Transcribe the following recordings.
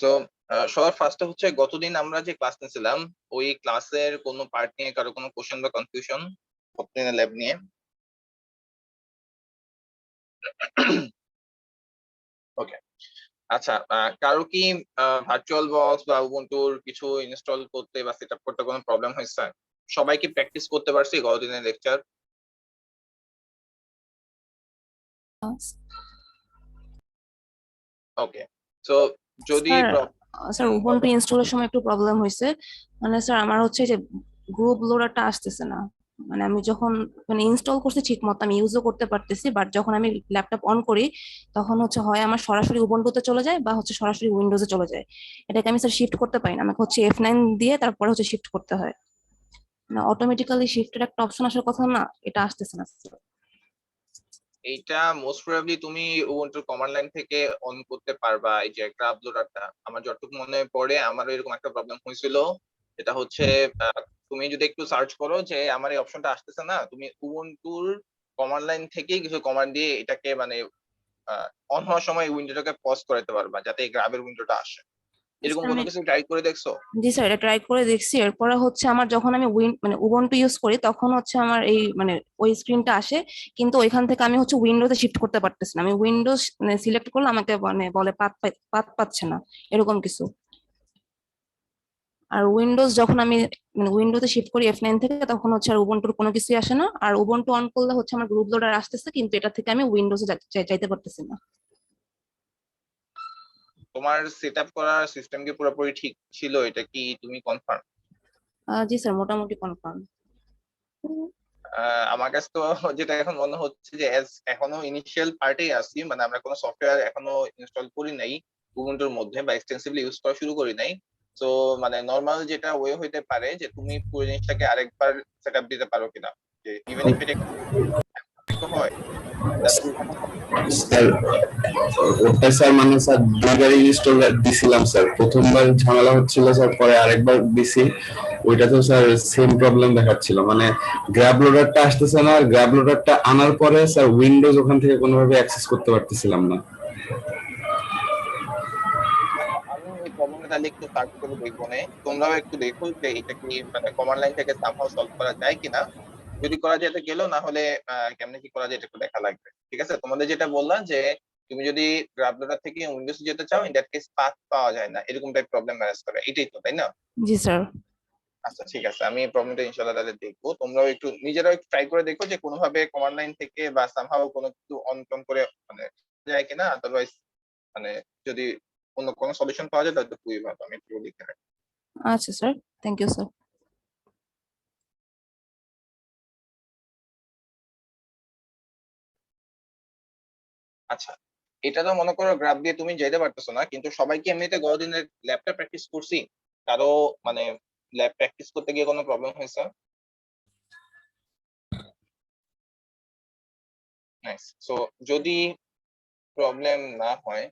So সবার ফার্স্টে হচ্ছে গতদিন আমরা যে ক্লাস নিয়েছিলাম ওই ক্লাসের কোনো পার্ট নিয়ে কারো কোনো কোশ্চেন বা কনফিউশন গতদিনের ল্যাব নিয়ে? ওকে, আচ্ছা। কারো কি ভার্চুয়াল বক্স বা উবুন্টুর কিছু ইনস্টল করতে বা সেটআপ করতে কোনো প্রবলেম হয়েছে? সবাই কি প্র্যাকটিস করতে পারছি গতদিনের লেকচার? ওকে, সো যদি স্যার উবুন্টু ইনস্টলের সময় একটু প্রবলেম হয়েছে। মানে স্যার আমার হচ্ছে যে গ্রুপ লোডারটা আসতেছে না। মানে আমি যখন ইনস্টল করছি ঠিক মতো আমি ইউজও করতে পারতেছি, বাট যখন আমি ল্যাপটপ অন করি তখন হচ্ছে হয় আমার সরাসরি উবুন্টুতে চলে যায় বা হচ্ছে সরাসরি উইন্ডোজে চলে যায়। এটাকে আমি স্যার শিফট করতে পারি না, আমাকে হচ্ছে F9 দিয়ে তারপরে হচ্ছে শিফট করতে হয়। না, অটোমেটিক্যালি শিফটের একটা অপশন আসার কথা না, এটা আসতেছে না স্যার। এইটা মোস্ট প্রবাবলি তুমি উবুন্টুর কমান্ড লাইন থেকে অন করতে পারবা। এই যে গ্রাফ লোডারটা আমার যতটুকু মনে পড়ে আমারও এরকম একটা প্রবলেম হয়েছিল। এটা হচ্ছে তুমি যদি একটু সার্চ করো যে আমার এই অপশনটা আসতেছে না, তুমি উবুন্টুর কমান্ড লাইন থেকেই কিছু কমান্ড দিয়ে এটাকে মানে অন হওয়ার সময় উইন্ডোটাকে পজ করাতে পারবা যাতে গ্রাফের উইন্ডোটা আসে। এরকম কোনো কিছু ট্রাই করে দেখছো? জি স্যার, এটা ট্রাই করে দেখছি। এরপরে হচ্ছে আমার যখন আমি উবুন্টু ইউজ করি তখন হচ্ছে আমার এই ওই স্ক্রিনটা আসে, কিন্তু ওইখান থেকে আমি হচ্ছে উইন্ডোতে শিফট করতে পারতেছি না। আমি উইন্ডোজ সিলেক্ট করলে আমাকে বলে পাত পাচ্ছে না, এরকম কিছু। আর উইন্ডোজ যখন আমি উইন্ডোতে শিফট করি F9 থেকে তখন হচ্ছে আর উবুন্টুর কোনো কিছুই আসে না। আর উবুন্টু অন করলে হচ্ছে আমার গ্রুপ লোডার আসতেছে, কিন্তু এটা থেকে আমি উইন্ডোজে যাইতে পারতেছি না। তোমার সেটআপ করার সিস্টেম কি পুরোপুরি ঠিক ছিল? এটা কি তুমি কনফার্ম? জি স্যার, মোটামুটি কনফার্ম। আমার কাছে তো যেটা এখন মনে হচ্ছে যে এখনো ইনিশিয়াল পার্টেই আছি, মানে আমরা কোনো সফটওয়্যার এখনো ইনস্টল করি নাই উবুন্টুর মধ্যে বা এক্সটেন্সিভলি ইউজ করা শুরু করি নাই। তো মানে নর্মাল যেটা ওয়ে হইতে পারে যে তুমি পুরো জিনিসটাকে আরেকবার সেটআপ দিতে পারো কিনা, যে ইভেন ইফ এটা একটু হয় যাতে স্যার ওটা স্যার মানে স্যার দুইবার ইনস্টল দিছিলাম স্যার। প্রথমবার ঝামেলা হচ্ছিল স্যার, পরে আরেকবার দিছি, ওইটা তো স্যার সেম প্রবলেম দেখাচ্ছিল। মানে গ্র্যাব লোডারটা আসতেছে না, আর গ্র্যাব লোডারটা আনার পরে স্যার উইন্ডোজ ওখান থেকে কোনোভাবে অ্যাক্সেস করতে পারতেছিলাম না। আচ্ছা, আমি এই প্রবলেমটা তাহলে একটু সার্চ করে দেখবো না, তোমরাও একটু দেখো যে এটা কি মানে কমান্ড লাইন থেকে সামহাউ সলভ করা যায় কিনা। যদি করা যেতে গেলেও না হলে কেমনে কি করা যায় এটা একটু দেখা লাগবে। ঠিক আছে, তোমাদের যেটা বললাম যে তুমি যদি গ্রাবলোডার থেকে উইন্ডোজ যেতে চাও ইন দ্যাট কেস পাথ পাওয়া যায় না, এরকম টাইপ প্রবলেম ম্যানেজ করে, এটাই তো তাই না? জি স্যার। আচ্ছা ঠিক আছে, আমি এই প্রবলেমটা ইনশাআল্লাহ তাহলে দেখবো। তোমরাও একটু নিজেরাও একটু ট্রাই করে দেখো যে কোনোভাবে কমান্ড লাইন থেকে বা সামহাউ কোনো কিছু অন টন করে মানে যায় কিনা। আদারওয়াইজ মানে যদি অন্য কোনো সলিউশন পাওয়া যায় তাহলে তো খুবই ভালো, আমি একটু লিখে রাখি। আচ্ছা স্যার, থ্যাংক ইউ স্যার। আচ্ছা, এটা তো মনে করো গ্রাফ দিয়ে তুমি যেতে পারতেছো না, কিন্তু সবাই কি এমনিতে গতদিনের ল্যাবটা প্র্যাকটিস করছি? কারো মানে ল্যাব প্র্যাকটিস করতে গিয়ে কোনো প্রবলেম হয়েছে? নাইস। সো যদি প্রবলেম না হয়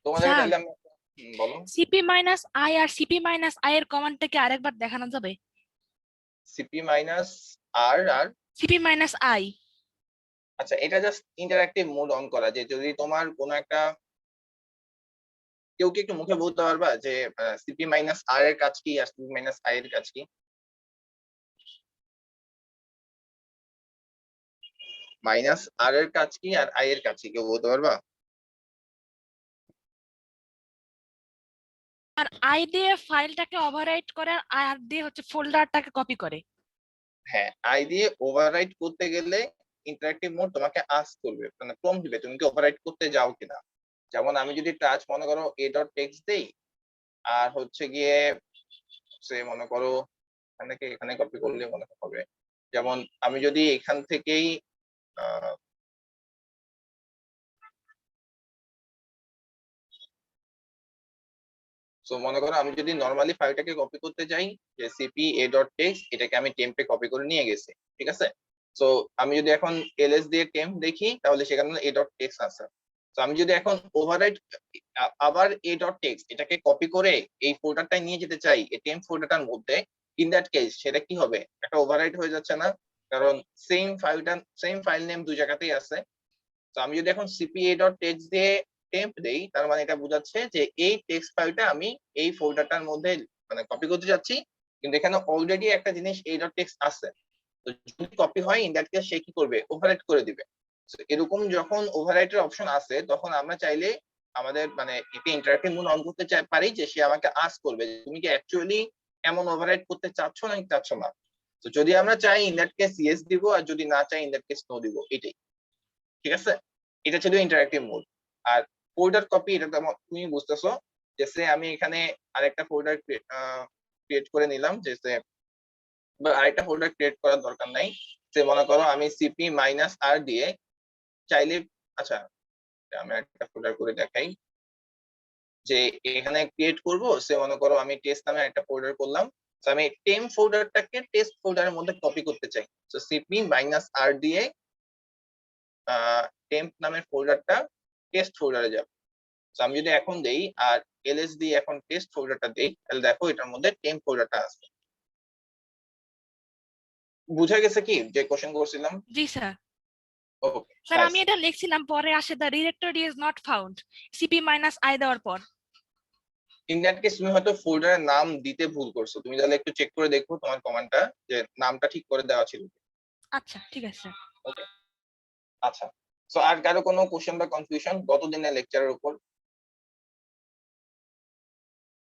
তোমাদের স্যার, তাহলে আমি বলো। সিপি মাইনাস আই আর সিপি মাইনাস আই এর কমান্ডটাকে আরেকবার দেখানো যাবে? সিপি মাইনাস আর আর সিপি মাইনাস আই। আচ্ছা, এটা জাস্ট ইন্টারঅ্যাক্টিভ মোড অন করা, যে যদি তোমার কোনো একটা কেউ কি একটু মুখে বলতে পারবা যে সিপি মাইনাস আর এর কাজ কি আর সিপি মাইনাস আই এর কাজ কি? মাইনাস আর এর কাজ কি আর আই এর কাজ কি, কেউ বলতে পারবা? আর আই দিয়ে ফাইলটাকে ওভাররাইট করে আর আর দিয়ে হচ্ছে ফোল্ডারটাকে কপি করে। হ্যাঁ, আই দিয়ে ওভাররাইট করতে গেলে ইন্টারঅ্যাক্টিভ মোড তোমাকে আস্ক করবে, মানে প্রম্পট দিবে তুমি কি ওভাররাইট করতে যাও কিনা। যেমন আমি যদি টাচ মনে করো এ ডট টেক্সট দেই আর হচ্ছে গিয়ে সে মনে করো এখানে এখানে কপি করলে মনে হবে। যেমন আমি যদি এখান থেকেই সো মনে করো আমি যদি নরমালি ফাইলটাকে কপি করতে চাই যে সিপি এ ডট টেক্সট, এটাকে আমি টেম্পে কপি করে নিয়ে গেছি, ঠিক আছে। সো আমি যদি এখন এলএস দিয়ে টেম্প দেখি তাহলে সেখানে এ ডট টেক্সট আছে। তো আমি যদি এখন ওভাররাইট আবার এ ডট টেক্সট এটাকে কপি করে এই ফোল্ডারটায় নিয়ে যেতে চাই এই টেম্প ফোল্ডারটার মধ্যে, ইন দ্যাট কেস সেটা কি হবে, একটা ওভাররাইট হয়ে যাচ্ছে না? কারণ সেম ফাইল নেম দুই জায়গাতেই আছে। তো আমি যদি এখন cpa.text দিয়ে টেম্প দেই, তার মানে এটা বোঝাচ্ছে যে এই টেক্সট ফাইলটা আমি এই ফোল্ডারটার মধ্যে মানে কপি করতে যাচ্ছি, কিন্তু এখানে অলরেডি একটা জিনিস a.text আছে। তো যদি কপি হয়, ইন দ্যাট কেস সে কি করবে, ওভাররাইট করে দিবে। So, এরকম যখন ওভাররাইটের অপশন আছে, তখন আমরা চাইলে আমাদের মানে একে ইন্টারেক্টিভ মোড অন করতে পারি, যে সে আমাকে আস্ক করবে যে তুমি কি অ্যাকচুয়ালি এমন ওভাররাইট করতে চাচ্ছ নাকি চাচ্ছ না। তো যদি আমরা চাই, ইন দ্যাট কেস ইয়েস দিব, আর যদি না চাই, ইন দ্যাট কেস নো দিব। এটাই, ঠিক আছে। এটা ছিল ইন্টারেক্টিভ মোড। আর ফোল্ডার কপি, এটা তুমি বুঝতেছো, যে আমি এখানে আরেকটা ফোল্ডার ক্রিয়েট করে নিলাম, যে বা আরেকটা ফোল্ডার ক্রিয়েট করার দরকার নাই। যে মনে করো আমি cp-r দিয়ে চাইলে, আচ্ছা আমি একটা ফোল্ডার করে দেখাই, যে এখানে ক্রিয়েট করব। সে মনে করো আমি টেস্ট নামে একটা ফোল্ডার করলাম। তো আমি টেম ফোল্ডারটাকে টেস্ট ফোল্ডারের মধ্যে কপি করতে চাই। তো cp-r দিয়ে টেম্প নামের ফোল্ডারটা টেস্ট ফোল্ডারে যাবে। তো আমি যদি এখন দেই আর ls দিয়ে এখন টেস্ট ফোল্ডারটা দেই, তাহলে দেখো এটার মধ্যে টেম্প ফোল্ডারটা আছে। বুঝা গেছে কি যে কোশ্চেন করছিলাম? জি স্যার। ওকে, স্যার আমি এটা লিখছিলাম, পরে আসে the directory is not found cp-i দেওয়ার পর। ইন দ্যাট কেস তুমি হয়তো ফোল্ডারের নাম দিতে ভুল করছো। তুমি তাহলে একটু চেক করে দেখো তোমার কমান্ডটা, যে নামটা ঠিক করে দেওয়া ছিল। আচ্ছা ঠিক আছে স্যার। ওকে, আচ্ছা। সো আর কারো কোনো কোশ্চেন বা কনফিউশন গত দিনের লেকচারের উপর?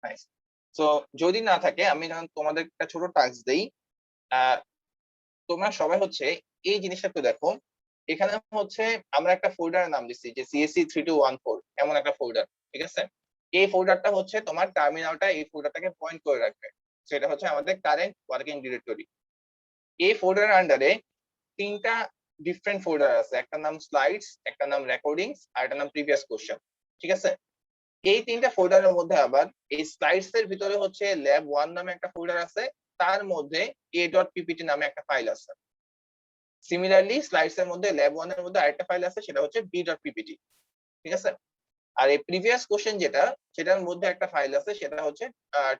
নাইস। সো যদি না থাকে, আমি যখন তোমাদের একটা ছোট টাস্ক দেই, তোমরা সবাই হচ্ছে এই জিনিসটা একটু দেখো। এখানে হচ্ছে আমরা একটা ফোল্ডারের নাম দিচ্ছি, যে CSC3214 এমন একটা ফোল্ডার, ঠিক আছে। এই ফোল্ডারটা হচ্ছে তোমার টার্মিনালটা এই ফোল্ডারটাকে পয়েন্ট করে রাখবে। সেটা হচ্ছে আমাদের কারেন্ট ওয়ার্কিং ডিরেক্টরি। এই ফোল্ডারের আন্ডারে তিনটা ডিফারেন্ট ফোল্ডার আছে, একটা নাম স্লাইডস, একটা নাম রেকর্ডিংস, আর একটা নাম প্রিভিয়াস কোশ্চেন, ঠিক আছে। এই তিনটা ফোল্ডারের মধ্যে আবার এই স্লাইডস এর ভিতরে হচ্ছে lab1 নামে একটা ফোল্ডার আছে, তার মধ্যে a.ppt নামে একটা ফাইল আছে। সিমিলারলি স্লাইডস এর মধ্যে lab1 এর মধ্যে আরেকটা ফাইল আছে, সেটা হচ্ছে b.ppt, ঠিক আছে। আর এই প্রিভিয়াস কোশ্চেন যেটা, সেটার মধ্যে একটা ফাইল আছে, সেটা হচ্ছে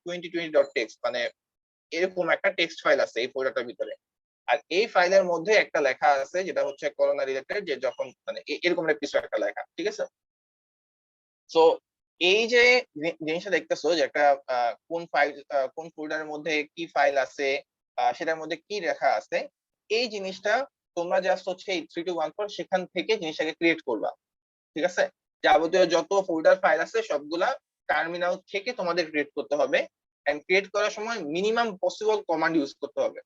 2020.txt, মানে এরকম একটা টেক্সট ফাইল আছে এই ফোল্ডারটার ভিতরে। আর এই ফাইলের মধ্যে একটা লেখা আছে, যেটা হচ্ছে করোনা রিলেটেড, যে যখন মানে এরকম কিছু একটা লেখা, ঠিক আছে। সো এই যে জিনিসটা দেখতেছো, যে একটা কোন ফাইল, কোন ফোল্ডারের মধ্যে কি ফাইল আছে, সেটার মধ্যে কি লেখা আছে, এই জিনিসটা তোমরা জাস্ট হচ্ছে এই 3214 সেখান থেকে জিনিসটাকে ক্রিয়েট করবা, ঠিক আছে। যাবতীয় যত ফোল্ডার ফাইল আছে সবগুলা টার্মিনাল থেকে তোমাদের ক্রিয়েট করতে হবে। এন্ড ক্রিয়েট করার সময় মিনিমাম পসিবল কমান্ড ইউজ করতে হবে।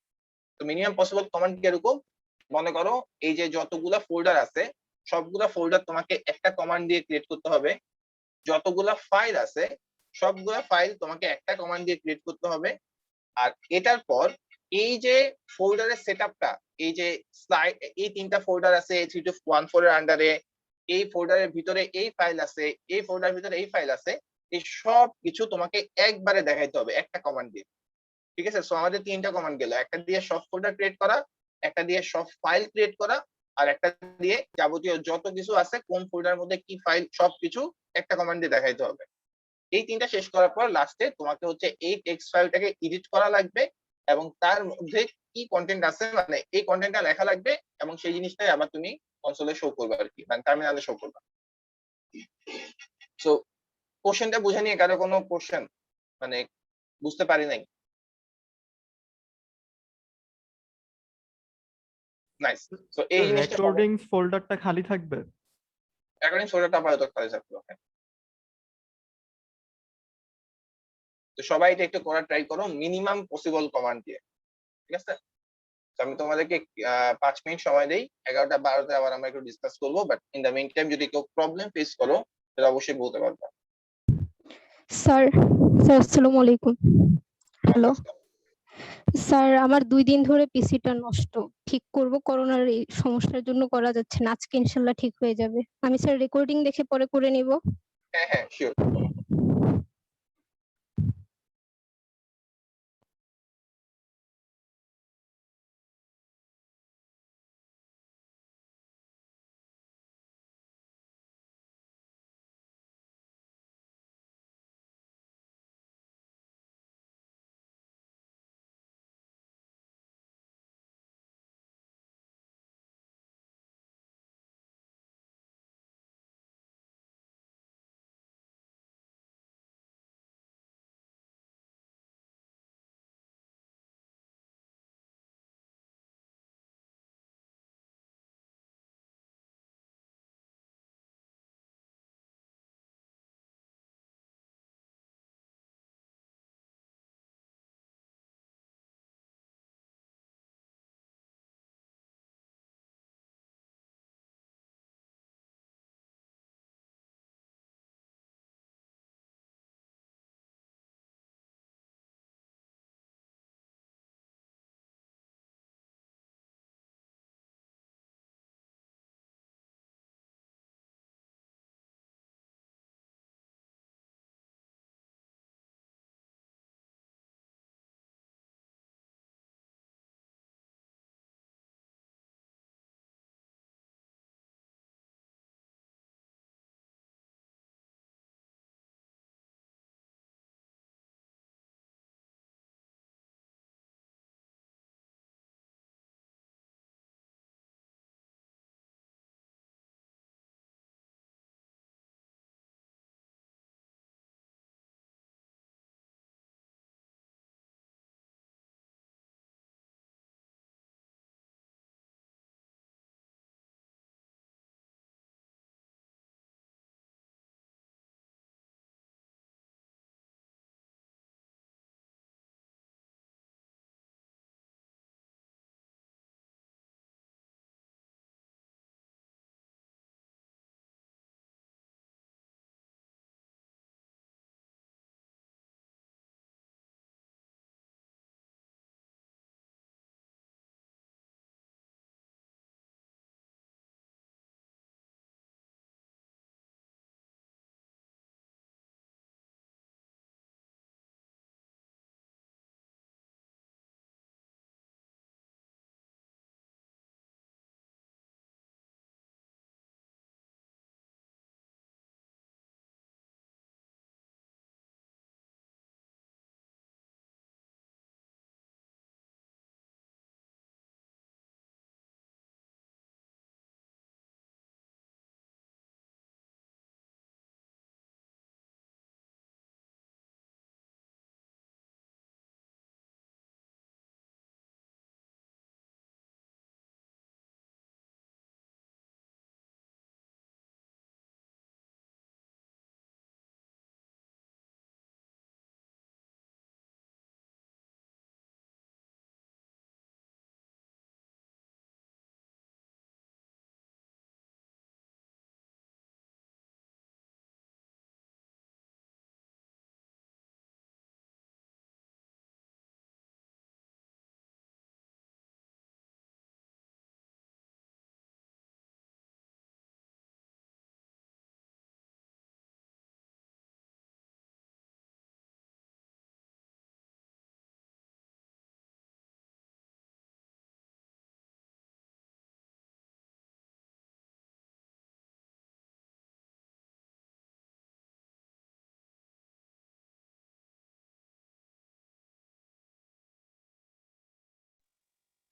তো মিনিমাম পসিবল কমান্ড কিরকম? মনে করো এই যে যতগুলা ফোল্ডার আছে, সবগুলা ফোল্ডার তোমাকে একটা কমান্ড দিয়ে ক্রিয়েট করতে হবে। যতগুলা ফাইল আছে, সবগুলা ফাইল তোমাকে একটা কমান্ড দিয়ে ক্রিয়েট করতে হবে। আর এটার পর এই যে ফোল্ডারের সেটআপটা, এই যে স্লাইড, এই তিনটা ফোল্ডার আছে 3214 এর আন্ডারে, এই ফোল্ডারের ভিতরে এই ফাইল আছে, এই ফোল্ডারের ভিতরে এই ফাইল আছে, এই সব কিছু তোমাকে একবারে দেখাইতে হবে একটা কমান্ড দিয়ে, ঠিক আছে। সো আমাদের তিনটা কমান্ড গেল, একটা দিয়ে সব ফোল্ডার ক্রিয়েট করা, একটা দিয়ে সব ফাইল ক্রিয়েট করা, আর একটা দিয়ে যাবতীয় যত কিছু আছে, কোন ফোল্ডারের মধ্যে কি ফাইল, সবকিছু একটা কমান্ড দিয়ে দেখাইতে হবে। এই তিনটা শেষ করার পর লাস্টে তোমাকে হচ্ছে এই টেক্সট ফাইলটাকে এডিট করা লাগবে, এবং তার মধ্যে কি কন্টেন্ট আছে মানে এই কন্টেন্টটা লেখা লাগবে, এবং সেই জিনিসটাই আবার তুমি কনসোলে শো করবে আর কি, মানে টার্মিনালে শো করবে। সো কোশ্চেনটা বুঝে নিয়ে কারো কোনো কোশ্চেন মানে বুঝতে পারি নাই? নাইস। সো এই জিনিসটা রেকর্ডিংস ফোল্ডারটা খালি থাকবে? রেকর্ডিং ফোল্ডারটা আপাতত খালি থাকবে। ওকে, তো সবাই এটা একটু করার ট্রাই করো মিনিমাম পসিবল কমান্ড দিয়ে, ঠিক আছে। তো আমি তোমাদেরকে 5 মিনিট সময় দেই, 11টা 12তে আবার আমরা একটু ডিসকাস করবো। But in the meantime যদি কেউ প্রবলেম ফেস করো, তাহলে অবশ্যই বলতে পারবে। স্যার স্যার আসসালামু আলাইকুম। হ্যালো স্যার, আমার 2 দিন ধরে পিসিটা নষ্ট, ঠিক করব করোনার এই সমস্যার জন্য করা যাচ্ছে না। আজকে ইনশাল্লাহ ঠিক হয়ে যাবে। আমি স্যার রেকর্ডিং দেখে পরে করে নিব। হ্যাঁ হ্যাঁ, শিওর।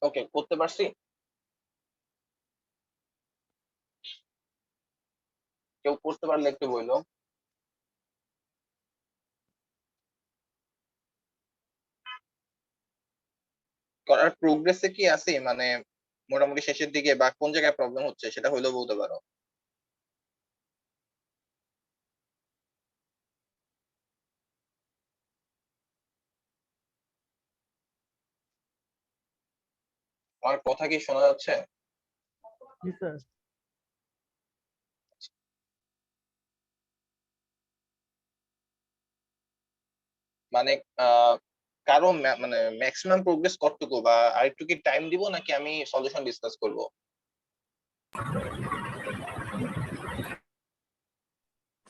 ওকে, করতে পারছি। কেউ করতে পারলে একটু বললো। করার প্রোগ্রেসে কি আছে, মানে মোটামুটি শেষের দিকে, বা কোন জায়গায় প্রবলেম হচ্ছে সেটা হইলেও বলতে পারো। আমার কথা কি শোনা যাচ্ছে? জি স্যার। মানে কারো মানে ম্যাক্সিমাম প্রোগ্রেস কতটুকু, বা আরেকটু কি টাইম দিব নাকি আমি সলিউশন ডিসকাস করব?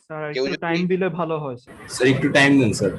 স্যার কেউ একটু যদি টাইম দিলে ভালো হয় স্যার। স্যার একটু টাইম দেন স্যার।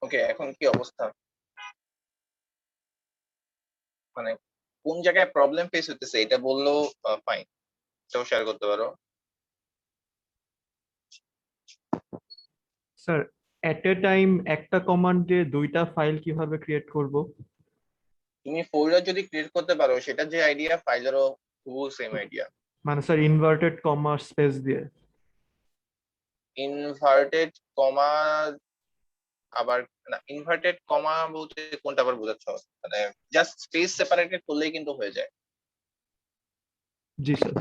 ওকে, এখন কি অবস্থা? মানে কোন জায়গায় প্রবলেম ফেস হতেছে এটা বললেও ফাইন, এটাও শেয়ার করতে পারো। স্যার এট এ টাইম একটা কমান্ড দিয়ে দুইটা ফাইল কিভাবে ক্রিয়েট করব? তুমি ফোল্ডার যদি ক্রিয়েট করতে পারো, সেটা যে আইডিয়া, ফাইলেরও হুবহু সেম আইডিয়া। মানে স্যার ইনভার্টেড কমা স্পেস দিয়ে? ইনভার্টেড কমা, আবার না, ইনভার্টেড কমা বলতে কোনটা আবার বোঝাচ্ছ? মানে জাস্ট স্পেস সেপারেটেড করলেই কিন্তু হয়ে যায়। জি স্যার।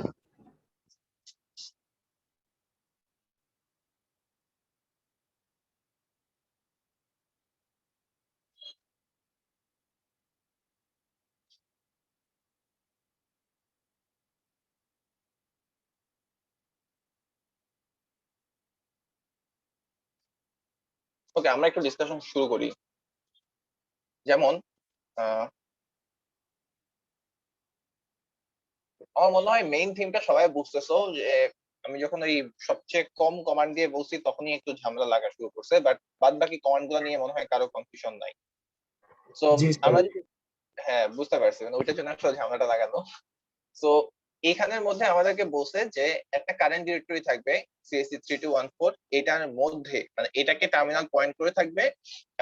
ওকে, আমরা একটু ডিসকাশন শুরু করি। যেমন আহ, আমার মনে হয় মেইন থিমটা সবাই বুঝতেছো, যে আমি যখন ওই সবচেয়ে কম কমান্ড দিয়ে বলছি তখনই একটু ঝামেলা লাগা শুরু করছে, বাট বাদ বাকি কমান্ড গুলো নিয়ে মনে হয় কারো কনফিউশন নাই। সো জি স্যার। আমরা যদি, হ্যাঁ বুঝতে পারছি, মানে ওইটার জন্য আসলে ঝামেলাটা লাগানো। সো এখানের মধ্যে আমাদেরকে বলছে যে একটা কারেন্ট ডিরেক্টরি থাকবে CSC3214, এটার মধ্যে মানে এটাকে টার্মিনাল পয়েন্ট করে থাকবে,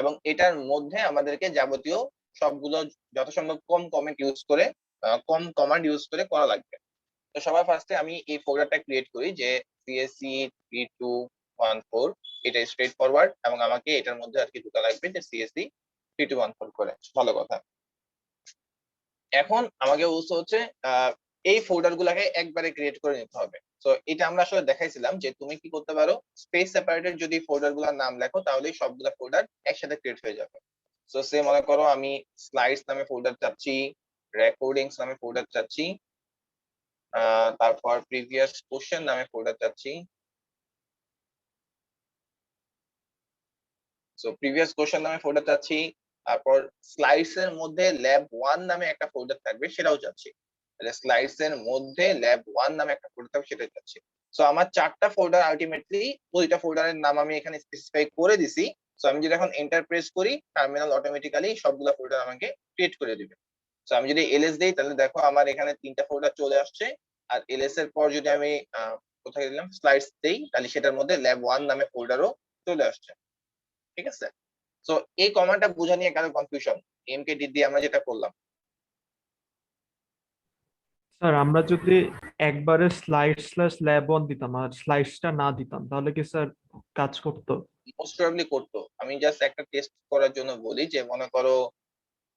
এবং এটার মধ্যে আমাদেরকে যাবতীয় সবগুলো যথাসম্ভব কম কমেন্ট ইউজ করে, কম কমান্ড ইউজ করে করা লাগবে। তো সবার ফার্স্টে আমি এই ফোল্ডারটা ক্রিয়েট করি, যে CSC3214, এটা স্ট্রেট ফরওয়ার্ড, এবং আমাকে এটার মধ্যে আর কি ঢোকা লাগবে যে CSC3214 করে। ভালো কথা। এখন আমাকে বলতে হচ্ছে এই ফোল্ডার গুলাকে একবারে ক্রিয়েট করে নিতে হবে। তো এটা আমরা আসলে দেখাইছিলাম যে তুমি কি করতে পারো, স্পেস সেপারেটেড যদি ফোল্ডার গুলার নাম লেখো তাহলে সবগুলা ফোল্ডার একসাথে ক্রিয়েট হয়ে যাবে। তো সে মনে করো আমি স্লাইডস নামে ফোল্ডার চাচ্ছি, রেকর্ডিংস নামে ফোল্ডার চাচ্ছি, তারপর প্রিভিয়াস কোশ্চেন নামে ফোল্ডার চাচ্ছি। সো প্রিভিয়াস কোশ্চেন নামে ফোল্ডার চাচ্ছি, তারপর স্লাইডস এর মধ্যে ল্যাব 1 নামে একটা ফোল্ডার থাকবে সেটাও চাচ্ছি। তাহলে স্লাইডস এর মধ্যে ল্যাব 1 নামে একটা ফোল্ডার থাকবে সেটাই চাচ্ছি। সো আমার 4টা ফোল্ডার আলটিমেটলি, প্রতিটা ফোল্ডারের নাম আমি এখানে স্পেসিফাই করে দিছি। সো আমি যদি এখন এন্টার প্রেস করি, টার্মিনাল অটোমেটিক্যালি সবগুলা ফোল্ডার আমাকে ক্রিয়েট করে দিবে। সো আমি যদি এলএস দেই তাহলে দেখো আমার এখানে 3টা ফোল্ডার চলে আসছে। আর এলএস এর পর যদি আমি কোথায় দিলাম স্লাইডস দেই, তাহলে সেটার মধ্যে ল্যাব 1 নামে ফোল্ডারও চলে আসছে। ঠিক আছে? সো এই কমান্ডটা বোঝা নিয়ে কারো কনফিউশন? এমকেডি দিয়ে আমরা যেটা করলাম। স্যার আমরা যদি একবারে /lab1 দিতাম আর স্লাইডসটা না দিতাম তাহলে কি স্যার কাজ করতো? মোস্ট প্রবাবলি করতো। আমি জাস্ট একটা টেস্ট করার জন্য বলি, যে মনে করো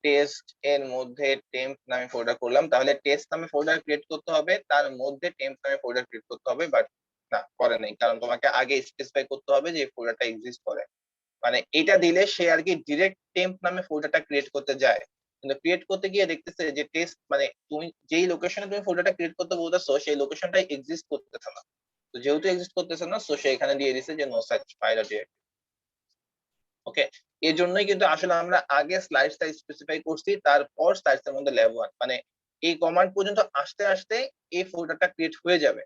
টেস্ট এর মধ্যে টেম্প নামে ফোল্ডার করলাম, তাহলে টেস্ট নামে ফোল্ডার ক্রিয়েট করতে হবে, তার মধ্যে টেম্প নামে ফোল্ডার ক্রিয়েট করতে হবে, বাট না, করে নাই, কারণ তোমাকে আগে স্পেসিফাই করতে হবে যে ফোল্ডারটা এক্সিস্ট করে। মানে এটা দিলে সে আর কি ডিরেক্ট টেম্প নামে ফোল্ডারটা ক্রিয়েট করতে যায়, কিন্তু ক্রিয়েট করতে গিয়ে দেখতেছে যে টেস্ট মানে তুমি যেই লোকেশনে তুমি ফোল্ডারটা ক্রিয়েট করতে বলতেছো সেই লোকেশনটাই এক্সিস্ট করতেছে না। তো যেহেতু এক্সিস্ট করতেছে না, সো সে এখানে দিয়ে দিছে যে নো সাচ ফাইল আর ডিরেক্ট। ওকে, এর জন্যই কিন্তু আসলে আমরা আগে স্লাইডসটা স্পেসিফাই করছি, তারপর স্লাইডস এর মধ্যে ল্যাব 1, মানে এই কমান্ড পর্যন্ত আসতে আসতে এই ফোল্ডারটা ক্রিয়েট হয়ে যাবে।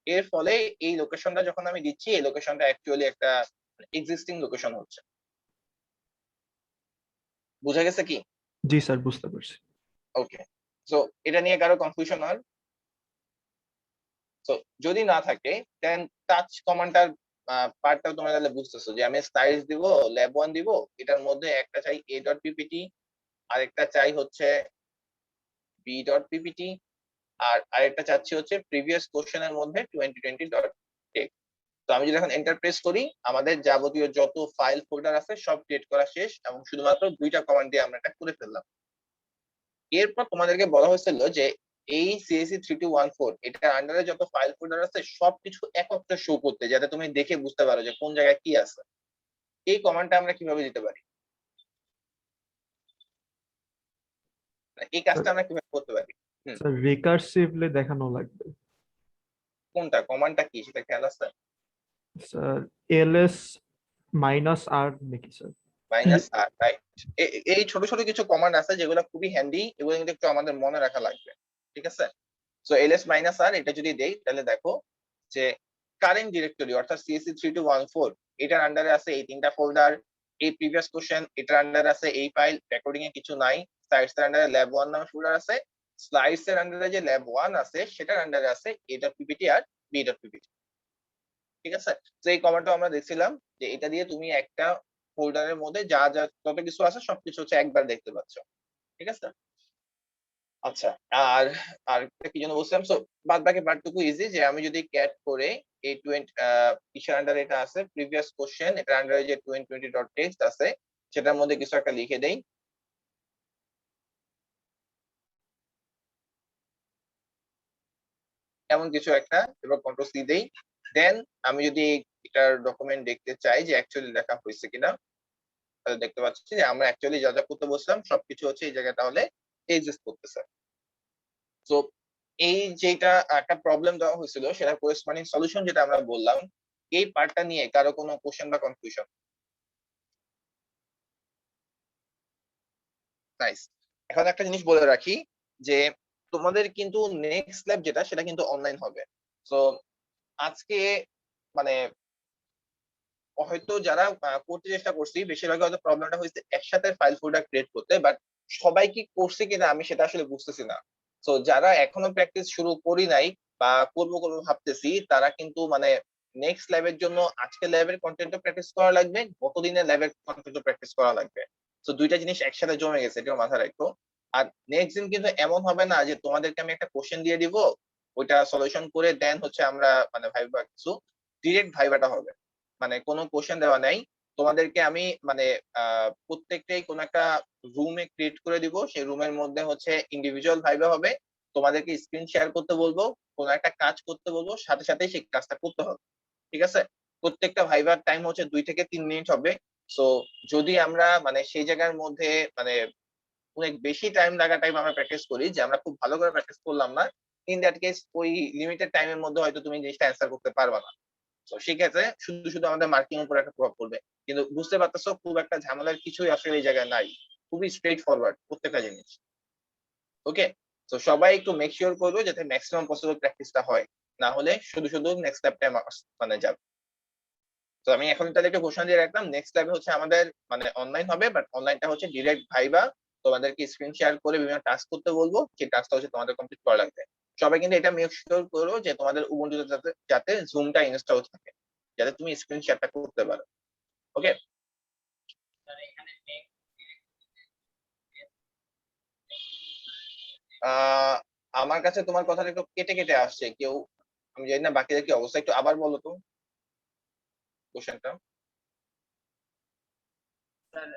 এর ফলে এই লোকেশনটা যখন আমি দিচ্ছি, এই লোকেশনটা অ্যাকচুয়ালি একটা এক্সিস্টিং লোকেশন হচ্ছে। বুঝা গেছে কি? জি স্যার, বুঝতে পারছি। ওকে, সো এটা নিয়ে কারো কনফিউশন আর? সো যদি না থাকে দেন টাচ কমান্ডটার পার্টটাও তোমরা তাহলে বুঝতেছো, যে আমি স্লাইডস দিব, ল্যাব 1 দিব, এটার মধ্যে একটা চাই a.ppt, আরেকটা চাই হচ্ছে b.ppt, আর আরেকটা চাচ্ছি হচ্ছে প্রিভিয়াস কোশ্চেনের মধ্যে 2020.text। তো আমি যদি এখন এন্টার প্রেস করি, আমাদের যাবতীয় যত ফাইল ফোল্ডার আছে সব ক্রিয়েট করা শেষ, এবং শুধুমাত্র 2টা কমান্ড দিয়ে আমরা এটা করে ফেললাম। এরপর তোমাদেরকে বলা হয়েছিল যে এই CSC3214 এটার আন্ডারে যত ফাইল ফোল্ডার আছে সবকিছু একত্রে শো করতে, যাতে তুমি দেখে বুঝতে পারো যে কোন জায়গায় কি আছে। এই কমান্ডটা আমরা কিভাবে দিতে পারি, এই কাজটা আমরা কিভাবে করতে পারি? স্যার রিকার্সিভলি দেখানো লাগবে। কোনটা কমান্ডটা কি সেটা খেয়াল আছে? স্যার ls-r নাকি স্যার? -r, right. এই ছোট ছোট কিছু কমান্ড আছে যেগুলো খুবই হ্যান্ডি, এগুলো কিন্তু একটু আমাদের মনে রাখা লাগবে। ঠিক আছে? সো ls-r এটা যদি দেই তাহলে দেখো যে কারেন্ট ডিরেক্টরি অর্থাৎ CSC3214 এটার আন্ডারে আছে এই 3টা ফোল্ডার, এই প্রিভিয়াস কোশ্চেন এটার আন্ডারে আছে এই ফাইল, রেকর্ডিং এ কিছু নাই। স্লাইডস এর আন্ডারে ল্যাব 1 নামে ফোল্ডার আছে, স্লাইডস এর আন্ডারে যে ল্যাব 1 আছে সেটার আন্ডারে আছে a.ppt আর b.ppt। ঠিক আছে, তো এই কমান্ডটা আমরা দেখছিলাম যে এটা দিয়ে তুমি একটা ফোল্ডারের মধ্যে যা যা যত কিছু আছে সবকিছু হচ্ছে একবার দেখতে পাচ্ছ। ঠিক আছে, আচ্ছা। আর আর একটা কি যেন বলছিলাম, সো বাদ বাকি পার্টটুকু ইজি, যে আমি যদি ক্যাট করে এই 20 কিসের আন্ডারে এটা আছে, প্রিভিয়াস কোশ্চেন এটার আন্ডারে যে 2020.txt আছে সেটার মধ্যে কিছু একটা লিখে দেই, এমন কিছু একটা, এবার কন্ট্রোল সি দেই। দেন আমি যদি এটার ডকুমেন্ট দেখতে চাই যে অ্যাকচুয়ালি লেখা হয়েছে কিনা, তাহলে দেখতে পাচ্ছি যে আমরা অ্যাকচুয়ালি যা যা করতে বসলাম সবকিছু হচ্ছে এই জায়গায় তাহলে এক্সিস্ট করতেছে। তো এই যেটা একটা প্রবলেম দেওয়া হয়েছিল সেটা করেসপন্ডিং সলিউশন যেটা আমরা বললাম, এই পার্টটা নিয়ে কারো কোনো কোশ্চেন বা কনফিউশন? নাইস। এখন একটা জিনিস বলে রাখি যে তোমাদের কিন্তু নেক্সট ল্যাব যেটা সেটা কিন্তু অনলাইন হবে। তো আজকে মানে হয়তো যারা করতে চেষ্টা করছি বেশিরভাগ হয়তো প্রবলেমটা হয়েছে একসাথে ফাইল ফোল্ডার ক্রিয়েট করতে, বাট সবাই কি করছে কিনা আমি সেটা আসলে বুঝতেছি না। তো যারা এখনো প্র্যাকটিস শুরু করি নাই বা করবো করবো ভাবতেছি, তারা কিন্তু মানে নেক্সট ল্যাবের জন্য আজকে ল্যাবের কন্টেন্টও প্র্যাকটিস করা লাগবে, গতদিনের ল্যাবের কন্টেন্টও প্র্যাকটিস করা লাগবে। তো দুইটা জিনিস একসাথে জমে গেছে, এটা মাথায় রাখো। আর নেক্সট দিন কিন্তু এমন হবে না যে তোমাদেরকে আমি একটা কোশ্চেন দিয়ে দিব, ওইটা সলিউশন করে দেন হচ্ছে আমরা মানে ভাইবা কিছু, ডিরেক্ট ভাইবাটা হবে। মানে কোনো কোশ্চেন দেওয়া নাই, তোমাদেরকে আমি মানে প্রত্যেকটাই কোনো একটা রুমে ক্রিয়েট করে দিব, সেই রুমের মধ্যে হচ্ছে ইন্ডিভিজুয়াল ভাইবা হবে, তোমাদেরকে স্ক্রিন শেয়ার করতে বলবো, কোনো একটা কাজ করতে বলবো, সাথে সাথে সেই কাজটা করতে হবে। ঠিক আছে, প্রত্যেকটা ভাইবার টাইম হচ্ছে 2 থেকে 3 মিনিট হবে। সো যদি আমরা মানে সেই জায়গার মধ্যে মানে অনেক বেশি টাইম লাগা টাইম আমরা প্র্যাকটিস করি, যে আমরা খুব ভালো করে প্র্যাকটিস করলাম না, ইন দ্যাট কেস ওই লিমিটেড টাইমের মধ্যে হয়তো তুমি জিনিসটা অ্যান্সার করতে পারবা না। তো সেক্ষেত্রে শুধু শুধু আমাদের মার্কিং উপর একটা প্রভাব পড়বে। কিন্তু বুঝতে পারতেছো খুব একটা ঝামেলার কিছুই আসলে এই জায়গায় নাই, খুবই স্ট্রেট ফরওয়ার্ড প্রত্যেকটা জিনিস। ওকে, তো সবাই একটু মেক শিওর করবো যাতে ম্যাক্সিমাম পসিবল প্র্যাকটিসটা হয়, না হলে শুধু শুধু নেক্সট স্টেপটা মানে যাবে। তো আমি এখন তাহলে একটা ঘোষণা দিয়ে রাখলাম, নেক্সট স্টেপে হচ্ছে আমাদের মানে অনলাইন হবে, বাট অনলাইনটা হচ্ছে ডিরেক্ট ভাইবা, তোমাদেরকে স্ক্রিন শেয়ার করে বিভিন্ন টাস্ক করতে বলবো, সেই টাস্কটা হচ্ছে তোমাদের কমপ্লিট করা লাগবে। সবাই কিন্তু এটা মেক শিওর করো যে তোমাদের উবুন্টুতে যাতে যাতে জুমটা ইনস্টল থাকে, যাতে তুমি স্ক্রিন শেয়ারটা করতে পারো। ওকে, আমার কাছে তোমার কথাটা একটু কেটে কেটে আসছে কেউ, আমি জানি না বাকিদের কি অবস্থা, একটু আবার বলো তো কোশ্চেনটা। স্যার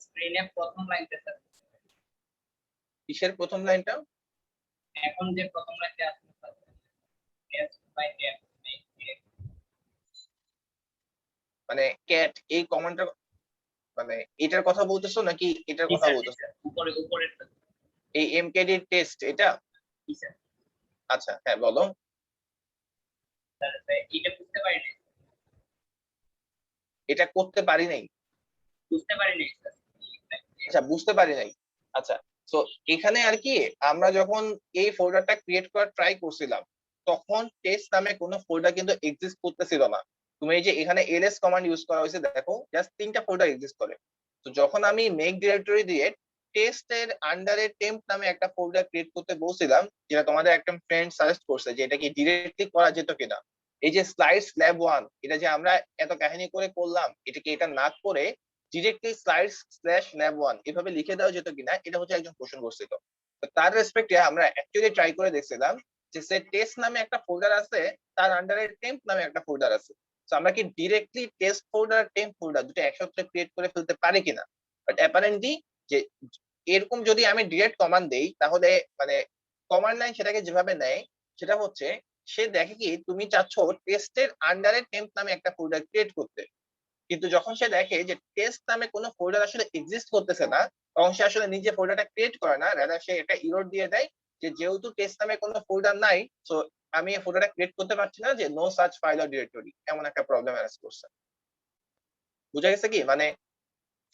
স্ক্রিনে প্রথম লাইনটা স্যার, কিসের প্রথম লাইনটা? এখন যে প্রথম লাইনটা আছে স্যার, টেস্ট বাই টেস্ট, মানে ক্যাট এই কমান্ডটা মানে এটার কথা বলতেছো নাকি এটার কথা বলতেছো? উপরে উপরে এই এমকেডি টেস্ট এটা? কি স্যার? আচ্ছা হ্যাঁ বলো। স্যার এটা বুঝতে পারিনি, এটা করতে পারি নাই? বুঝতে পারিনি স্যার। আচ্ছা বুঝতে পারি নাই, আচ্ছা। তো এখানে আর কি আমরা যখন এই ফোল্ডারটা ক্রিয়েট করার ট্রাই করছিলাম, তখন টেস্ট নামে কোনো ফোল্ডার কিন্তু এক্সিস্ট করতেছিল না। তুমি এই যে এখানে এলএস কমান্ড ইউজ করা হয়েছে, দেখো জাস্ট 3টা ফোল্ডার এক্সিস্ট করে। তো যখন আমি মেক ডিরেক্টরি দিয়ে টেস্টের আন্ডারে টেম্প নামে একটা ফোল্ডার ক্রিয়েট করতে বলছিলাম, যেটা তোমাদের একটা ফ্রেন্ড সাজেস্ট করছে যে এটা কি ডিরেক্টলি করা যেত কিনা, এই যে স্লাইডস ল্যাব 1 এটা যে আমরা এত কাহিনী করে করলাম, এটাকে এটা না করে ডিরেক্টলি slides/lab1 এভাবে লিখে দেওয়া যেত কিনা, এটা হচ্ছে একজন কোশ্চেন করছিল। তো তার রেসপেক্টে আমরা অ্যাকচুয়ালি ট্রাই করে দেখছিলাম যে সে টেস্ট নামে একটা ফোল্ডার আছে, তার আন্ডারে টেম্প নামে একটা ফোল্ডার আছে। তো আমরা কি directly test folder temp folder দুটো একসাথে ক্রিয়েট করে ফেলতে পারি কিনা, বাট অ্যাপারেন্টলি যে এরকম যদি আমি ডিরেক্ট কমান্ড দেই তাহলে মানে কমান্ড লাইন সেটাকে যেভাবে নেয় সেটা হচ্ছে সে দেখে কি তুমি চাচ্ছ টেস্টের আন্ডারে টেম্প নামে একটা ফোল্ডার ক্রিয়েট করতে, কিন্তু যখন সে দেখে যে টেস্ট নামে কোনো ফোল্ডার আসলে এক্সিস্ট করতেছে না, তখন সে আসলে নিজে ফোল্ডারটা ক্রিয়েট করে না, রাদার সে এটা এরর দিয়ে দেয় যে যেহেতু টেস্ট নামে কোনো ফোল্ডার নাই, সো আমি এই ফোল্ডারটা ক্রিয়েট করতে পারছি না, যে no such file or directory, এমন একটা প্রবলেম অ্যারেজ করছে। বুঝা গেছে কি, মানে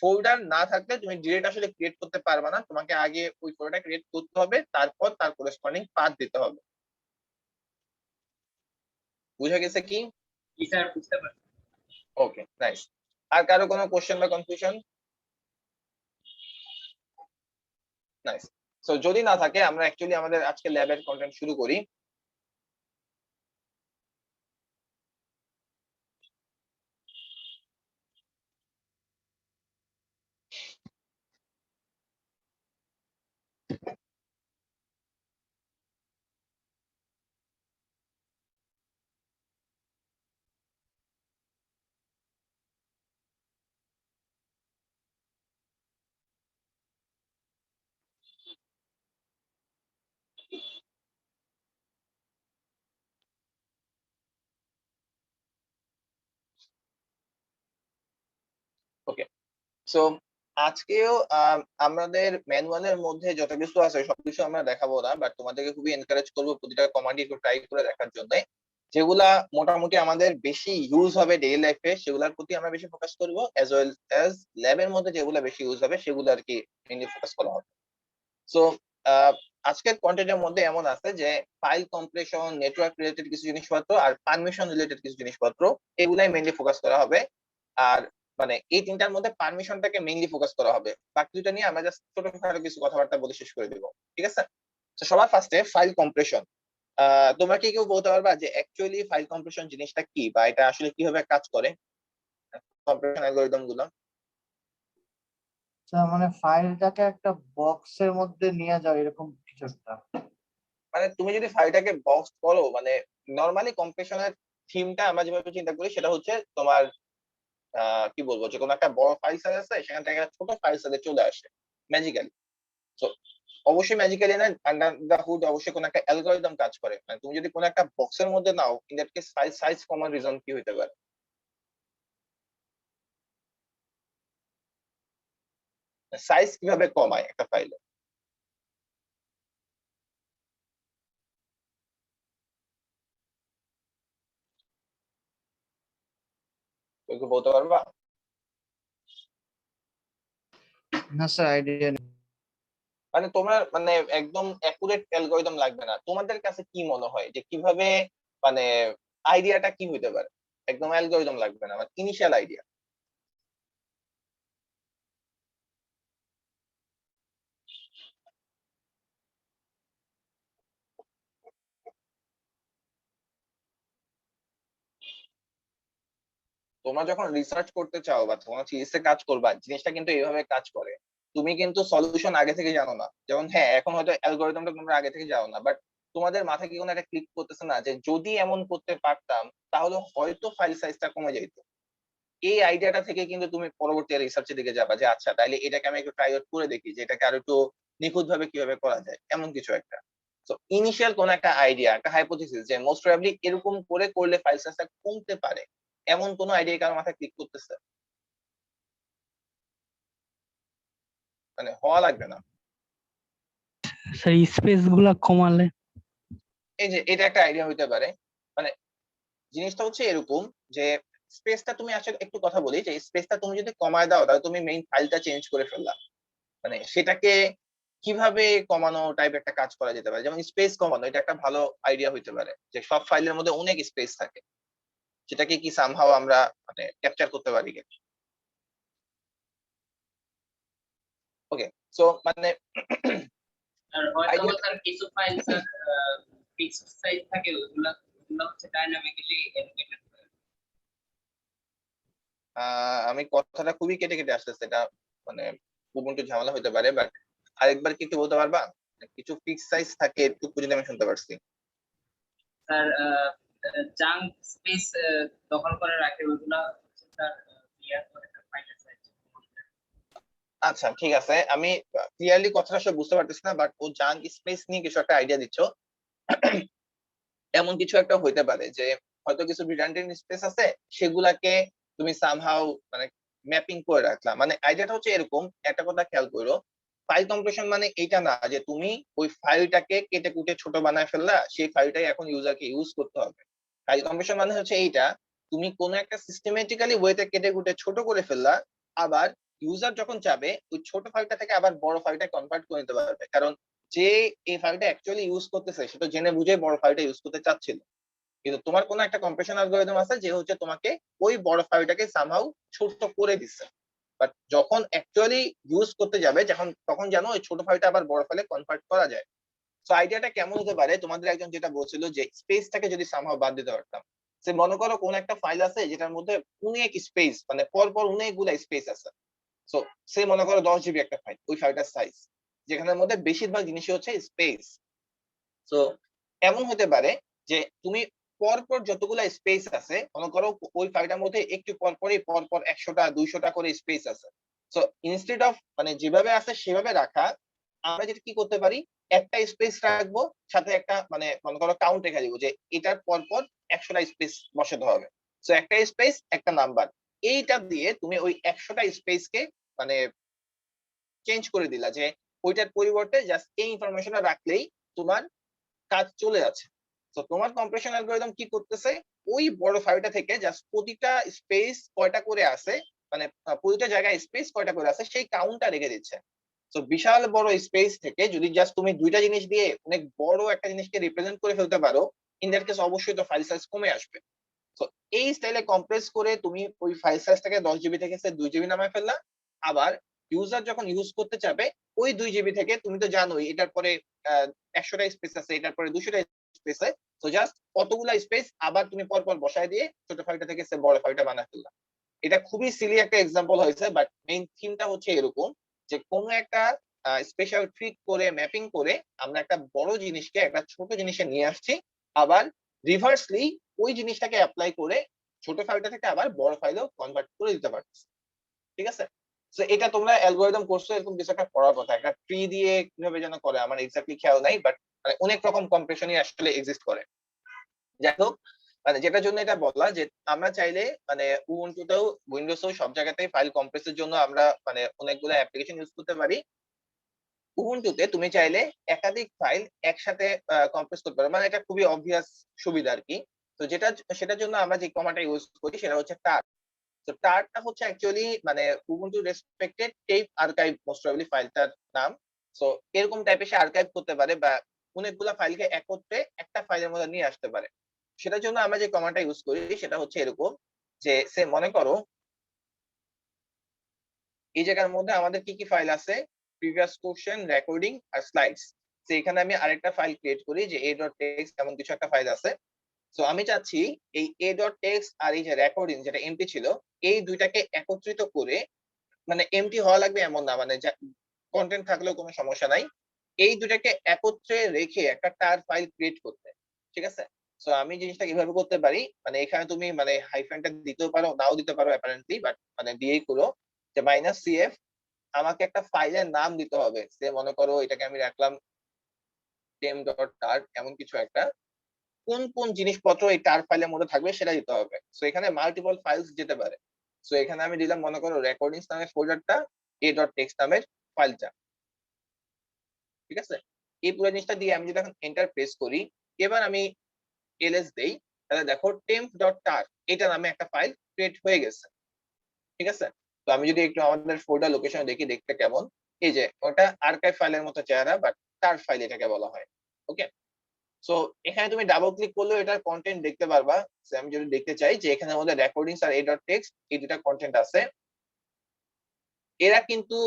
ফোল্ডার না থাকলে তুমি ডিরেক্ট আসলে ক্রিয়েট করতে পারবে না, তোমাকে আগে ওই ফোল্ডারটা ক্রিয়েট করতে হবে, তারপর তার করেসপন্ডিং পাথ দিতে হবে। বুঝা গেছে কি? কি স্যার বুঝতে পারছি। Okay nice. আর কারো কোনো কোশ্চেন বা কনফিউশন? নাইস। সো যদি না থাকে আমরা অ্যাকচুয়ালি আমাদের আজকে ল্যাবের কন্টেন্ট শুরু করি। ওকে, সো আজকেও আমাদের ম্যানুয়ালের মধ্যে যত কিছু আছে সবকিছু আমরা দেখাবো না, বাট তোমাদেরকে খুবই এনকারেজ করবো প্রতিটা কমান্ড একটু ট্রাই করে দেখার জন্য। যেগুলা মোটামুটি আমাদের বেশি ইউজ হবে ডেইলি লাইফে সেগুলোর প্রতি আমরা বেশি ফোকাস করবো, অ্যাজ ওয়েল অ্যাজ ল্যাবের মধ্যে যেগুলো বেশি ইউজ হবে সেগুলো আর কি মেইনলি ফোকাস করা হবে। সো আজকের কন্টেন্টের মধ্যে এমন আছে যে ফাইল কম্প্রেশন, নেটওয়ার্ক রিলেটেড কিছু জিনিসপত্র আর পারমিশন রিলেটেড কিছু জিনিসপত্র, এগুলাই মেইনলি ফোকাস করা হবে। আর মানে এই তিনটার মধ্যে পারমিশনটাকে মেইনলি ফোকাস করা হবে, বাকি দুটা নিয়ে আমরা জাস্ট ছোটখাটো কিছু কথাবার্তা বলে শেষ করে দেবো, ঠিক আছে? তো সবার ফার্স্টে ফাইল কম্প্রেশন। তোমরা কি কেউ বলতে পারবা যে অ্যাকচুয়ালি ফাইল কম্প্রেশন জিনিসটা কি বা এটা আসলে কিভাবে কাজ করে, কম্প্রেশন অ্যালগরিদম গুলো? মানে ফাইলটাকে একটা বক্সের মধ্যে নিয়ে যাও এরকম কিছু একটা। মানে তুমি যদি ফাইলটাকে বক্স করো, মানে নরমালি কম্প্রেশনের থিমটা আমরা যেভাবে চিন্তা করি সেটা হচ্ছে তোমার কি বলবো, যে কোনো একটা বড় ফাইল সাইজ আছে সেখান থেকে একটা ছোট ফাইল সাইজে চলে আসে ম্যাজিক্যালি। তো অবশ্যই ম্যাজিক্যালি না, আন্ডার দ্য হুড অবশ্যই কোনো একটা অ্যালগরিদম কাজ করে। মানে তুমি যদি কোনো একটা বক্সের মধ্যে নাও, in that case file size কমার রিজন কি হতে পারে? সাইজ কিভাবে কমায় একটা ফাইলে? তুমি কি বলতে পারবা? না স্যার, আইডিয়া নেই। মানে তোমার মানে একদম অ্যাকুরেট অ্যালগরিদম লাগবে না, তোমাদের কাছে কি মনে হয় যে কিভাবে, মানে আইডিয়াটা কি হইতে পারে? একদম অ্যালগরিদম লাগবে না, মানে ইনিশিয়াল আইডিয়া। তোমরা যখন রিসার্চ করতে চাও বা তোমরা থিসিসে কাজ করবা, জিনিসটা কিন্তু এইভাবে কাজ করে। তুমি কিন্তু সলিউশন আগে থেকে জানো না, যেমন হ্যাঁ এখন হয়তো অ্যালগরিদমটা তোমরা আগে থেকে জানো না, বাট তোমাদের মাথায় কি কোনো একটা ক্লিক করতেছে না যে যদি এমন করতে পারতাম তাহলে হয়তো ফাইল সাইজটা কমে যেত। এই আইডিয়াটা থেকে কিন্তু তুমি পরবর্তী রিসার্চের দিকে যাবা যে আচ্ছা তাইলে এটাকে আমি একটু ট্রাই আউট করে দেখি যে এটাকে আরো একটু নিখুঁত ভাবে কিভাবে করা যায়, এমন কিছু একটা। তো ইনিশিয়াল কোন একটা আইডিয়া, একটা হাইপোথিসিস যে মোস্ট প্রবাবলি এরকম করে করলে ফাইল সাইজটা কমতে পারে, এমন কোন আইডিয়া কারো মাথায় ক্লিক করতেছে? মানে হওয়া লাগবে না। স্যার স্পেস গুলা কমালে। এই যে এটা একটা আইডিয়া হইতে পারে। মানে জিনিসটা হচ্ছে এরকম যে স্পেসটা তুমি আসলে একটু কথা বলি, যে স্পেসটা তুমি যদি কমায় দাও তাহলে তুমি মেইন ফাইলটা চেঞ্জ করে ফেললা। মানে সেটাকে কিভাবে কমানো টাইপ একটা কাজ করা যেতে পারে, যেমন স্পেস কমানো, এটা একটা ভালো আইডিয়া হইতে পারে যে সব ফাইলের মধ্যে অনেক স্পেস থাকে, সেটাকে কি সামহাও আমরা মানে ক্যাপচার করতে পারি কিনা। ওকে, সো মানে আর হয়তো idea- স্যার কিছু ফাইল স্যার ফিক্সড সাইজ থাকে, ওগুলো ওগুলো হচ্ছে ডাইনামিক্যালি এলোকেটেড। আমি কথাটা খুবই কেটে কেটে আসতেছে, এটা মানে উবুন্টু ঝামেলা হতে পারে, বাট আরেকবার কি একটু বলতে পারবা? কিছু ফিক্স সাইজ থাকে এটুকু যদি আমি শুনতে পারছি। স্যার জাঙ্ক স্পেস দখল করে রাখে, ওগুলো হচ্ছে স্যার ক্লিয়ার করে ফাইলের সাইজ। আচ্ছা ঠিক আছে, আমি ক্লিয়ারলি কথাটা সব বুঝতে পারতেছি না, বাট ও জাঙ্ক স্পেস নিয়ে কিছু একটা আইডিয়া দিচ্ছ। এমন কিছু একটা হইতে পারে যে হয়তো কিছু রিডান্ডেন্ট স্পেস আছে, সেগুলাকে তুমি সামহাউ মানে ম্যাপিং করে রাখলা। মানে আইডিয়াটা হচ্ছে এরকম, একটা কথা খেয়াল করো, ফাইল কম্প্রেশন মানে এইটা না যে তুমি ওই ফাইলটাকে কেটে কুটে ছোট বানায় ফেললা, সেই ফাইলটাই এখন ইউজারকে ইউজ করতে হবে। ফাইল কম্প্রেশন মানে হচ্ছে এইটা, তুমি কোনো একটা সিস্টেমেটিক্যালি ওয়েতে কেটে কুটে ছোট করে ফেললা, আবার ইউজার যখন চাবে ওই ছোট ফাইলটা থেকে আবার বড় ফাইলটা কনভার্ট করে নিতে পারবে, কারণ যে এই ফাইলটা অ্যাকচুয়ালি ইউজ করতেছে সেটা জেনে বুঝে বড় ফাইলটা ইউজ করতে চাচ্ছিল। কিন্তু তোমার কোনো একটা কম্প্রেশন অ্যালগরিদম আছে যে হচ্ছে তোমাকে ওই বড় ফাইলটাকে সামহাউ ছোট করে দিচ্ছে, বাট যখন অ্যাকচুয়ালি ইউজ করতে যাবে তখন জানো ওই ছোট ফাইলটা আবার বড় ফাইলে কনভার্ট করা যায়। সো আইডিয়াটা কেমন হতে পারে, তোমাদের একজন যেটা বলছিল যে স্পেসটাকে যদি সামহাউ বাদ দিতে পারতাম। সে মনে করো কোন একটা ফাইল আছে যেটার মধ্যে অনেক স্পেস, মানে পরপর অনেকগুলা স্পেস আছে। সো সে মনে করো 10 জিবি একটা ফাইল, ওই ফাইলটার সাইজ, যেখানের মধ্যে বেশিরভাগ জিনিসই হচ্ছে স্পেস। সো এমন হতে পারে যে তুমি পরপর যতগুলা স্পেস আছে, মনে করো ওই ফাইলটার মধ্যে একটু পরপরই পরপর 100টা 200টা করে স্পেস আছে। সো ইনস্টেড অফ মানে যেভাবে আছে সেভাবে রাখা, আমরা যেটা কি করতে পারি, একটা স্পেস রাখবো, সাথে একটা মানে মনে করো কাউন্ট রেখে দিব যে এটার পরপর 100টা স্পেস বসাতে হবে। সো একটা স্পেস একটা নাম্বার, এইটা দিয়ে তুমি ওই 100টা স্পেসকে মানে চেঞ্জ করে দিলা, যে ওইটার পরিবর্তে জাস্ট এই ইনফরমেশনটা রাখলেই তোমার কাজ চলে যাচ্ছে। তো তোমার কম্প্রেশন অ্যালগরিদম কি করতেছে, ওই বড় ফাইলটা থেকে জাস্ট প্রতিটা স্পেস কয়টা করে আছে, মানে প্রতিটা জায়গায় স্পেস কয়টা করে আছে সেই কাউন্টটা রেখে দিচ্ছে। তো বিশাল বড় স্পেস থেকে যদি জাস্ট তুমি দুইটা জিনিস দিয়ে অনেক বড় একটা জিনিসকে রিপ্রেজেন্ট করে ফেলতে পারো, ইন দ্যাট কেস অবশ্যই তো ফাইল সাইজ কমে আসবে। তো এই স্টাইলে কম্প্রেস করে তুমি ওই ফাইল সাইজটাকে 10 জিবি থেকে 2 জিবি নামায় ফেললা। আবার ইউজার যখন ইউজ করতে চাবে, ওই 2 জিবি থেকে তুমি তো জানোই এটার পরে 100টা স্পেস আছে, এটার পরে 200টা স্পেস আছে, তো জাস্ট কতগুলা স্পেস আবার তুমি পরপর বসায় দিয়ে ছোট ফাইলটা থেকে বড় ফাইলটা বানায় ফেললা। এটা খুবই সিলি একটা এক্সাম্পল হয়েছে, বাট মেইন থিমটা হচ্ছে এরকম যে কোনো একটা স্পেশাল ট্রিক করে ম্যাপিং করে আমরা একটা বড় জিনিসকে একটা ছোট জিনিসে নিয়ে আসছি, আবার রিভার্সলি ওই জিনিসটাকে অ্যাপ্লাই করে ছোট ফাইলটা থেকে আবার বড় ফাইলেও কনভার্ট করে দিতে পারছি। ঠিক আছে, তো এটা তোমরা অ্যালগরিদম কোর্সে এরকম কিছু একটা পড়ার কথা, একটা ট্রি দিয়ে কিভাবে যেন করে আমার এক্স্যাক্টলি খেয়াল নাই, বাট মানে অনেক রকম কম্প্রেশনই আসলে এক্সিস্ট করে। যাই হোক, মানে যেটার জন্য এটা বলা যে আমরা চাইলে মানে উবুন্টুতেও উইন্ডোজেও সব জায়গাতেই ফাইল কম্প্রেসের জন্য আমরা মানে অনেকগুলো অ্যাপ্লিকেশন ইউজ করতে পারি। উবুন্টুতে তুমি চাইলে একাধিক ফাইল একসাথে কম্প্রেস করতে পারো, মানে এটা খুবই অবভিয়াস সুবিধা আর কি। তো সেটার জন্য আমরা যে কমান্ডটা ইউজ করি সেটা হচ্ছে টার। তো টারটা হচ্ছে অ্যাকচুয়ালি মানে Ubuntu respected tape archive most probably ফাইলটার নাম। সো এরকম টাইপের সে আর্কাইভ করতে পারে বা অনেকগুলা ফাইলকে একত্রে একটা ফাইলের মধ্যে নিয়ে আসতে পারে। সেটার জন্য আমরা যে কমান্ডটা ইউজ করি সেটা হচ্ছে এরকম যে সে মনে করো এই জায়গার মধ্যে আমাদের কি কি ফাইল আছে, প্রিভিয়াস কোশ্চেন, রেকর্ডিং আর স্লাইডস। তো এখানে আমি আরেকটা ফাইল ক্রিয়েট করি যে a.txt এমন কিছু একটা ফাইল আছে। তো আমি চাচ্ছি এই a.txt আর এই যে রেকর্ডিং যেটা এমটি ছিল, এই দুইটাকে একত্রিত করে, মানে এমটি হওয়া লাগবে এমন না, মানে কন্টেন্ট থাকলেও কোনো সমস্যা নাই, এই দুটাকে একত্রে রেখে একটা টার ফাইল ক্রিয়েট করতে। ঠিক আছে, সো আমি জিনিসটা কিভাবে করতে পারি, মানে এখানে তুমি মানে হাইফেনটা দিতেও পারো নাও দিতে পারো অ্যাপারেন্টলি, বাট মানে দিয়েই করো যে -cf, আমাকে একটা ফাইলের নাম দিতে হবে। সে মনে করো এটাকে আমি রাখলাম temp.tar এমন কিছু একটা, কোন কোন জিনিসপত্র এই টার ফাইলের মধ্যে থাকবে সেটা দিতে হবে। সো এখানে মাল্টিপল ফাইলস যেতে পারে। সো এখানে আমি দিলাম মনে করো রেকর্ডিংস নামের ফোল্ডারটা, a.txt নামের ফাইলটা। ঠিক আছে, এই পুরো জিনিসটা দিয়ে আমি যদি এখন এন্টার প্রেস করি, এবার আমি ls দেই, তাহলে দেখো temp.tar এটা নামে একটা ফাইল ক্রিয়েট হয়ে গেছে। ঠিক আছে, তো আমি যদি একটু আমাদের ফোল্ডার লোকেশন দেখি দেখতে কেমন, এই যে ওটা আর্কাইভ ফাইলের মতো চেহারা, বাট টার ফাইল এটাকে বলা হয়। ওকে, সো এখানে তুমি ডাবল ক্লিক করলে এটার কন্টেন্ট দেখতে পারবা। আমি যদি দেখতে চাই যে এখানের মধ্যে রেকর্ডিংস আর a.txt এই দুটা কন্টেন্ট আছে, এরা কিন্তু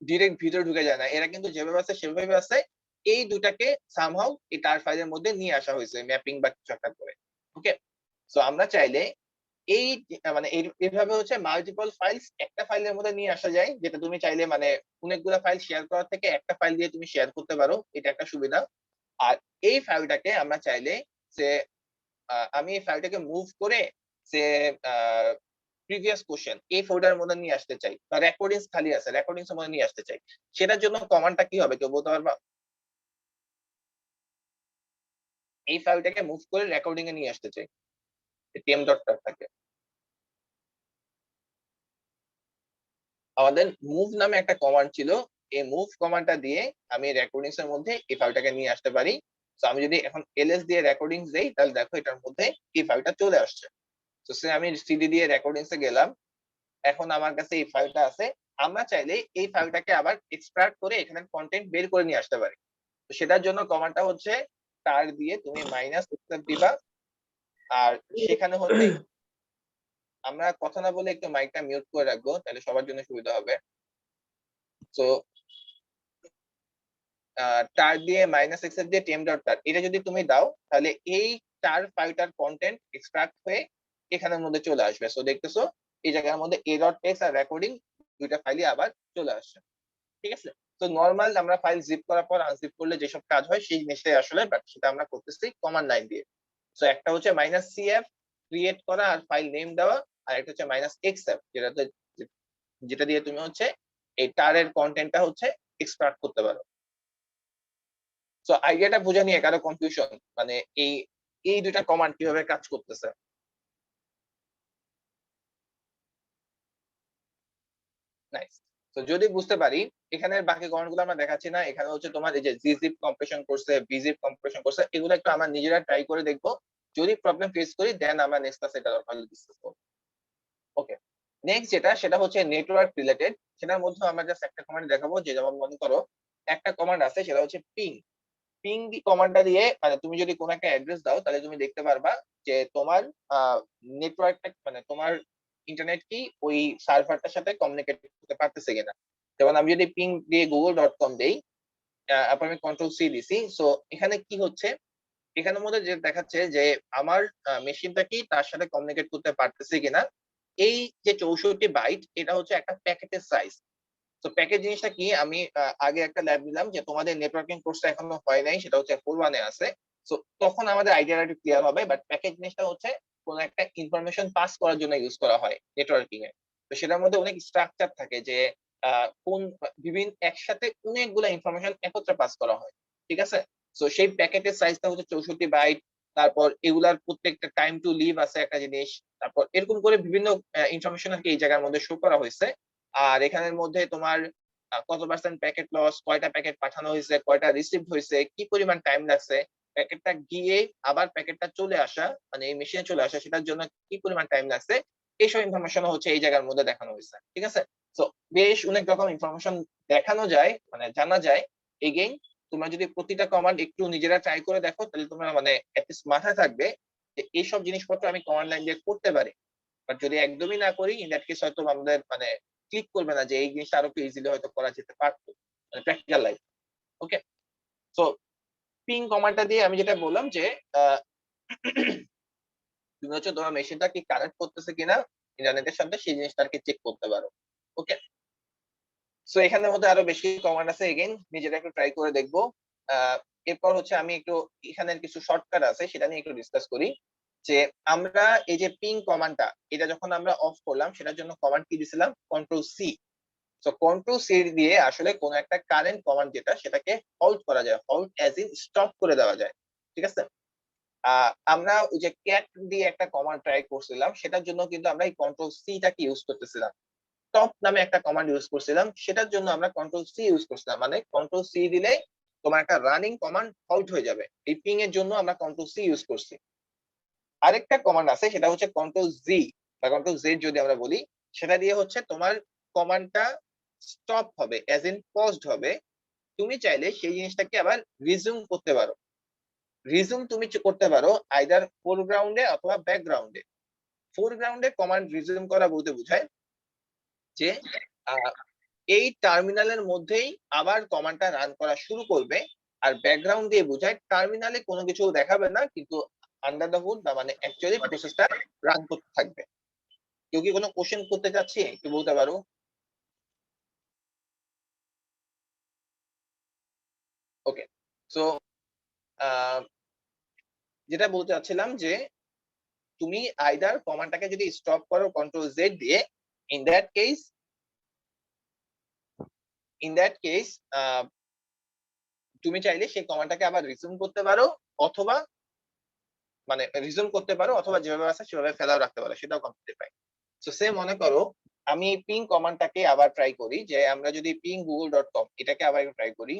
ডিরেক্ট ভিতরে ঢুকে যায় না, এরা কিন্তু যেভাবে আছে সেভাবে আছে। এই দুটাকে সামহাউ এই টার ফাইলের মধ্যে নিয়ে আসা হয়েছে ম্যাপিং বা কিছু একটা করে। ওকে, সো আমরা চাইলে এই মানে এইভাবে হচ্ছে মাল্টিপল ফাইলস একটা ফাইলের মধ্যে নিয়ে আসা যায়, যেটা তুমি চাইলে মানে অনেকগুলো ফাইল শেয়ার করার থেকে একটা ফাইল দিয়ে তুমি শেয়ার করতে পারো, এটা একটা সুবিধা। আর এই ফাইলটাকে আমরা চাইলে যে আমি এই ফাইলটাকে মুভ করে যে প্রিভিয়াস কোশ্চেন এই ফোল্ডারের মধ্যে নিয়ে আসতে চাই, বা রেকর্ডিংস খালি আছে রেকর্ডিংস এর মধ্যে নিয়ে আসতে চাই, সেটার জন্য কমান্ডটা কি হবে কেউ বলতে পারবা? এই ফাইলটাকে মুভ করে রেকর্ডিং এ নিয়ে আসতে চাই, temp.tar থাকে। আমাদের মুভ নামে একটা কমান্ড ছিল, এই মুভ কমান্ডটা দিয়ে আমি রেকর্ডিংস এর মধ্যে এই ফাইলটাকে নিয়ে আসতে পারি। তো আমি যদি এখন ls দিয়ে রেকর্ডিংস দেই, তাহলে দেখো এটার মধ্যে এই ফাইলটা চলে আসছে। তো সে আমি cd দিয়ে রেকর্ডিংস এ গেলাম, এখন আমার কাছে এই ফাইলটা আছে। আমরা চাইলে এই ফাইলটাকে আবার এক্সট্রাক্ট করে এখানে কন্টেন্ট বের করে নিয়ে আসতে পারি। তো সেটার জন্য কমান্ডটা হচ্ছে টার দিয়ে তুমি -xf দিবা, আর সেখানে হচ্ছে আমরা কথা না বলে একটু মাইকটা মিউট করে রাখবো, তাহলে সবার জন্য সুবিধা হবে। তো টার দিয়ে মাইনাস এক্স দিয়ে টেম ডট টার, এটা যদি তুমি দাও তাহলে এই টার ফাইলটার কন্টেন্ট এক্সট্রাক্ট হয়ে এখানের মধ্যে চলে আসবে। সো দেখতেছো এই জায়গার মধ্যে এ ডট টেক্সট আর রেকর্ডিং দুইটা ফাইলই আবার চলে আসছে, ঠিক আছে। তো নর্মাল আমরা ফাইল জিপ করার পর আনজিপ করলে যেসব কাজ হয় সেই জিনিসটাই আসলে, বাট সেটা আমরা করতেছি কমান্ড লাইন দিয়ে। সো একটা হচ্ছে মাইনাস সিএফ ক্রিয়েট করা আর ফাইল নেম দেওয়া, আর একটা হচ্ছে মাইনাস এক্সএফ যেটা দিয়ে তুমি হচ্ছে এই টারের কন্টেন্টটা হচ্ছে এক্সট্রাক্ট করতে পারো। সো আইডিয়াটা বোঝা নিয়ে কারো কনফিউশন, মানে এই এই দুইটা কমান্ড কিভাবে কাজ করতেছে? নাইস। তো যদি বুঝতে পারি, এখানে বাকি কমান্ড গুলো আমরা দেখাচ্ছি না, এখানে হচ্ছে তোমার এই যে জিজিপ কম্প্রেশন করছে, বিজিপ কম্প্রেশন করছে, এগুলো একটু আমরা নিজেরা ট্রাই করে দেখবো। যদি প্রবলেম ফেস করি দেন আমরা নেক্সট ক্লাসে এটা ভালো ডিসকাস করব। ওকে, নেক্সট সেটা হচ্ছে নেটওয়ার্ক রিলেটেড। সেটার মধ্যে আমরা জাস্ট একটা কমান্ড দেখাবো, যে যেমন মনে করো একটা কমান্ড আছে সেটা হচ্ছে পিং। পিং দি কমান্ডটা দিয়ে মানে তুমি যদি কোনো একটা অ্যাড্রেস দাও তাহলে তুমি দেখতে পারবা যে তোমার নেটওয়ার্কটা মানে তোমার ইন্টারনেট কি ওই সার্ভারটার সাথে কমিউনিকেট করতে পারতেছে কিনা। যেমন আমি যদি পিং দিয়ে google.com দেই, তারপর আমি কন্ট্রোল সি দিছি, সো এখানে কি হচ্ছে, এখানের মধ্যে যে দেখাচ্ছে যে আমার মেশিনটা কি তার সাথে কমিউনিকেট করতে পারতেছে কিনা। এই যে 64 বাইট এটা হচ্ছে একটা প্যাকেটের সাইজ। তো প্যাকেজ জিনিসটা কি, আমি আগে একটা ল্যাব নিলাম যে তোমাদের নেটওয়ার্কিং কোর্সটা এখনো হয় নাই, সেটা হচ্ছে 4-1 এ আছে। সো তখন আমাদের আইডিয়াটা একটু ক্লিয়ার হবে, বাট প্যাকেজ জিনিসটা হচ্ছে কোন একটা ইনফরমেশন পাস করার জন্য ইউজ করা হয় নেটওয়ার্কিং এ। তো সেটার মধ্যে অনেক স্ট্রাকচার থাকে যে কোন বিভিন্ন একসাথে অনেকগুলো ইনফরমেশন একত্রে পাস করা হয়, ঠিক আছে। সো সেই প্যাকেটের সাইজটা হচ্ছে 64 বাইট। তারপর এগুলার প্রত্যেকটা টাইম টু লিভ আছে একটা জিনিস, তারপর এরকম করে বিভিন্ন ইনফরমেশন আর কি এই জায়গার মধ্যে শো করা হয়েছে। আর এখানের মধ্যে তোমার কত পার্সেন্ট প্যাকেট লস, কয়টা প্যাকেট পাঠানো হয়েছে, কয়টা রিসিভ হয়েছে, কি পরিমাণ টাইম লাগছে, প্যাকেটটা গিয়ে আবার প্যাকেটটা চলে আসা মানে এই মেশিনে চলে আসা সেটার জন্য কি পরিমাণ টাইম লাগছে, এইসব ইনফরমেশন হচ্ছে এই জায়গার মধ্যে দেখানো হয়েছে, ঠিক আছে। তো বেশ অনেক রকম ইনফরমেশন দেখানো যায় মানে জানা যায়। এগেইন তোমরা যদি প্রতিটা কমান্ড একটু নিজেরা ট্রাই করে দেখো তাহলে তোমরা মানে অ্যাটলিস্ট মাথায় থাকবে যে এইসব জিনিসপত্র আমি কমান্ড লাইন দিয়ে করতে পারি। বাট যদি একদমই না করি ইন দ্যাট কেস হয়তো আমাদের মানে ক্লিক করবে না যে এই জিনিসটা আরো একটু ইজিলি হয়তো করা যেতে পারতো মানে প্র্যাকটিক্যাল লাইফ। ওকে, সো পিং কমান্ডটা দিয়ে আমি যেটা বললাম যে তুমি হচ্ছে তোমার মেশিনটা কি কানেক্ট করতেছে কিনা ইন্টারনেটের সাথে সেই জিনিসটা আর কি চেক করতে পারো। ওকে, সো এখানের মধ্যে আরো বেশি কমান্ড আছে, এগেইন নিজেরা একটু ট্রাই করে দেখবো। এরপর হচ্ছে আমি একটু এখানের কিছু শর্টকাট আছে সেটা নিয়ে একটু ডিসকাস করি। যে আমরা এই যে পিং কমান্ডটা এটা যখন আমরা অফ করলাম সেটার জন্য কমান্ড কি দিছিলাম, control C. So control C দিয়ে আসলে কোন একটা কারেন্ট কমান্ড যেটা সেটাকে হল্ট করা যায়, হল্ট অ্যাজ ইন স্টপ করে দেওয়া যায়, ঠিক আছে। আমরা ওই যে ক্যাট দিয়ে একটা কমান্ড ট্রাই করছিলাম সেটার জন্য কিন্তু আমরা এই কন্ট্রোল সিটাকে ইউজ করতেছিলাম। স্টপ নামে একটা কমান্ড ইউজ করছিলাম সেটার জন্য আমরা কন্ট্রোল সি ইউজ করছিলাম, মানে কন্ট্রোল সি দিলে তোমার একটা রানিং কমান্ড হল্ট হয়ে যাবে। এই পিং এর জন্য আমরা কন্ট্রোল সি ইউজ করছি। আরেকটা কমান্ড আছে সেটা হচ্ছে কন্ট্রোল জি বা কন্ট্রোল জেড যদি আমরা বলি, সেটা দিয়ে হচ্ছে তোমার কমান্ডটা স্টপ হবে অ্যাজ ইন পজড হবে। তুমি চাইলে সেই জিনিসটাকে আবার রিজিউম করতে পারো। রিজিউম তুমি করতে পারো আইদার ফোরগ্রাউন্ডে অথবা ব্যাকগ্রাউন্ডে। ফোরগ্রাউন্ডে কমান্ড রিজিউম করা বলতে বোঝায় যে এই টার্মিনালের মধ্যেই আবার কমান্ডটা রান করা শুরু করবে। আর ব্যাকগ্রাউন্ড দিয়ে বোঝায় টার্মিনালে কোনো কিছু দেখাবে না কিন্তু আন্ডার দ্য হুড বা মানে অ্যাকচুয়ালি প্রসেসটা রান করতে থাকবে। কেউ কি কোনো কোশ্চেন করতে চাচ্ছি একটু বলতে পারো? ওকে, সো যেটা বলতে চাচ্ছিলাম যে তুমি আইদার কমান্ডটাকে যদি স্টপ করো কন্ট্রোল জেড দিয়ে, ইন দ্যাট কেস তুমি চাইলে সেই কমান্ডটাকে আবার রিজিউম করতে পারো অথবা মানে রিজিউম করতে পারো অথবা যেভাবে আছে সেভাবে ফেলাও রাখতে পারো, সেটাও কমপ্লিট পাই। সো সে মনে করো আমি পিং কমান্ডটাকে আবার ট্রাই করি, যে আমরা যদি পিং google.com এটাকে আবার একটু ট্রাই করি।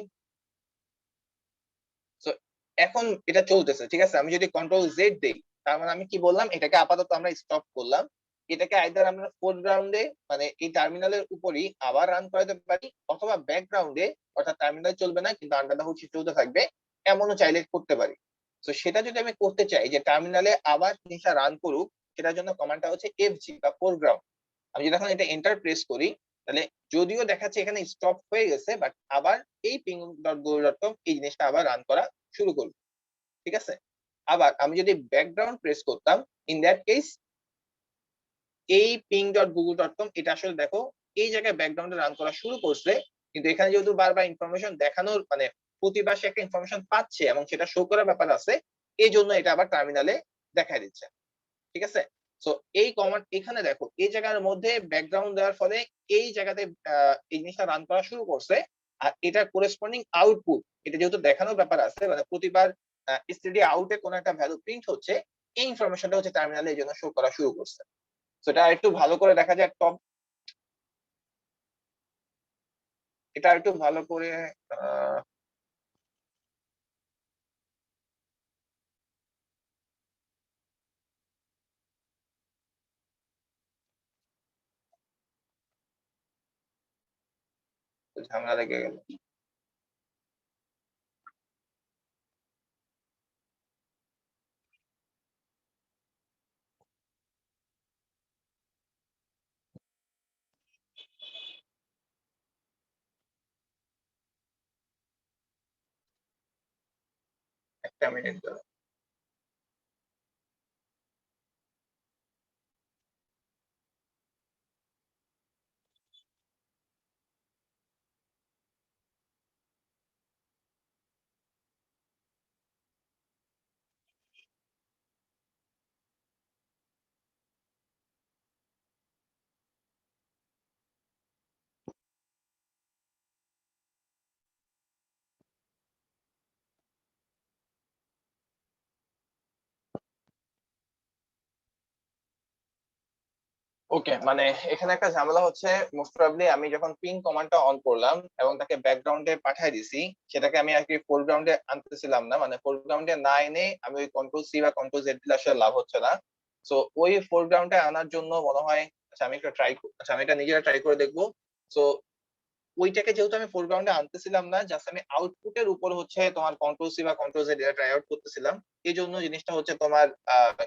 সো এখন এটা চলতেছে, ঠিক আছে। আমি যদি কন্ট্রোল জেড দেই তার মানে আমি কি বললাম, এটাকে আপাতত আমরা স্টপ করলাম। এটাকে আইদার আমরা ফোরগ্রাউন্ডে মানে এই টার্মিনালের উপরই আবার রান করাতে পারি অথবা ব্যাকগ্রাউন্ডে অর্থাৎ টার্মিনাল চলবে না কিন্তু আন্ডার দ্য হুড চলতে থাকবে, এমনও চাইলে করতে পারি। তো সেটা যদি আমি করতে চাই যে টার্মিনালে আবার জিনিসটা রান করুক, সেটার জন্য কমান্ডটা হচ্ছে fg বা ফোরগ্রাউন্ড। আমি যদি এখন এটা এন্টার প্রেস করি, তাহলে যদিও দেখাচ্ছে এখানে স্টপ হয়ে গেছে, বাট আবার এই ping.google.com এই জিনিসটা আবার রান করা শুরু করবে। ঠিক আছে, আবার আমি যদি ব্যাকগ্রাউন্ড প্রেস করতাম, ইন দ্যাট কেস এই ping.google.com এটা আসলে দেখো এই জায়গায় ব্যাকগ্রাউন্ডে রান করা শুরু করছে, কিন্তু এখানে যেহেতু বারবার ইনফরমেশন দেখানোর মানে প্রতিবার সে একটা ইনফরমেশন পাচ্ছে এবং সেটা শো করার ব্যাপার আছে, এই জন্য এটা আবার টার্মিনালে দেখাই দিচ্ছে। ঠিক আছে, সো এই কমান্ড এখানে দেখো এই জায়গার মধ্যে ব্যাকগ্রাউন্ড দেওয়ার ফলে এই জায়গাতে এই জিনিসটা রান করা শুরু করছে, আর এটা করেসপন্ডিং আউটপুট এটা যেহেতু দেখানোর ব্যাপার আছে, মানে প্রতিবার স্টেডি আউটে কোনো একটা ভ্যালু প্রিন্ট হচ্ছে, এই ইনফরমেশনটা হচ্ছে টার্মিনালে এই জন্য শো করা শুরু করছে। সো এটা একটু ভালো করে দেখা যায় টপ, এটা একটু ভালো করে আহ ঝামেলা লেগে গেল। একটা মিনিট দাও। ওকে, মানে এখানে একটা ঝামেলা হচ্ছে, মোস্ট প্রবাবলি আমি যখন পিং কমান্ডটা অন করলাম এবং তাকে ব্যাকগ্রাউন্ডে পাঠিয়ে দিছি, সেটাকে আমি আর কি ফোরগ্রাউন্ডে আনতেছিলাম না, মানে ফোরগ্রাউন্ডে না এনে আমি ওই কন্ট্রোল সি বা কন্ট্রোল জেড দিলে আসলে লাভ হচ্ছে না। সো ওই ফোরগ্রাউন্ডে আনার জন্য মনে হয়, আচ্ছা আমি একটা আচ্ছা আমি এটা নিজেরা ট্রাই করে দেখবো। সো ওইটাকে যেহেতু আমি ফোরগ্রাউন্ডে আনতেছিলাম না, জাস্ট আমি আউটপুটের উপর হচ্ছে তোমার কন্ট্রোল সি বা কন্ট্রোল জেড এটা ট্রাই আউট করতেছিলাম, এই জন্য জিনিসটা হচ্ছে তোমার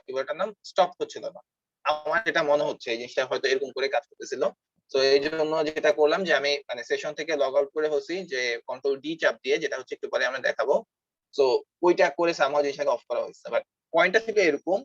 কিবোর্ডটার নাম স্টপ হচ্ছিল না। আমার যেটা মনে হচ্ছে এই জিনিসটা হয়তো এরকম করে কাজ করতেছিল। তো এই জন্য যেটা করলাম যে আমি মানে সেশন থেকে লগ আউট করে হচ্ছি যে কন্ট্রোল ডি চাপ দিয়ে, যেটা হচ্ছে একটু পরে আমরা দেখাবো। তো ওইটা করে সামহাও জিনিসটাকে অফ করা হয়েছে। বাট পয়েন্টটা থেকে এরকম,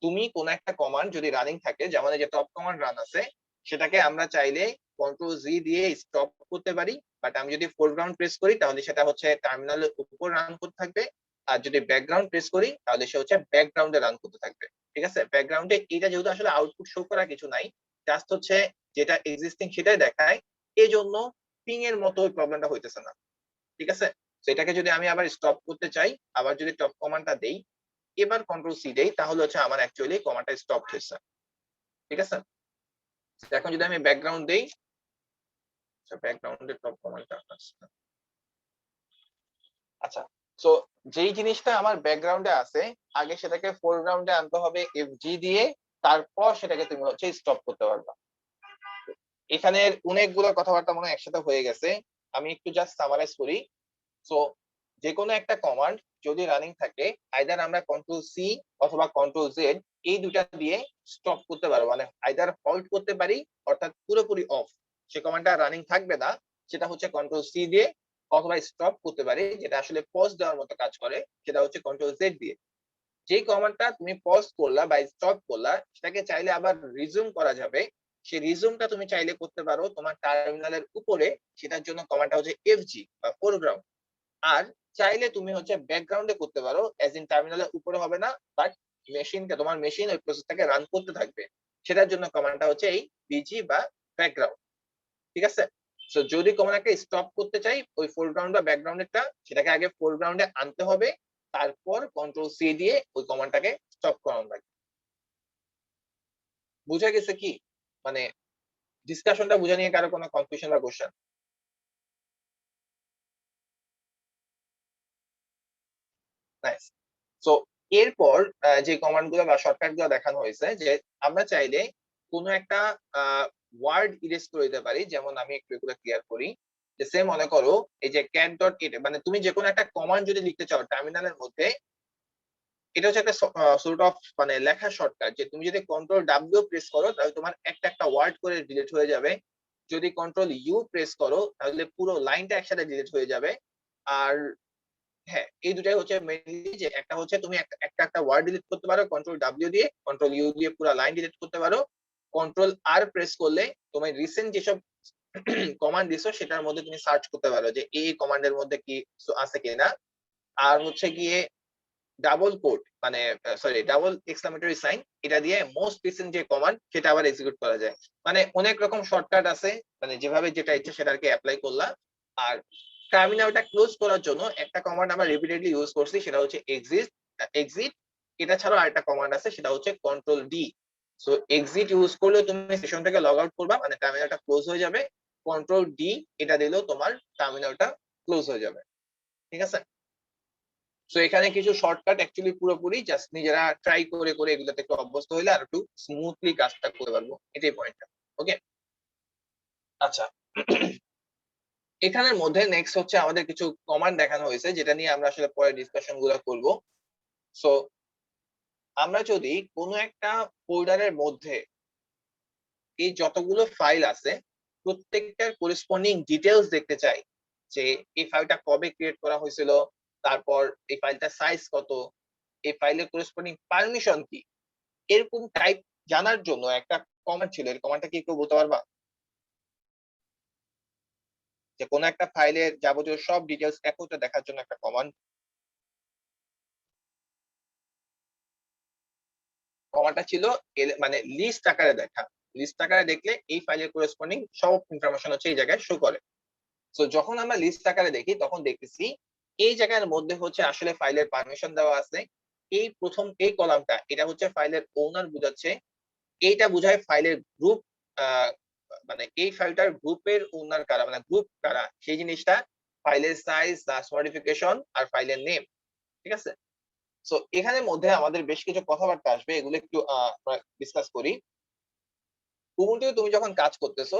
তুমি কোন একটা কমান্ড যদি রানিং থাকে, যেমন এই যে টপ কমান্ড রান আছে, সেটাকে আমরা চাইলে কন্ট্রোল জি দিয়ে স্টপ করতে পারি। বাট আমি যদি ফোরগ্রাউন্ড প্রেস করি তাহলে সেটা হচ্ছে টার্মিনালের উপর রান করতে থাকবে, আর যদি ব্যাকগ্রাউন্ড প্রেস করি তাহলে সে হচ্ছে ব্যাকগ্রাউন্ডে রান করতে থাকবে। ঠিক আছে, ব্যাকগ্রাউন্ডে এটা যেহেতু আসলে আউটপুট শো করা কিছু নাই, জাস্ট হচ্ছে যেটা এক্সিস্টিং সেটাই দেখায়, এই জন্য পিং এর মতো ওই প্রবলেমটা হইতেছে না। ঠিক আছে, তো এটাকে যদি আমি আবার স্টপ করতে চাই, আবার যদি টপ কমান্ডটা দেই, এবার কন্ট্রোল সি দেই, তাহলে হচ্ছে আমার অ্যাকচুয়ালি কমান্ডটা স্টপ হয়েছে। ঠিক আছে, এখন যদি আমি ব্যাকগ্রাউন্ড দেই, আচ্ছা ব্যাকগ্রাউন্ডের টপ কমান্ডটা আসছে। আচ্ছা, সো যেই জিনিসটা আমার ব্যাকগ্রাউন্ডে আছে, আগে সেটাকে ফোরগ্রাউন্ডে আনতে হবে এফজি দিয়ে, তারপর সেটাকে তুমি হচ্ছে স্টপ করতে পারবা। এখানে অনেকগুলো কথাবার্তা মনে হয় একসাথে হয়ে গেছে, আমি একটু জাস্ট সামারাইজ করি। সো যে কোনো একটা কমান্ড যদি রানিং থাকে, আইদার আমরা কন্ট্রোল সি অথবা কন্ট্রোল জেড এই দুটা দিয়ে স্টপ করতে পারবো, মানে আইদার হল্ট করতে পারি, অর্থাৎ পুরোপুরি অফ, সে কমান্ডটা রানিং থাকবে না, সেটা হচ্ছে কন্ট্রোল সি দিয়ে, অথবা স্টপ করতে পারি, যেটা আসলে পজ দেওয়ার মতো কাজ করে, সেটা হচ্ছে কন্ট্রোল জেড দিয়ে। যে কমান্ডটা তুমি পজ করলা বা স্টপ করলা, সেটাকে চাইলে আবার রিজুম করা যাবে। সেই রিজুমটা তুমি চাইলে করতে পারো তোমার টার্মিনালের উপরে, সেটার জন্য কমান্ডটা হচ্ছে এফজি বা ফোরগ্রাউন্ড। আর চাইলে তুমি হচ্ছে ব্যাকগ্রাউন্ডে করতে পারো, এজ ইন টার্মিনালের উপরে হবে না, বাট মেশিনটা তোমার মেশিন ওই প্রসেসটাকে রান করতে থাকবে, সেটার জন্য কমান্ডটা হচ্ছে এই বিজি বা ব্যাকগ্রাউন্ড। ঠিক আছে, সো যদি কমান্ডটাকে স্টপ করতে চাই ওই ফোরগ্রাউন্ড বা ব্যাকগ্রাউন্ডেরটা, সেটাকে আগে ফোরগ্রাউন্ডে আনতে হবে, তারপর কন্ট্রোল সি দিয়ে ওই কমান্ডটাকে স্টপ করানো লাগবে। বুঝা গেছে কি? মানে ডিসকাশনটা বুঝা নিয়ে কারো কোনো কনফিউশন বা কোশ্চেন? নাইস। সো এরপর যে কমান্ড গুলো বা শর্টকাট গুলো দেখানো হয়েছে, যে আমরা চাইলে কোনো একটা ওয়ার্ড ইরেজ করে দিতে পারি। যেমন আমি একটু এগুলো ক্লিয়ার করি, যে সে মনে করো এই যে cat.it, মানে তুমি যে কোনো একটা কমান্ড যদি লিখতে চাও টার্মিনালের মধ্যে, এটা হচ্ছে একটা সর্ট অফ মানে লেখা শর্টকাট, যে তুমি যদি কন্ট্রোল ডাব্লিউ প্রেস করো তাহলে তোমার একটা একটা ওয়ার্ড করে ডিলিট হয়ে যাবে, যদি কন্ট্রোল ইউ প্রেস করো তাহলে পুরো লাইনটা একসাথে ডিলিট হয়ে যাবে। আর হ্যাঁ, এই দুটাই হচ্ছে মেইনলি, যে একটা হচ্ছে তুমি একটা একটা ওয়ার্ড ডিলিট করতে পারো কন্ট্রোল ডাব্লিউ দিয়ে, কন্ট্রোল ইউ দিয়ে পুরো লাইন ডিলিট করতে পারো, কন্ট্রোল আর প্রেস করলে তোমার রিসেন্ট যেসব কমান্ড দিছো সেটার মধ্যে তুমি সার্চ করতে পারো যে এই কমান্ডের মধ্যে কি আছে কিনা। আর হচ্ছে গিয়ে ডাবল কোট মানে সরি ডাবল এক্সক্লামেটরি সাইন, এটা দিয়ে মোস্ট রিসেন্ট যে কমান্ড সেটা আবার এক্সিকিউট করা যায়। মানে অনেক রকম শর্টকাট আছে, মানে যেভাবে যেটা ইচ্ছে সেটাকে অ্যাপ্লাই করলাম। আর টার্মিনালটা ক্লোজ করার জন্য একটা কমান্ড আমরা রিপিটেডলি ইউজ করছি, সেটা হচ্ছে এক্সিট। এটা ছাড়াও আরেকটা কমান্ড আছে, সেটা হচ্ছে control D. So exit use করলে তুমি সেশনটাকে লগ আউট করবা, মানে টার্মিনালটা ক্লোজ হয়ে যাবে। কন্ট্রোল ডি এটা দিলেও তোমার টার্মিনালটা ক্লোজ হয়ে যাবে। ঠিক আছে, সো এখানে কিছু শর্টকাট অ্যাকচুয়ালি পুরোপুরি জাস্ট নিজেরা ট্রাই করে করে এগুলোতে একটু অভ্যস্ত হইলে আর একটু স্মুথলি কাজটা করতে পারবো, এটাই পয়েন্টটা। ওকে, আচ্ছা। এখানের মধ্যে নেক্সট হচ্ছে আমাদের কিছু কমান্ড দেখানো হয়েছে, যেটা নিয়ে আমরা আসলে পরে ডিসকাশন গুলো করবো। সো আমরা যদি কোনো একটা ফোল্ডারের মধ্যে এই যতগুলো ফাইল আছে প্রত্যেকটার করেসপন্ডিং ডিটেলস দেখতে চাই, যে এই ফাইলটা কবে ক্রিয়েট করা হয়েছিল, তারপর এই ফাইলটার সাইজ কত, এই ফাইলের করেসপন্ডিং পারমিশন কি, এরকম টাইপ জানার জন্য একটা কমান্ড ছিল। এর কমান্ডটা কি কেউ বলতে পারবা? যে কোনো একটা ফাইলের যাবতীয় সব ডিটেলস একত্রে দেখার জন্য একটা কমান্ড। কমান্ডটা ছিল মানে লিস্ট আকারে দেখা। লিস্ট আকারে দেখলে এই ফাইলের করেসপন্ডিং সব ইনফরমেশন হচ্ছে এই জায়গায় শো করে। তো যখন আমরা লিস্ট আকারে দেখি তখন দেখতেছি এই জায়গার মধ্যে হচ্ছে আসলে ফাইলের পারমিশন দেওয়া আছে। এই প্রথম এই কলামটা এটা হচ্ছে ফাইলের ওনার বুঝাচ্ছে, এইটা বুঝায় ফাইলের গ্রুপ, মানে এই ফাইলটার গ্রুপের ওনার কারা, মানে গ্রুপ কারা সেই জিনিসটা, ফাইলের সাইজ, লাস্ট মডিফিকেশন আর ফাইলের নেম। ঠিক আছে, সো এখানের মধ্যে আমাদের বেশ কিছু কথাবার্তা আসবে, এগুলো একটু ডিসকাস করি। উবুন্টুতে তুমি যখন কাজ করতেছো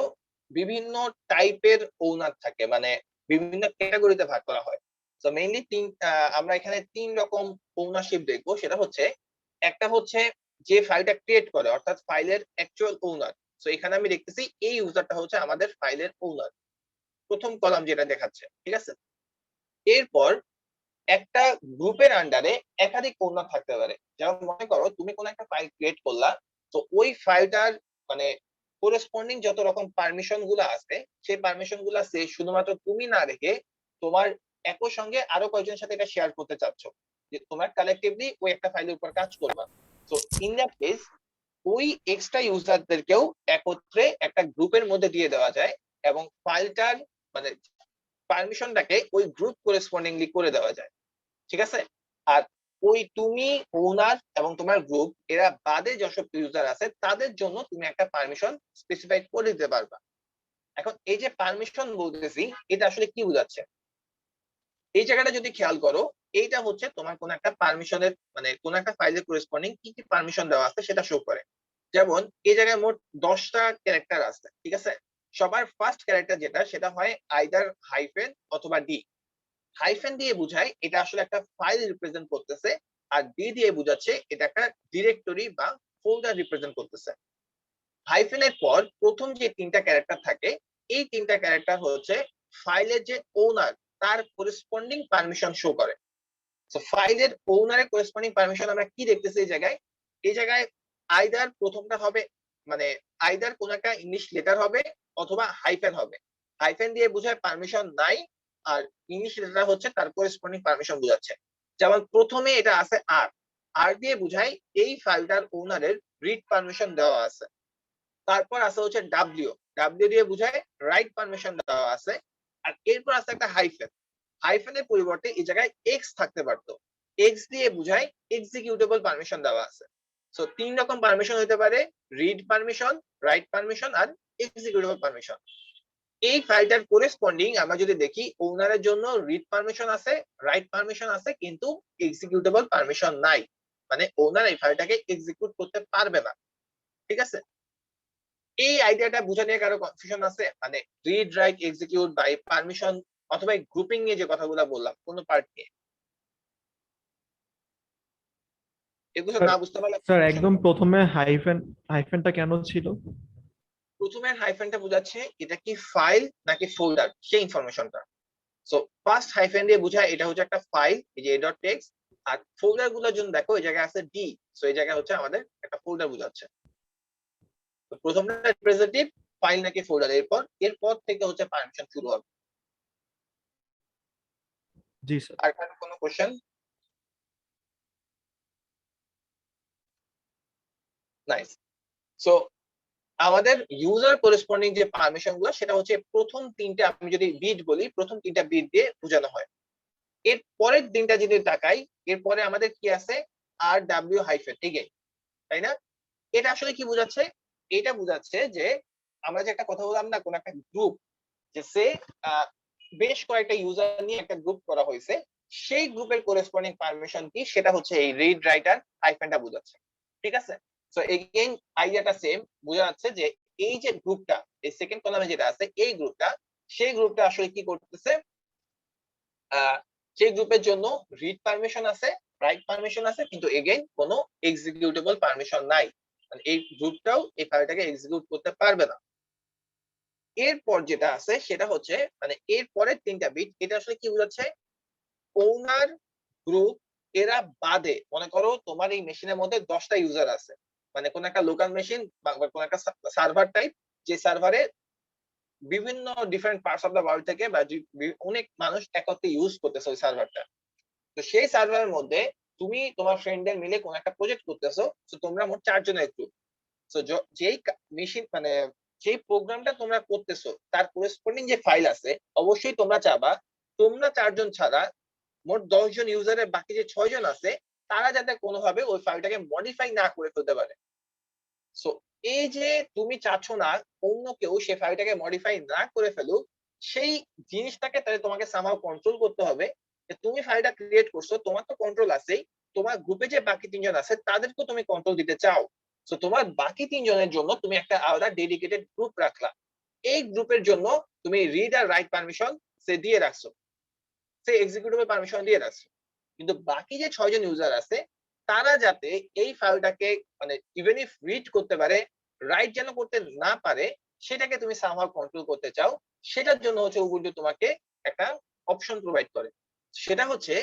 বিভিন্ন টাইপের ওনার থাকে, মানে বিভিন্ন ক্যাটাগরিতে ভাগ করা হয়। তো মেইনলি আমরা এখানে 3 রকম ওনারশিপ দেখবো। সেটা হচ্ছে একটা হচ্ছে যে ফাইলটা ক্রিয়েট করে, অর্থাৎ ফাইলের অ্যাকচুয়াল ওনার। তো এখানে আমি দেখতেছি এই ইউজারটা হচ্ছে আমাদের ফাইলের ওনার, প্রথম কলাম যেটা দেখাচ্ছে। ঠিক আছে, এরপর একটা গ্রুপের আন্ডারে একাধিক ওনার থাকতে পারে। যেমন মনে করো তুমি কোন একটা ফাইল ক্রিয়েট করলা, তো ওই ফাইলটার মানে কোরেসপন্ডিং যত রকম পারমিশন গুলো আছে সেই পারমিশন গুলা শুধুমাত্র তুমি না রেখে তোমার একই সঙ্গে আরো কয়েকজনের সাথে এটা শেয়ার করতে চাচ্ছ, যে তোমার কালেক্টিভলি ওই একটা ফাইলের উপর কাজ করবা। তো ইন দ্যাট কেস ওই এক্সট্রা ইউজারদেরকেও একত্রে একটা গ্রুপের মধ্যে দিয়ে দেওয়া যায় এবং ফাইলটার মানে পারমিশনটাকে ওই গ্রুপ করেসপন্ডিংলি করে দেওয়া যায়। ঠিক আছে, আর ওই তুমি ওনার এবং তোমার গ্রুপ এরা বাদে যেসব ইউজার আছে তাদের জন্য তুমি একটা পারমিশন স্পেসিফাই করে দিতে পারবা। এখন এই যে পারমিশন বলতেছি এটা আসলে কি বোঝাচ্ছে, এই জায়গাটা যদি খেয়াল করো, এইটা হচ্ছে তোমার কোন একটা পারমিশনের মানে কোন একটা ফাইলের করেসপন্ডিং কি কি পারমিশন দেওয়া আছে সেটা শো করে। যেমন এই জায়গায় মোট 10টা ক্যারেক্টার আছে। ঠিক আছে, সবার ফার্স্ট ক্যারেক্টার যেটা সেটা হয় আইদার হাইফেন অথবা ডি। হাইফেন দিয়ে বুঝায় এটা আসলে একটা ফাইল রিপ্রেজেন্ট করতেছে, আর ডি দিয়ে বুঝাচ্ছে এটা একটা ডিরেক্টরি বা ফোল্ডার রিপ্রেজেন্ট করতেছে। হাইফেনের পর প্রথম যে 3টা ক্যারেক্টার থাকে এই 3টা ক্যারেক্টার হচ্ছে ফাইলের যে ওনার তার করেসপন্ডিং পারমিশন শো করে। তো ফাইলের ওনারের করেসপন্ডিং পারমিশন আমরা কি দেখতেছি এই জায়গায়, এই জায়গায় আইদার প্রথমটা হবে মানে আইদার কোন একটা ইংলিশ লেটার হবে অথবা হাইফেন হবে। হাইফেন দিয়ে বোঝায় পারমিশন নাই, আর ইংলিশ লেটার হচ্ছে তার করেসপন্ডিং পারমিশন বোঝাচ্ছে। যেমন প্রথমে এটা আছে আর, আর দিয়ে বোঝায় এই ফাইলটার ওনারের রিড পারমিশন দেওয়া আছে। তারপর আছে হচ্ছে ডাব্লিউ, ডাব্লিউ দিয়ে বোঝায় রাইট পারমিশন দেওয়া আছে। আর এরপর আছে একটা হাইফেন, হাইফেনের পরিবর্তে এই জায়গায় এক্স থাকতে পারতো, এক্স দিয়ে বোঝায় এক্সিকিউটেবল পারমিশন দেওয়া আছে। সো 3 রকম পারমিশন হতে পারে, রিড পারমিশন, রাইট পারমিশন আর এক্সিকিউটেবল পারমিশন। এই ফাইলটার করেসপন্ডিং আমরা যদি দেখি ওনারের জন্য রিড পারমিশন আছে, রাইট পারমিশন আছে, কিন্তু এক্সিকিউটেবল পারমিশন নাই, মানে ওনার এই ফাইলটাকে এক্সিকিউট করতে পারবে না। ঠিক আছে, এই আইডিয়াটা বোঝা নিয়ে কারো কনফিউশন আছে? মানে read, write, execute by permission অথবা গ্রুপিং নিয়ে যে কথাগুলো বললাম কোন পার্ট নিয়ে? এগুলো স্যার না বুঝতে পারলে স্যার একদম প্রথমে হাইফেনটা কেন ছিল? প্রথমে হাইফেনটা বোঝাচ্ছে এটা কি ফাইল নাকি ফোল্ডার সেই ইনফরমেশনটা। সো ফার্স্ট হাইফেন দিয়ে বোঝায় এটা হচ্ছে একটা ফাইল, এই যে a.text, আর ফোল্ডার গুলোর জন্য দেখো এই জায়গায় আছে ডি, সো এই জায়গায় হচ্ছে আমাদের একটা ফোল্ডার বোঝাচ্ছে। তো প্রথমটা রিপ্রেজেন্টেটিভ, ফাইল নাকি ফোল্ডার, এরপর থেকে হচ্ছে পারমিশন শুরু হবে। জি স্যার। আর কারো কোনো কোশ্চেন? নাইস। সো আমাদের ইউজার করেসপন্ডিং যে পারমিশন গুলো সেটা হচ্ছে প্রথম তিনটা, আমি যদি বিট বলি, প্রথম তিনটা বিট দিয়ে বোঝানো হয়। এর পরের দিনটা যদি তাকাই, এরপরে আমাদের কি আছে, আর ডাব্লিউ হাইফেন এগেইন, তাই না? এটা আসলে কি বোঝাচ্ছে? এটা বোঝাচ্ছে যে আমরা যে একটা কথা বললাম না, কোন একটা গ্রুপ, যে সে বেশ কয়েকটা ইউজার নিয়ে একটা গ্রুপ করা হয়েছে, সেই গ্রুপের করেসপন্ডিং পারমিশন কি, সেটা হচ্ছে এই রিড রাইটার হাইফেনটা বোঝাচ্ছে। ঠিক আছে? সো এগেইন আইডিয়াটা সেম, বোঝা যাচ্ছে যে এই যে গ্রুপটা, এই সেকেন্ড কলামে যেটা আছে এই গ্রুপটা, সেই গ্রুপটা আসলে কি করতেছে, সেই গ্রুপের জন্য রিড পারমিশন আছে, রাইট পারমিশন আছে, কিন্তু এগেইন কোনো এক্সিকিউটেবল পারমিশন নাই, মানে এই গ্রুপটাও এই ফাইলটাকে এক্সিকিউট করতে পারবে না। এরপর যেটা আছে সেটা হচ্ছে, মানে এর পরের তিনটা বিট, এটা আসলে কি বোঝাচ্ছে, ওনার, গ্রুপ, এরা বাদে মনে করো তোমার এই মেশিনের মধ্যে 10টা ইউজার আছে, মানে কোন একটা লোকাল মেশিন বা কোন একটা সার্ভার টাইপ, যে সার্ভারে বিভিন্ন different parts of the world থেকে বা অনেক মানুষ একত্রে ইউজ করতেছে ওই সার্ভারটা। তো সেই সার্ভারের মধ্যে তুমি তোমার ফ্রেন্ডদের মিলে কোন একটা প্রজেক্ট করতেছো, তো তোমরা মোট 4 জনের গ্রুপ। তো যেই মেশিন, মানে যেই প্রোগ্রামটা তোমরা করতেছো তার করেসপন্ডিং যে ফাইল আছে, অবশ্যই তোমরা চাবা তোমরা 4 জন ছাড়া মোট 10 জন ইউজারের বাকি যে 6 জন আছে তারা যাতে কোনোভাবে ওই ফাইলটাকে মডিফাই না করে ফেলতে পারে। সো এই যে তুমি চাচ্ছ না অন্য কেউ সেই ফাইলটাকে মডিফাই না করে ফেলুক, সেই জিনিসটাকে তাহলে তোমাকে সামহাউ কন্ট্রোল করতে হবে। যে তুমি ফাইলটা ক্রিয়েট করছো, তোমার তো কন্ট্রোল আছেই, তোমার গ্রুপে যে বাকি 3 জন আছে তাদেরকেও তুমি কন্ট্রোল দিতে চাও। সো তোমার বাকি 3 জনের জন্য তুমি একটা আলাদা ডেডিকেটেড গ্রুপ রাখলা, এই গ্রুপের জন্য তুমি রিড আর রাইট পারমিশন সে দিয়ে রাখছো, সে এক্সিকিউটেবল পারমিশন দিয়ে রাখছো, কিন্তু বাকি যে 6 জন ইউজার আছে তারা যাতে এই ফাইলটাকে, মানে ইভেন ইফ রিড করতে পারে, রাইট যেন করতে না পারে, সেটাকে তুমি সামহাউ কন্ট্রোল করতে চাও। সেটার জন্য হচ্ছে উবুন্টু তোমাকে একটা অপশন প্রোভাইড করে, সেটা হচ্ছে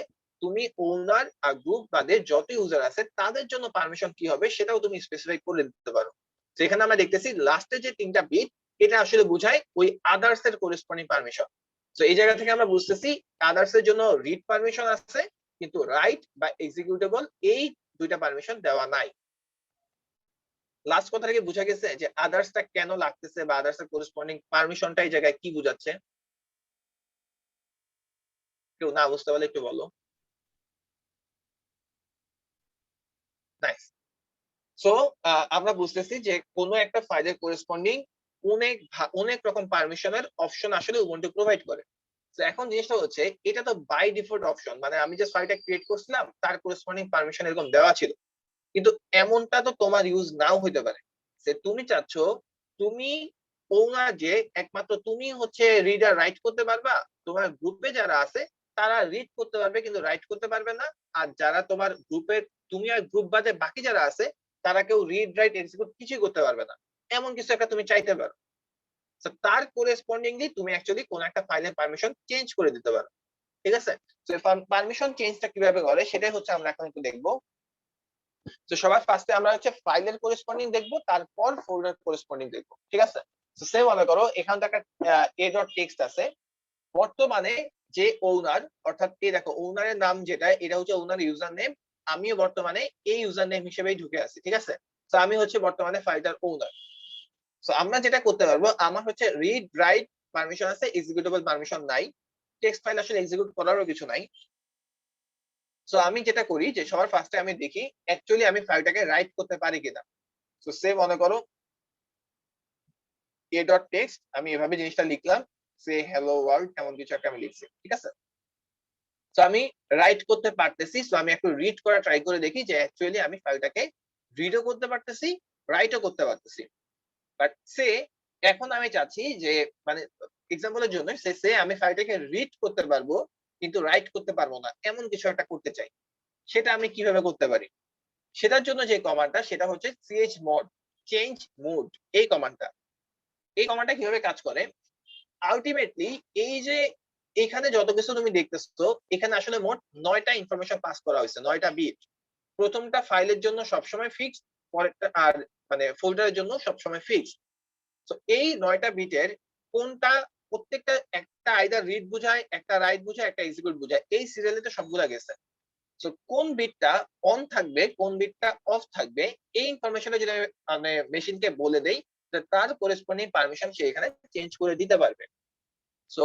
তুমি ওনার আর গ্রুপ বাদে যত ইউজার আছে তাদের জন্য পারমিশন কি হবে সেটাও তুমি স্পেসিফাই করে দিতে পারো। সেখানে আমরা দেখতেছি লাস্টে যে 3টা বিট, এটা আসলে বোঝায় ওই আদার্স এর করেসপন্ডিং পারমিশন। তো এই জায়গা থেকে আমরা বুঝতেছি আদার্স এর জন্য রিড পারমিশন আছে, কিন্তু রাইট বা এক্সিকিউটেবল এই দুইটা পারমিশন দেওয়া নাই। লাস্ট কথা থেকে বোঝা গেছে যে আদার্সটা কেন লাগতেছে বা আদার্স এর করেসপন্ডিং পারমিশনটা এই জায়গায় কি বোঝাচ্ছে? কেউ না বুঝতে পারলে একটু বলো। নাইস। সো আমরা বুঝতেছি যে কোন একটা ফাইলের করেসপন্ডিং অনেক রকম পারমিশনের অপশন আসলে উবুন্টু প্রোভাইড করে। তো এখন জিনিসটা হচ্ছে এটা তো বাই ডিফল্ট অপশন, মানে আমি যে ফাইলটা ক্রিয়েট করছিলাম তার করেসপন্ডিং পারমিশন এরকম দেওয়া ছিল, কিন্তু এমনটা তো তোমার ইউজ নাও হইতে পারে। যে তুমি চাচ্ছ তুমি ওনার যে একমাত্র তুমি হচ্ছে রিড আর রাইট করতে পারবা, তোমার গ্রুপে যারা আছে তারা রিড করতে পারবে কিন্তু রাইট করতে পারবে না, আর যারা তোমার গ্রুপের, তুমি আর গ্রুপ বাদে বাকি যারা আছে তারা কেউ রিড রাইট এক্সিকিউট কিছুই করতে পারবে না, এমন কিছু একটা তুমি চাইতে পারো। তো তার করেসপন্ডিংলি তুমি অ্যাকচুয়ালি কোন একটা ফাইলের পারমিশন চেঞ্জ করে দিতে পারো। ঠিক আছে? তো পারমিশন চেঞ্জটা কিভাবে করে সেটাই হচ্ছে আমরা এখন একটু দেখবো। তো সবার ফার্স্টে আমরা হচ্ছে ফাইলের করেসপন্ডিং দেখবো, তারপর ফোল্ডার করেসপন্ডিং দেখবো। ঠিক আছে? তো সেম মনে করো এখানে তো একটা a.text আছে, বর্তমানে যে ওনার, অর্থাৎ এই দেখো ওনারের নাম যেটা, এটা হচ্ছে ওনার ইউজার নেম, আমিও বর্তমানে এই ইউজার নেম হিসেবেই ঢুকে আছি। ঠিক আছে? তো আমি হচ্ছে বর্তমানে ফাইলটার ওনার। তো আমরা যেটা করতে পারবো, আমার হচ্ছে রিড রাইট পারমিশন আছে, এক্সিকিউটেবল পারমিশন নাই, টেক্সট ফাইল আসলে এক্সিকিউট করারও কিছু নাই। সো আমি যেটা করি যে সবার ফার্স্টে আমি দেখি অ্যাকচুয়ালি আমি ফাইলটাকে রাইট করতে পারি কিনা। সো সে মনে করো a.text, আমি এভাবে জিনিসটা লিখলাম, সে হ্যালো ওয়ার্ল্ড এমন কিছু একটা আমি লিখছি। ঠিক আছে? সো আমি রাইট করতে পারতেছি, সো আমি একটু রিড করা ট্রাই করে দেখি যে অ্যাকচুয়ালি আমি ফাইলটাকে রিডও করতে পারতেছি, রাইটও করতে পারতেছি। বাট সে এখন আমি চাচ্ছি যে, মানে এক্সাম্পলের জন্য সে আমি ফাইলটাকে রিড করতে পারবো কিন্তু রাইট করতে পারবো না, এমন কিছু একটা করতে চাই, সেটা আমি কিভাবে করতে পারি? সেটার জন্য যে কমান্ডটা সেটা হচ্ছে chmod চেঞ্জ মোড। এই কমান্ডটা কিভাবে কাজ করে, আলটিমেটলি এই যে এখানে যত কিছু তুমি দেখতেছো এখানে আসলে মোট 9টা ইনফরমেশন পাস করা হয়েছে, 9টা বিট। প্রথমটা ফাইলের জন্য সবসময় ফিক্সড, পরেরটা আর মানে ফোল্ডারের জন্য সবসময় ফিক্সড। তো এই 9টা বিটের কোনটা প্রত্যেকটা একটা আইদার রিড বোঝায়, একটা রাইট বোঝায়, একটা এক্সিকিউট বোঝায়, এই সিরিয়ালে তো সবগুলা গেছে। তো কোন বিটটা অন থাকবে কোন বিটটা অফ থাকবে এই ইনফরমেশনটা যদি আমি মানে মেশিনকে বলে দেই, তার করেসপন্ডিং পারমিশন সে এখানে চেঞ্জ করে দিতে পারবে। সো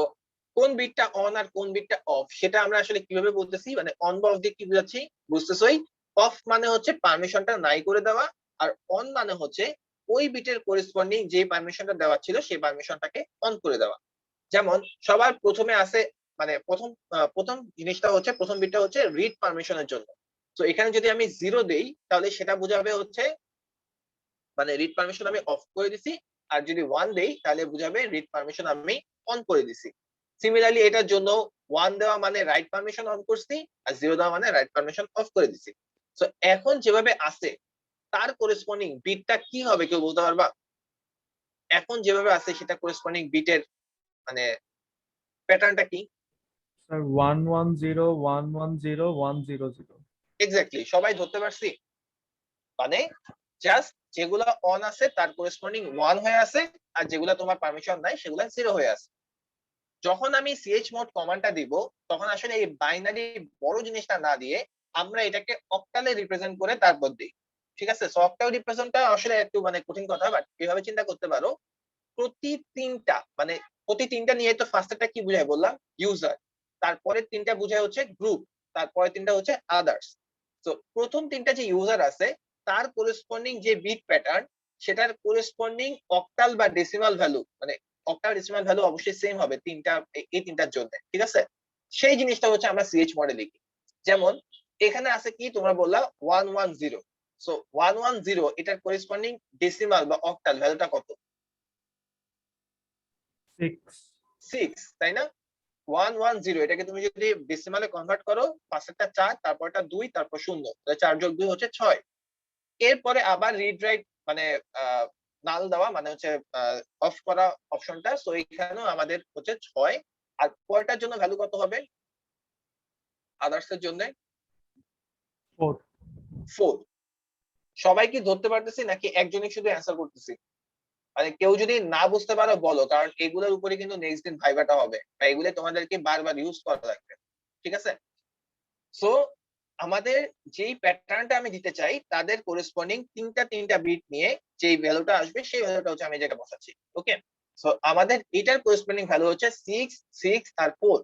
কোন বিটটা অন আর কোন বিটটা অফ সেটা আমরা আসলে কিভাবে বলতেছি, মানে অন বা অফ দিয়ে কি বুঝাচ্ছি বুঝতেছই। অফ মানে হচ্ছে পারমিশনটা নাই করে দেওয়া, আর অন মানে হচ্ছে ওই বিটের করেসপন্ডিং যে পারমিশনটা দেওয়া ছিল সেই পারমিশনটাকে অন করে দেওয়া। যেমন সবার প্রথমে আছে মানে প্রথম জিনিসটা হচ্ছে প্রথম বিটটা হচ্ছে রিড পারমিশনের জন্য। তো এখানে যদি আমি 0 দেই তাহলে সেটা বোঝাবে হচ্ছে মানে রিড পারমিশন আমি অফ করে দিছি, আর যদি 1 দেই তাহলে বোঝাবে রিড পারমিশন আমি অন করে দিছি। সিমিলারলি এটার জন্য 1 দেওয়া মানে রাইট পারমিশন অন করছি, আর 0 দেওয়া মানে রাইট পারমিশন অফ করে দিছি। তো এখন যেভাবে আছে তার করেসপন্ডিং বিটটা কি হবে কেউ বলতে পারবা? এখন যেভাবে আছে সেটা করেসপন্ডিং বিটের মানে প্যাটার্নটা কি? স্যার 110 110 100। এক্স্যাক্টলি, সবাই ধরতে পারছি? মানে জাস্ট যেগুলা অন আছে তার করেসপন্ডিং 1 হয়ে আছে, আর যেগুলা তোমার পারমিশন নাই সেগুলা 0 হয়ে আছে। যখন আমি chmod কমান্ডটা দিব তখন আসলে এই বাইনারি বড় জিনিসটা না দিয়ে আমরা এটাকে অক্টালে রিপ্রেজেন্ট করে তারপর দিই। ঠিক আছে, সো অক্টাল রিপ্রেজেন্টটা আসলে একটু মানে কঠিন কথা, বাট এভাবে চিন্তা করতে পারো প্রতি তিনটা নিয়ে তো ফার্স্টটা কি বুঝায় বললাম ইউজার, তারপরে তিনটা বুঝায় হচ্ছে গ্রুপ, তারপরে তিনটা হচ্ছে আদার্স। তো প্রথম তিনটা যে ইউজার আছে তার করেসপন্ডিং যে বিট প্যাটার্ন সেটার করেসপন্ডিং অক্টাল বা ডেসিমাল ভ্যালু, মানে অক্টাল ডেসিমাল ভ্যালু অবশ্যই সেম হবে এই তিনটার জন্য। ঠিক আছে, সেই জিনিসটা হচ্ছে আমরা chmod লিখি। যেমন এখানে আছে কি তোমরা বললা 110, সো 110 এটার করেসপন্ডিং ডেসিমাল বা অক্টাল ভ্যালুটা কত? 6, তাই না? 110 এটাকে তুমি যদি ডেসিমালে কনভার্ট করো, পাঁচটা 4, তারপরটা 2, তারপর 0, তাহলে 4 যোগ 2 হচ্ছে 6। এরপরে আবার রিড রাইট মানে নাল দেওয়া মানে হচ্ছে অফ করা অপশনটা, সো এখানেও আমাদের হচ্ছে 6। আর পরেরটার জন্য ভ্যালু কত হবে? আদার্স এর জন্য 4। সবাই কি ধরতে পারতেছি নাকি একজনই শুধু অ্যান্সার করতেছি? মানে কেউ যদি না বুঝতে পারো বলো, কারণ এগুলোর উপরে কিন্তু নেক্সট দিন ভাইভাটা হবে, বা এগুলো তোমাদেরকে বারবার ইউজ করা লাগবে। ঠিক আছে, সো আমাদের যেই প্যাটার্নটা আমি দিতে চাই তাদের করেসপন্ডিং তিনটা বিট নিয়ে যেই ভ্যালুটা আসবে সেই ভ্যালুটা হচ্ছে আমি যেটা বসাচ্ছি। ওকে, সো আমাদের এটার করেসপন্ডিং ভ্যালু হচ্ছে 6, 6 আর 4।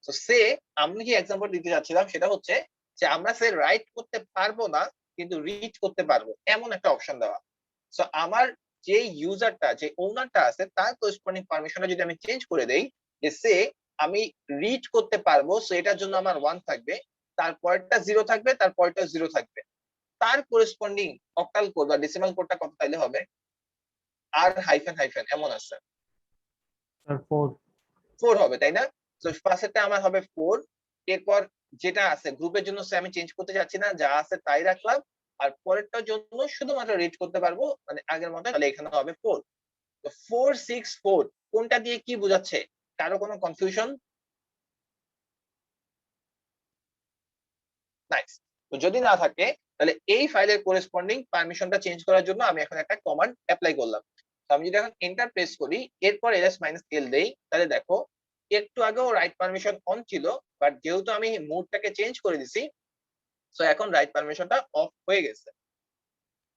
সো সে আমি যে এক্সাম্পল দিতে যাচ্ছিলাম সেটা হচ্ছে যে আমরা সে রাইট করতে পারবো না কিন্তু রিড করতে পারবো এমন একটা অপশন দেওয়া। সো আমার যে ইউজারটা যে ওনারটা আছে তার করেসপন্ডিং পারমিশনটা যদি আমি চেঞ্জ করে দেই যে সে আমি রিড করতে পারবো, সো এটার জন্য আমার 1 থাকবে, তারপরটা 0 থাকবে, তারপরটা 0 থাকবে। তার করেসপন্ডিং অক্টাল কোড বা ডেসিমাল কোডটা কত তাইলে হবে? আর হাইফেন হাইফেন এমন আছে 4 হবে, তাই না? তো পাশেরটা আমার হবে 4। এরপর যেটা আছে গ্রুপের জন্য আমি চেঞ্জ করতে যাচ্ছি না, যা আছে তাই রাখলাম। আর পরেরটার জন্য শুধুমাত্র রিড করতে পারবো মানে আগের মতো, তাহলে এখানে হবে 4। তো 4, 6, 4 কোনটা দিয়ে কি বোঝাচ্ছে? কারো কোনো কনফিউশন? নাইস। তো যদি না থাকে তাহলে এই ফাইলের করেসপন্ডিং পারমিশনটা চেঞ্জ করার জন্য আমি এখন একটা কমান্ড অ্যাপ্লাই করলাম। তো আমি যদি এখন এন্টার প্রেস করি এরপর ls-l দেই, তাহলে দেখো একটু আগেও রাইট পারমিশন অন ছিল, বাট যেহেতু আমি মোডটাকে চেঞ্জ করে দিছি সো এখন রাইট পারমিশনটা অফ হয়ে গেছে।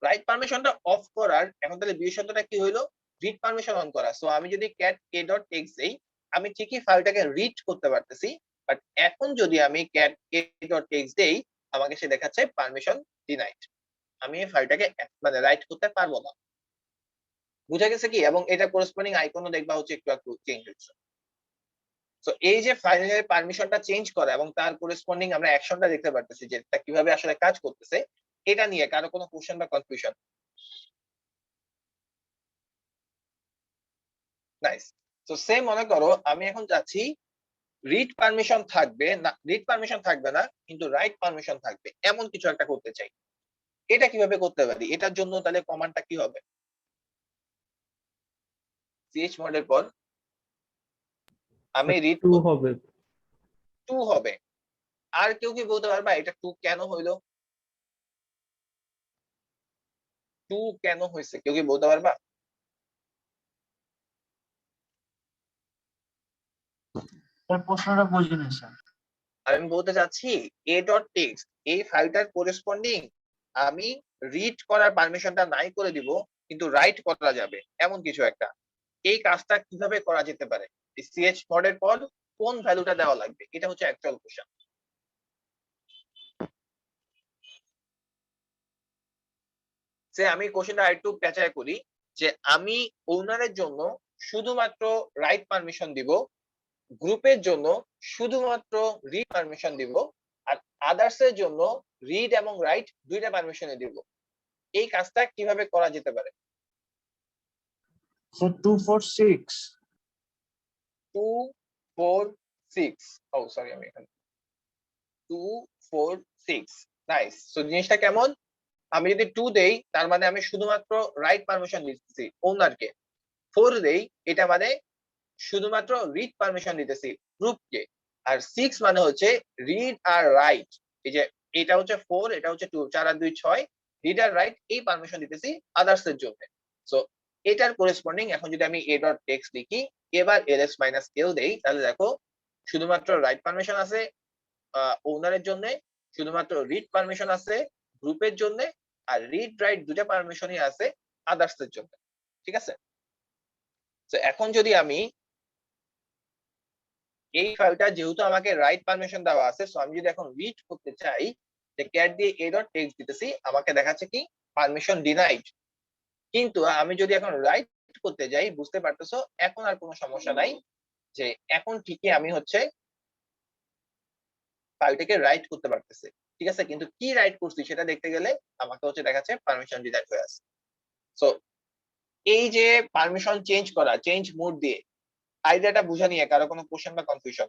রাইট পারমিশনটা অফ করার এখন তাহলে বিশেষত্বটা কি হইলো? রিড পারমিশন অন করা। সো আমি যদি cat a.txt দেই আমি ঠিকই ফাইলটাকে রিড করতে পারতেছি, বাট এখন যদি আমি cat a.txt দেই আমাকে সে দেখাচ্ছে পারমিশন ডিনাইড, আমি এই ফাইলটাকে মানে রাইট করতে পারবো না। বুঝা গেছে কি? এবং এটা করেসপন্ডিং আইকনও দেখবা হচ্ছে একটু একটু চেঞ্জ হচ্ছে। সো এই যে ফাইলের পারমিশনটা চেঞ্জ করা এবং তার করেসপন্ডিং আমরা অ্যাকশনটা দেখতে পারতেছি যে এটা কিভাবে আসলে কাজ করতেছে, এটা নিয়ে কারো কোনো কোশ্চেন বা কনফিউশন? নাইস। তো সেম মনে করো আমি এখন যাচ্ছি রিড পারমিশন থাকবে না, রিড পারমিশন থাকবে না কিন্তু রাইট পারমিশন থাকবে এমন কিছু একটা করতে চাই। এটা কিভাবে করতে পারি? এটার জন্য তাহলে কমান্ডটা কি হবে? chmod এর পর আমি রিড 2 হবে। 2 হবে। আর কেউ কি বলতে পারবা এটা 2 কেন হইলো? 2 কেন হয়েছে? কেউ কি বলতে পারবা? স্যার প্রশ্নটা বুঝিনি স্যার। আমি বলতে চাচ্ছি a.text এই ফাইলটার করেসপন্ডিং আমি রিড করার পারমিশনটা নাই করে দিব, কিন্তু রাইট করা যাবে এমন কিছু একটা। এই কাজটা কিভাবে করা যেতে পারে? chmod এর পর কোন ভ্যালুটা দেওয়া লাগবে? এটা হচ্ছে অ্যাকচুয়াল কোশ্চেন। যে আমি কোশ্চেনটা আরেকটু পেঁচায় করি, যে আমি ওনারের জন্য শুধুমাত্র রাইট পারমিশন দিব, গ্রুপের জন্য শুধুমাত্র রিড পারমিশন দিব, আর আদার্স এর জন্য রিড এবং রাইট দুইটা পারমিশনে দিব। এই কাজটা কিভাবে করা যেতে পারে? স্যার 2 4 6 2 4 6 ও সরি আমি এখানে 2 4 6 নাইস। সো জিনিসটা কেমন? আমি যদি 2 দেই তার মানে আমি শুধুমাত্র রাইট পারমিশন দিতেছি ওনারকে। 4 দেই এটা মানে শুধুমাত্র রিড পারমিশন দিতেছি গ্রুপকে। আর 6 মানে হচ্ছে রিড আর রাইট। এই যে এটা হচ্ছে 4, এটা হচ্ছে 2, 4 আর 2 6, রিড আর রাইট এই পারমিশন দিতেছি আদার্স এর জন্য। সো এটার করেসপন্ডিং এখন যদি আমি a.text লিখি, এবার ls - l দেই, তাহলে দেখো শুধুমাত্র রাইট পারমিশন আছে ওনারের জন্য, শুধুমাত্র রিড পারমিশন আছে গ্রুপের জন্য, আর রিড রাইট দুটো পারমিশনই আছে আদার্স এর জন্য। ঠিক আছে? তো এখন যদি আমি এই ফাইলটা যেহেতু আমাকে রাইট পারমিশন দেওয়া আছে, সো আমি যদি এখন রিড করতে চাই, যে ক্যাট দিয়ে a.text দিতেছি, আমাকে দেখাচ্ছে কি পারমিশন ডিনাইড। কিন্তু আমি যদি এখন রাইট করতে যাই, বুঝতে পারতেছো এখন আর কোনো সমস্যা নাই, যে এখন ঠিকই আমি হচ্ছে ফাইলটাকে রাইট করতে পারতেছি। ঠিক আছে? কিন্তু কি রাইট করছি সেটা দেখতে গেলে আমাকে হচ্ছে দেখাচ্ছে পারমিশন ডিনাইড হয়ে আছে। সো এই যে পারমিশন চেঞ্জ করা, চেঞ্জ মোড দিয়ে, আইডিয়াটা বুঝা নিয়ে কারো কোনো কোশ্চেন বা কনফিউশন?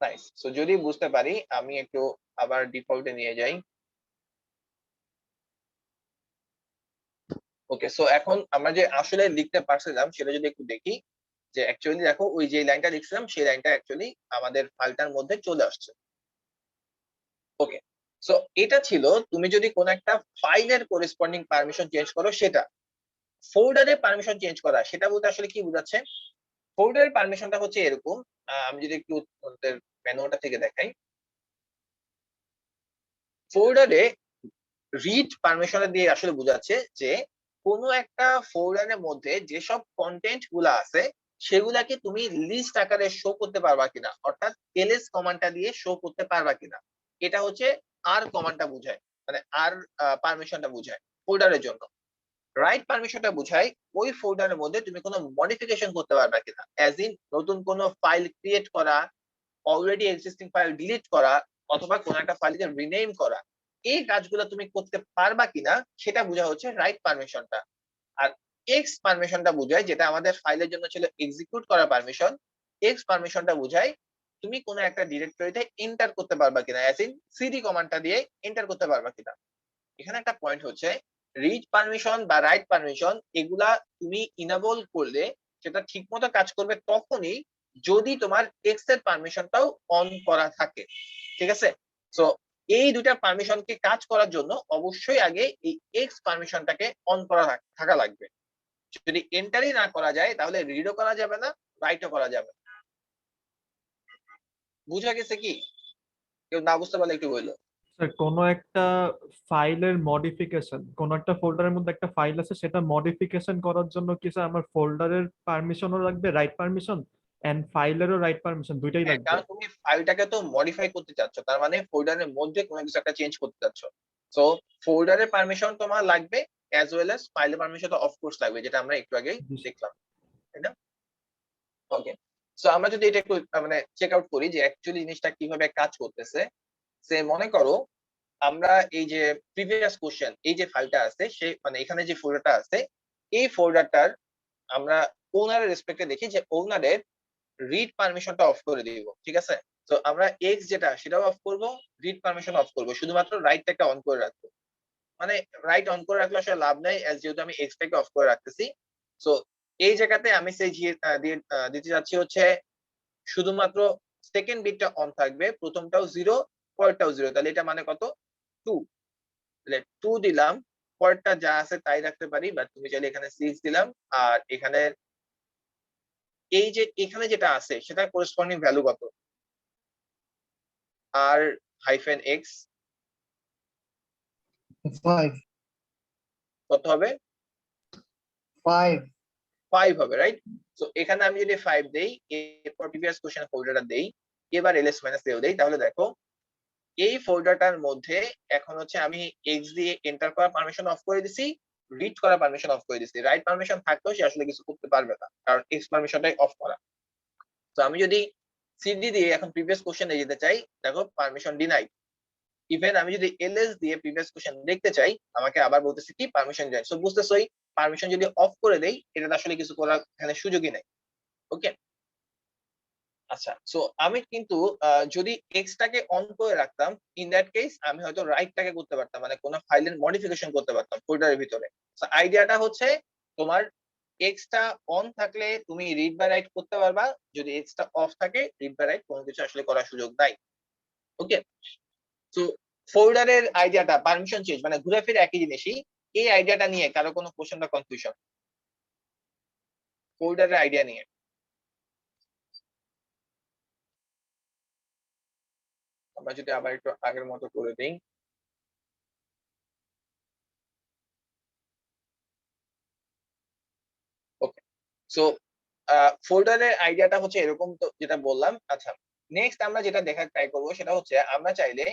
নাইস। সো যদি বুঝতে পারি আমি একটু আবার ডিফল্টে নিয়ে যাই। ওকে, সো এখন আমরা যে আসলে লিখতে পারছিলাম সেটা যদি একটু দেখি, যে অ্যাকচুয়ালি দেখো ওই যে লাইনটা লিখছিলাম সেই লাইনটা অ্যাকচুয়ালি আমাদের ফাইলটার মধ্যে চলে আসছে। ওকে, সো এটা ছিল তুমি যদি কোন একটা ফাইলের করেসপন্ডিং পারমিশন চেঞ্জ করো সেটা। ফোল্ডারের পারমিশন চেঞ্জ করা সেটা বলতে আসলে কি বোঝাচ্ছে? ফোল্ডারের পারমিশনটা হচ্ছে এরকম, আমি যদি একটু তোমাদের ম্যানুয়ালটা থেকে দেখাই। ফোল্ডারে রিড পারমিশন দিয়ে আসলে বোঝাচ্ছে যে কোনো একটা ফোল্ডারের মধ্যে যেসব কন্টেন্ট গুলা আছে সেগুলাকে তুমি লিস্ট আকারে শো করতে পারবা কিনা, অর্থাৎ ls কমান্ডটা দিয়ে শো করতে পারবা কিনা। এটা হচ্ছে আর কমান্ডটা বোঝায়, মানে আর পারমিশনটা বোঝায় ফোল্ডারের জন্য। রাইট পারমিশনটা বোঝায় ওই ফোল্ডারের মধ্যে তুমি কোনো মডিফিকেশন করতে পারবা কিনা, অ্যাজ ইন নতুন কোনো ফাইল ক্রিয়েট করা, অলরেডি এক্সিস্টিং ফাইল ডিলিট করা, অথবা কোনো একটা ফাইলকে রিনেম করা। এই কাজগুলো তুমি করতে পারবা কিনা সেটা বোঝা হচ্ছে রাইট পারমিশনটা। আর এক্স পারমিশনটা বোঝায়, যেটা আমাদের ফাইলের জন্য ছিল এক্সিকিউট করার পারমিশন, এক্স পারমিশনটা বোঝায় তুমি কোনো একটা ডিরেক্টরিতে এন্টার করতে পারবা কিনা, অ্যাজ ইন সিডি কমান্ডটা দিয়ে এন্টার করতে পারবা কিনা। এখানে একটা পয়েন্ট হচ্ছে রিড পারমিশন বা রাইট পারমিশন এগুলা তুমি ইনেবল করলে সেটা ঠিকমতো কাজ করবে তখনই যদি তোমার এক্স এর পারমিশনটাও অন করা থাকে। ঠিক আছে? সো এই দুইটা পারমিশনকে কাজ করার জন্য অবশ্যই আগে এই এক্স পারমিশনটাকে অন করা থাকা লাগবে। যদি এন্টারই না করা যায় তাহলে রিডও করা যাবে না, রাইটও করা যাবে না। বুঝা গেছে কি? কেউ না বুঝতে পারলে একটু বললো। স্যার কোনো একটা ফাইলের মডিফিকেশন, কোনো একটা ফোল্ডারের মধ্যে একটা ফাইল আছে, সেটা মডিফিকেশন করার জন্য কি স্যার আমার ফোল্ডারের পারমিশনও লাগবে, রাইট পারমিশন এন্ড ফাইলেরও রাইট পারমিশন, দুইটাই হ্যাঁ, লাগবে? কারণ তুমি ফাইলটাকে তো মডিফাই করতে চাচ্ছ, তার মানে ফোল্ডারের মধ্যে কোনো কিছু একটা চেঞ্জ করতে চাচ্ছ। সো ফোল্ডারের পারমিশন তোমার লাগবে, অ্যাজ ওয়েল অ্যাজ ফাইলের পারমিশন তো অফকোর্স লাগবে, যেটা আমরা একটু আগেই দেখলাম, তাই না? ওকে, সো আমরা যদি এটা একটু মানে চেক আউট করি যে অ্যাকচুয়ালি জিনিসটা কিভাবে কাজ করতেছে। সে মনে করো আমরা এই যে প্রিভিয়াস কোশ্চেন, এই যে ফাইলটা আছে সে মানে এখানে যে ফোল্ডারটা আছে, এই ফোল্ডারটার আমরা ওনারের রেসপেক্টে দেখি যে ওনারের রিড পারমিশনটা অফ করে দিব। ঠিক আছে? তো আমরা এক্স যেটা সেটাও অফ করব, রিড পারমিশন অফ করব, শুধুমাত্র রাইটটাকে অন করে রাখবো। মানে রাইট অন করে রাখলে আসলে লাভ নাই, যেহেতু আমি এক্সটাকে অফ করে রাখতেছি। সো এই জায়গাতে আমি সেই দিতে যাচ্ছি হচ্ছে শুধুমাত্র সেকেন্ড বিটটা অন থাকবে, প্রথমটাও 0 পরেরটাও 0, তাহলে এটা মানে কত 2, তাহলে 2 দিলাম, পরেরটা যা আছে তাই রাখতে পারি, বাট তুমি চাইলে এখানে 6 দিলাম। আর এখানে এই যে এখানে যেটা আছে সেটা করেসপন্ডিং ভ্যালু কত, আর হাইফেন এক্স 5 কত হবে, 5 5 হবে, রাইট? সো এখানে আমি যদি 5 দেই, এরপর প্রিভিয়াস কোশ্চেন ফোল্ডারটা দেই, এবার ls মাইনাস এও দেই, তাহলে দেখো এই ফোল্ডারটার মধ্যে এখন হচ্ছে আমি এক্স দিয়ে এন্টার করার পারমিশন অফ করে দিছি, রিড করার পারমিশন অফ করে দিছি। রাইট পারমিশন থাকলেও সে আসলে কিছু করতে পারবে না, কারণ এক্স পারমিশনটাই অফ করা। তো আমি যদি সিডি দিয়ে এখন প্রিভিয়াস কোশ্চেনে যেতে চাই, দেখো পারমিশন ডিনাইড। ইভেন আমি যদি ls দিয়ে প্রিভিয়াস কোশ্চেন দেখতে চাই, আমাকে আবার বলতেছে কি পারমিশন ডিনাইড। সো বুঝতেছই, পারমিশন যদি অফ করে দেই, এটা আসলে কিছু করার এখানে সুযোগই নাই। ওকে, আচ্ছা। সো আমি কিন্তু যদি এক্সটাকে অন করে রাখতাম, ইন দ্যাট কেস আমি হয়তো রাইটটাকে করতে পারতাম, মানে কোনো ফাইলের মডিফিকেশন করতে পারতাম ফোল্ডারের ভিতরে। সো আইডিয়াটা হচ্ছে তোমার এক্সটা অন থাকলে তুমি রিড বাই রাইট করতে পারবা, যদি এক্সটা অফ থাকে রিড বাই রাইট কোনো কিছু আসলে করার সুযোগ নাই। ওকে, তো ফোল্ডারের আইডিয়াটা পারমিশন চেঞ্জ মানে ঘুরে ফিরে একই জিনিসই, এই আইডিয়াটা নিয়ে কারো কোনো কোশ্চেন বা কনফিউশন ফোল্ডারের আইডিয়া নিয়ে? আমরা যদি আবার একটু আগের মতো করে দিই, ওকে। সো ফোল্ডারের আইডিয়াটা হচ্ছে এরকম, তো যেটা বললাম। আচ্ছা, নেক্সট আমরা যেটা দেখার ট্রাই করবো সেটা হচ্ছে আমরা চাইলে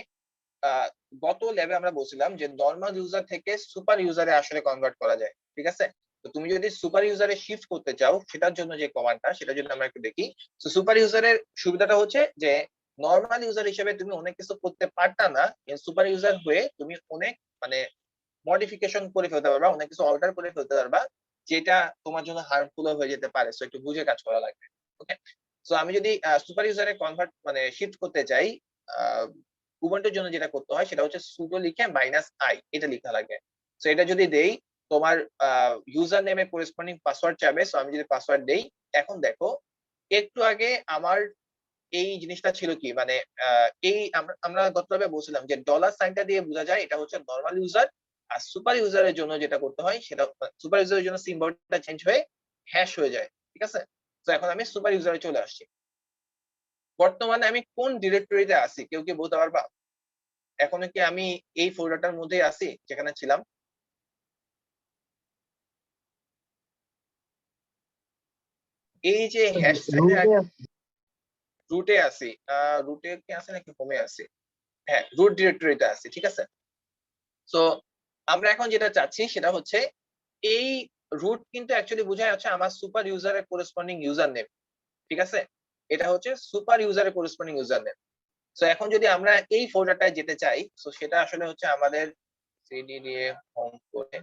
গত ল্যাবে আমরা বলছিলাম যে নর্মাল ইউজার থেকে সুপার ইউজারে আসলে কনভার্ট করা যায়, ঠিক আছে? তো তুমি যদি সুপার ইউজারে শিফট করতে চাও, সেটার জন্য যে কমান্ডটা সেটা যদি আমরা একটু দেখি। তো সুপার ইউজারের সুবিধাটা হচ্ছে যে নর্মাল ইউজার হিসেবে তুমি অনেক কিছু করতে পারতা না, সুপার ইউজার হয়ে তুমি অনেক মানে মডিফিকেশন করে ফেলতে পারবা, অনেক কিছু অল্টার করে ফেলতে পারবা, যেটা তোমার জন্য হার্মফুল হয়ে যেতে পারে। সো একটু বুঝে কাজ করা লাগবে। ওকে, সো আমি যদি সুপার ইউজারে কনভার্ট মানে শিফট করতে চাই, উবুন্টুর জন্য যেটা করতে হয় সেটা হচ্ছে সুডো লিখে -i এটা লিখা লাগে। সো এটা যদি দেই, তোমার ইউজার নেমে করেসপন্ডিং পাসওয়ার্ড চাইবে। সো আমি যদি পাসওয়ার্ড দেই, এখন দেখো একটু আগে আমার এই জিনিসটা ছিল কি, মানে এই আমরা গতভাবে বলছিলাম যে ডলার সাইনটা দিয়ে বোঝা যায় এটা হচ্ছে নরমাল ইউজার, আর সুপার ইউজারের জন্য যেটা করতে হয় সেটা সুপার ইউজারের জন্য সিম্বলটা চেঞ্জ হয়ে হ্যাশ হয়ে যায়, ঠিক আছে? তো এখন আমি সুপার ইউজারে চলে আসছি। বর্তমানে আমি কোন ডিরেক্টরিতে আছি কেউ কি বলতে পারবা? এখনো কি আমি এই ফোল্ডারটার মধ্যেই আছি যেখানে ছিলাম? এই যে হ্যাশ রুটে আছি, রুটে কি আছে নাকি হোমে আছি? হ্যাঁ, রুট ডিরেক্টরিতে আছি, ঠিক আছে? সো আমরা এখন যেটা চাচ্ছি সেটা হচ্ছে এই রুট কিন্তু অ্যাকচুয়ালি বোঝায় হচ্ছে আমার সুপার ইউজারের করেসপন্ডিং ইউজার নেম, ঠিক আছে? এটা হচ্ছে সুপার ইউজারের করেসপন্ডিং ইউজার নেম। সো এখন যদি আমরা এই ফোল্ডারটায় যেতে চাই, সো সেটা আসলে হচ্ছে আমাদের সিডি দিয়ে হোম করে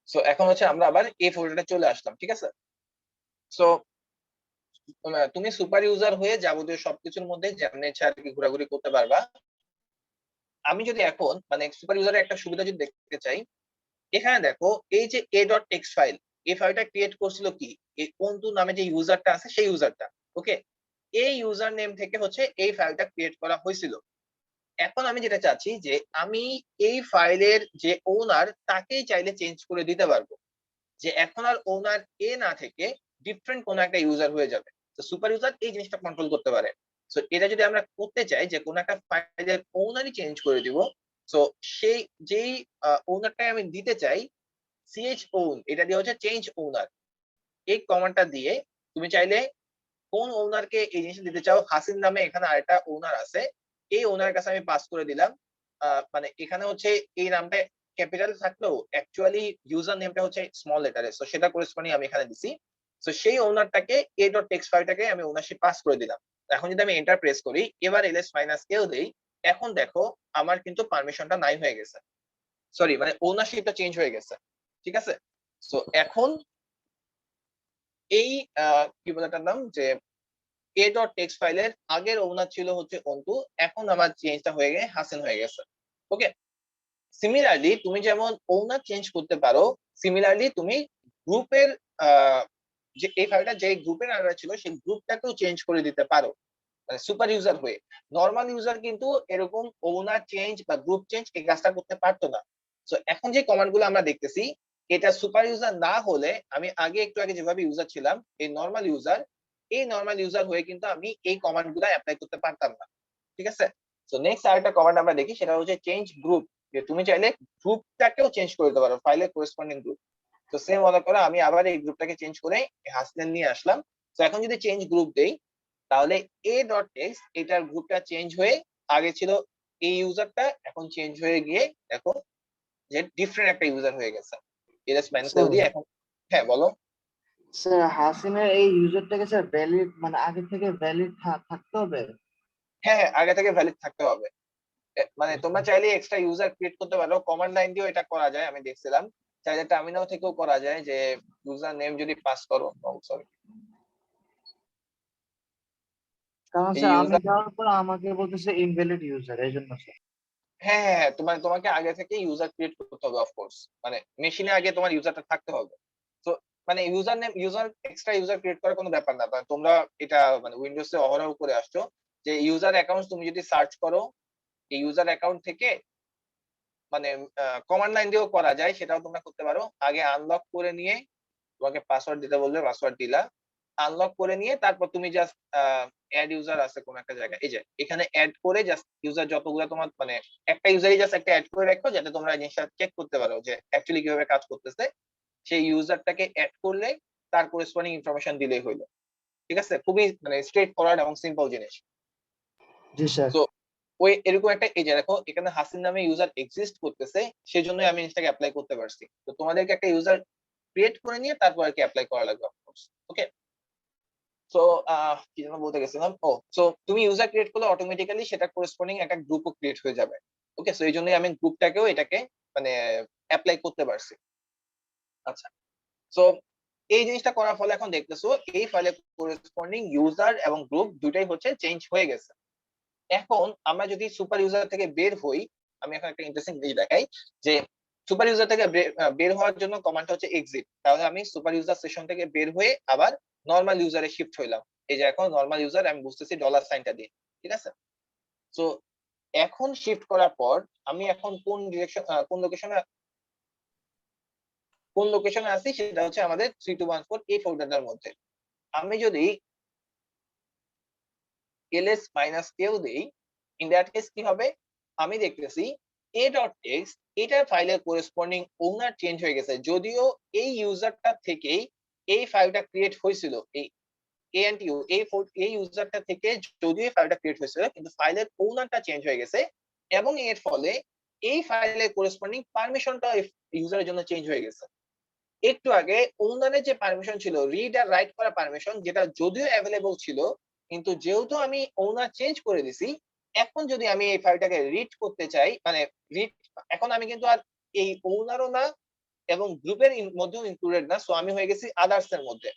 সো এখন হচ্ছে আমরা আবার এই ফোল্ডারে চলে আসলাম, ঠিক আছে? সো তুমি সুপার ইউজার হয়ে যাবতীয় সবকিছুর মধ্যে যেমন ইচ্ছা আর কি ঘোরাঘুরি করতে পারবা। আমি যদি এখন মানে সুপার ইউজারের একটা সুবিধা যদি দেখতে চাই, এখানে দেখো এই যে a.text ফাইল, এই ফাইলটা ক্রিয়েট করছিল কি এই অন্তু নামে যে ইউজারটা আছে সেই ইউজারটা। ওকে, এই ইউজার নেম থেকে হচ্ছে এই ফাইলটা ক্রিয়েট করা হয়েছিল। এখন আমি যেটা চাচ্ছি যে আমি এই ফাইলের যে ওনার তাকেই চাইলে চেঞ্জ করে দিতে পারবো, যে এখন আর ওনার এ না থেকে ডিফারেন্ট কোন একটা ইউজার হয়ে যাবে। তো সুপার ইউজার এই জিনিসটা কন্ট্রোল করতে পারে। সো এটা যদি আমরা করতে চাই যে কোন একটা ফাইলের ওনারই চেঞ্জ করে দিব, সো সেই যেই ওনারটাই আমি দিতে চাই chown, এটা দিয়ে হচ্ছে চেঞ্জ ওনার, এই কমান্ডটা দিয়ে তুমি চাইলে কোন ওনারকে এই জিনিসটা দিতে চাও। হাসিন নামে এখানে আরেকটা ওনার আছে, এই ওনারের কাছে আমি পাস করে দিলাম। মানে এখানে হচ্ছে এই নামটা ক্যাপিটাল থাকলেও অ্যাকচুয়ালি ইউজার নেমটা হচ্ছে স্মল লেটারে, সো সেটা করেসপন্ডিং আমি এখানে দিছি। সো সেই ওনারটাকে a.text ফাইলটাকে আমি ওনারশিপ পাস করে দিলাম। এখন যদি আমি এন্টার প্রেস করি, এবার ls -a দেই, এখন দেখো আমার কিন্তু পারমিশনটা নাই হয়ে গেছে, সরি মানে ওনারশিপটা চেঞ্জ হয়ে গেছে, ঠিক আছে। সো এখন এই কি বলে এটার নাম, যে a ডট টেক্সট ফাইলের আগের ওনার ছিল হচ্ছে অন্তু, এখন আমার চেঞ্জটা হয়ে গিয়ে হাসিন হয়ে গেছে। ওকে, সিমিলারলি তুমি যেমন ওনার চেঞ্জ করতে পারো, সিমিলারলি তুমি গ্রুপের যে এই ফাইলটা যে গ্রুপের আন্ডারে ছিল সেই গ্রুপটাকেও চেঞ্জ করে দিতে পারো, মানে সুপার ইউজার হয়ে। নর্মাল ইউজার কিন্তু এরকম ওনার চেঞ্জ বা গ্রুপ চেঞ্জ এই কাজটা করতে পারতো না। সো এখন যে কমান্ড গুলো আমরা দেখতেছি, এটা সুপার ইউজার না হলে আমি একটু আগে যেভাবে ইউজার ছিলাম এই নর্মাল ইউজার হয়ে কিন্তু আমি এই কমান্ড গুলো অ্যাপ্লাই করতে পারতাম না, ঠিক আছে। সো নেক্সট আরেকটা কমান্ড আমরা দেখি, সেটা হচ্ছে চেঞ্জ গ্রুপ, যে তুমি চাইলে গ্রুপটাকেও চেঞ্জ করে দিতে পারো, ফাইলের করেসপন্ডিং গ্রুপ। তো সেম মনে করো আমি আবার এই গ্রুপটাকে চেঞ্জ করে হাসিন নিয়ে আসলাম। তো এখন যদি চেঞ্জ গ্রুপ দেই, তাহলে a ডট টেক্সট এটার গ্রুপটা চেঞ্জ হয়ে আগে ছিল এই ইউজারটা, এখন চেঞ্জ হয়ে গিয়ে দেখো যে ডিফারেন্ট একটা ইউজার হয়ে গেছে। এটা স্প্যান করে দিয়ে এখন, হ্যাঁ বলো। স্যার হাসিনের এই ইউজারটাকে স্যার ভ্যালিড মানে আগে থেকে ভ্যালিড থাকতে হবে? হ্যাঁ, আগে থেকে ভ্যালিড থাকতে হবে। মানে তোমরা চাইলে এক্সট্রা ইউজার ক্রিয়েট করতে পারো, কমান্ড লাইন দিয়েও এটা করা যায়, আমি দেখছিলাম। চাইলে টার্মিনাল থেকেও করা যায়, যে ইউজার নেম যদি পাস করো, সরি কারণ এই স্যার আমি ইউজার, যাওয়ার পর আমাকে বলতেছে ইনভ্যালিড ইউজার, এই জন্য স্যার। হ্যাঁ তোমাকে আগে থেকে ইউজার ক্রিয়েট করতে হবে, অফকোর্স মানে মেশিনে আগে তোমার ইউজারটা থাকতে হবে। তো মানে user name extra user create করার কোনো ব্যাপার না, মানে তোমরা এটা মানে উইন্ডোজে অহরহ করে আসছো, যে ইউজার অ্যাকাউন্ট তুমি যদি সার্চ করো এই ইউজার অ্যাকাউন্ট থেকে মানে কমান্ড লাইন দিয়েও করা যায়, সেটাও তোমরা করতে পারো। আগে আনলক করে নিয়ে তোমাকে পাসওয়ার্ড দিতে বলবে, পাসওয়ার্ড দিলা, আনলক করে নিয়ে তারপর তুমি জাস্ট অ্যাড ইউজার আছে কোন একটা জায়গায়, এই যে এখানে অ্যাড করে জাস্ট ইউজার যতগুলো তোমার মানে একটা ইউজারই জাস্ট একটা অ্যাড করে রাখো, যাতে তোমরা জিনিসটা চেক করতে পারো যে অ্যাকচুয়ালি কিভাবে কাজ করতেছে। সেই ইউজারটাকে অ্যাড করলে তার করেসপন্ডিং ইনফরমেশন দিলেই হইলো, ঠিক আছে। খুবই মানে স্ট্রেট ফরওয়ার্ড এবং সিম্পল জিনিস। জি স্যার। তো ওই এরকম একটা, এই যে দেখো এখানে হাসিন নামে ইউজার এক্সিস্ট করতেছে, সেই জন্য আমি জিনিসটাকে অ্যাপ্লাই করতে পারছি। তো তোমাদেরকে একটা ইউজার ক্রিয়েট করে নিয়ে তারপর আর কি অ্যাপ্লাই করা লাগবে, অফকোর্স। ওকে, সো কি যেন বলতে গেছিলাম, সো তুমি ইউজার ক্রিয়েট করলে অটোমেটিক্যালি সেটা করেসপন্ডিং একটা গ্রুপও ক্রিয়েট হয়ে যাবে। ওকে, সো এই জন্যই আমি গ্রুপটাকেও এটাকে মানে অ্যাপ্লাই করতে পারছি। আচ্ছা, সো এই জিনিসটা করার ফলে এখন দেখতেছো এই ফাইলে করেসপন্ডিং ইউজার এবং গ্রুপ দুটাই হচ্ছে চেঞ্জ হয়ে গেছে। এখন আমরা যদি সুপার ইউজার থেকে বের হই, আমি এখন একটা ইন্টারেস্টিং জিনিস দেখাই, যে সুপার ইউজার থেকে বের হওয়ার জন্য কমান্ডটা হচ্ছে এক্সিট। তাহলে আমি সুপার ইউজার সেশন থেকে বের হয়ে আবার নরমাল ইউজারে শিফট হইলাম। এই যে এখন নরমাল ইউজার আমি বুঝতেছি ডলার সাইনটা দিয়ে, ঠিক আছে। সো এখন শিফট করার পর আমি এখন কোন লোকেশনে আছি, সেটা হচ্ছে আমাদের 3214 এই ফোল্ডারটার মধ্যে। আমি যদি ls কেউ দেই, ইন দ্যাট কেস কি হবে, আমি দেখতেছি a.txt এটার ফাইলের করেসপন্ডিং ওনার চেঞ্জ হয়ে গেছে, যদিও এই ইউজারটা থেকেই এই ফাইলটা ক্রিয়েট হয়েছিল, এই ANTU এই ইউজারটা থেকে যদিও এই ফাইলটা ক্রিয়েট হয়েছিল, কিন্তু ফাইলের ওনারটা চেঞ্জ হয়ে গেছে, এবং এর ফলে এই ফাইলের করেসপন্ডিং পারমিশনটা ইউজারের জন্য চেঞ্জ হয়ে গেছে। একটু আগে ওনারের যে পারমিশন ছিল, রিড আর রাইট করা পারমিশন, যেটা যদিও অ্যাভেলেবল ছিল, কিন্তু যেহেতু আমি ওনার চেঞ্জ করে দিছি, এখন যদি আমি এই ফাইলটাকে রিড করতে চাই, মানে রিড, এখন আমি কিন্তু আর এই ওনারও না এবং গ্রুপের মধ্যেও ইনক্লুডেড না, সো আমি হয়ে গেছি আদার্স এর মধ্যে।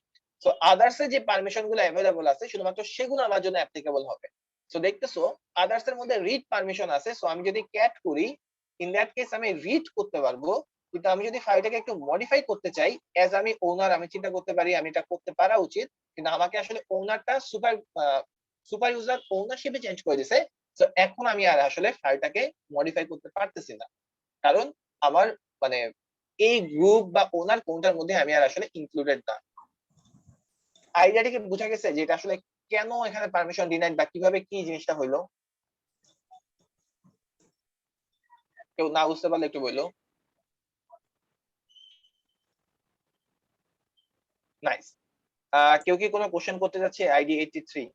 সো আদার্স এর যে পারমিশন গুলো অ্যাভেলেবল আছে, শুধুমাত্র সেগুলো আমার জন্য অ্যাপ্লিকেবল হবে। সো দেখতেছো আদার্স এর মধ্যে রিড পারমিশন আছে, সো আমি যদি ক্যাট করি, ইন দ্যাট কেস আমি রিড করতে পারবো। কিন্তু আমি যদি ফাইলটাকে একটু মডিফাই করতে চাই, অ্যাজ আমি ওনার, আমি চিন্তা করতে পারি আমি এটা করতে পারা উচিত, কিন্তু আমাকে আসলে ওনারটা সুপার ইউজার ওনারশিপে চেঞ্জ করে দিছে। তো এখন আমি আর আসলে ফাইলটাকে মডিফাই করতে পারতেছি না, কারণ আমার মানে এই গ্রুপ বা ওনার কোনটার মধ্যে আমি আর আসলে ইনক্লুডেড না। আইডিয়াটি কি বোঝা গেছে যে এটা আসলে কেন এখানে পারমিশন ডিনাইড বা কিভাবে কি জিনিসটা হইলো? কেউ না বুঝতে পারলে একটু বললো। নাইস। কেউ কি কোনো কোশ্চেন করতে যাচ্ছে আইডি 83?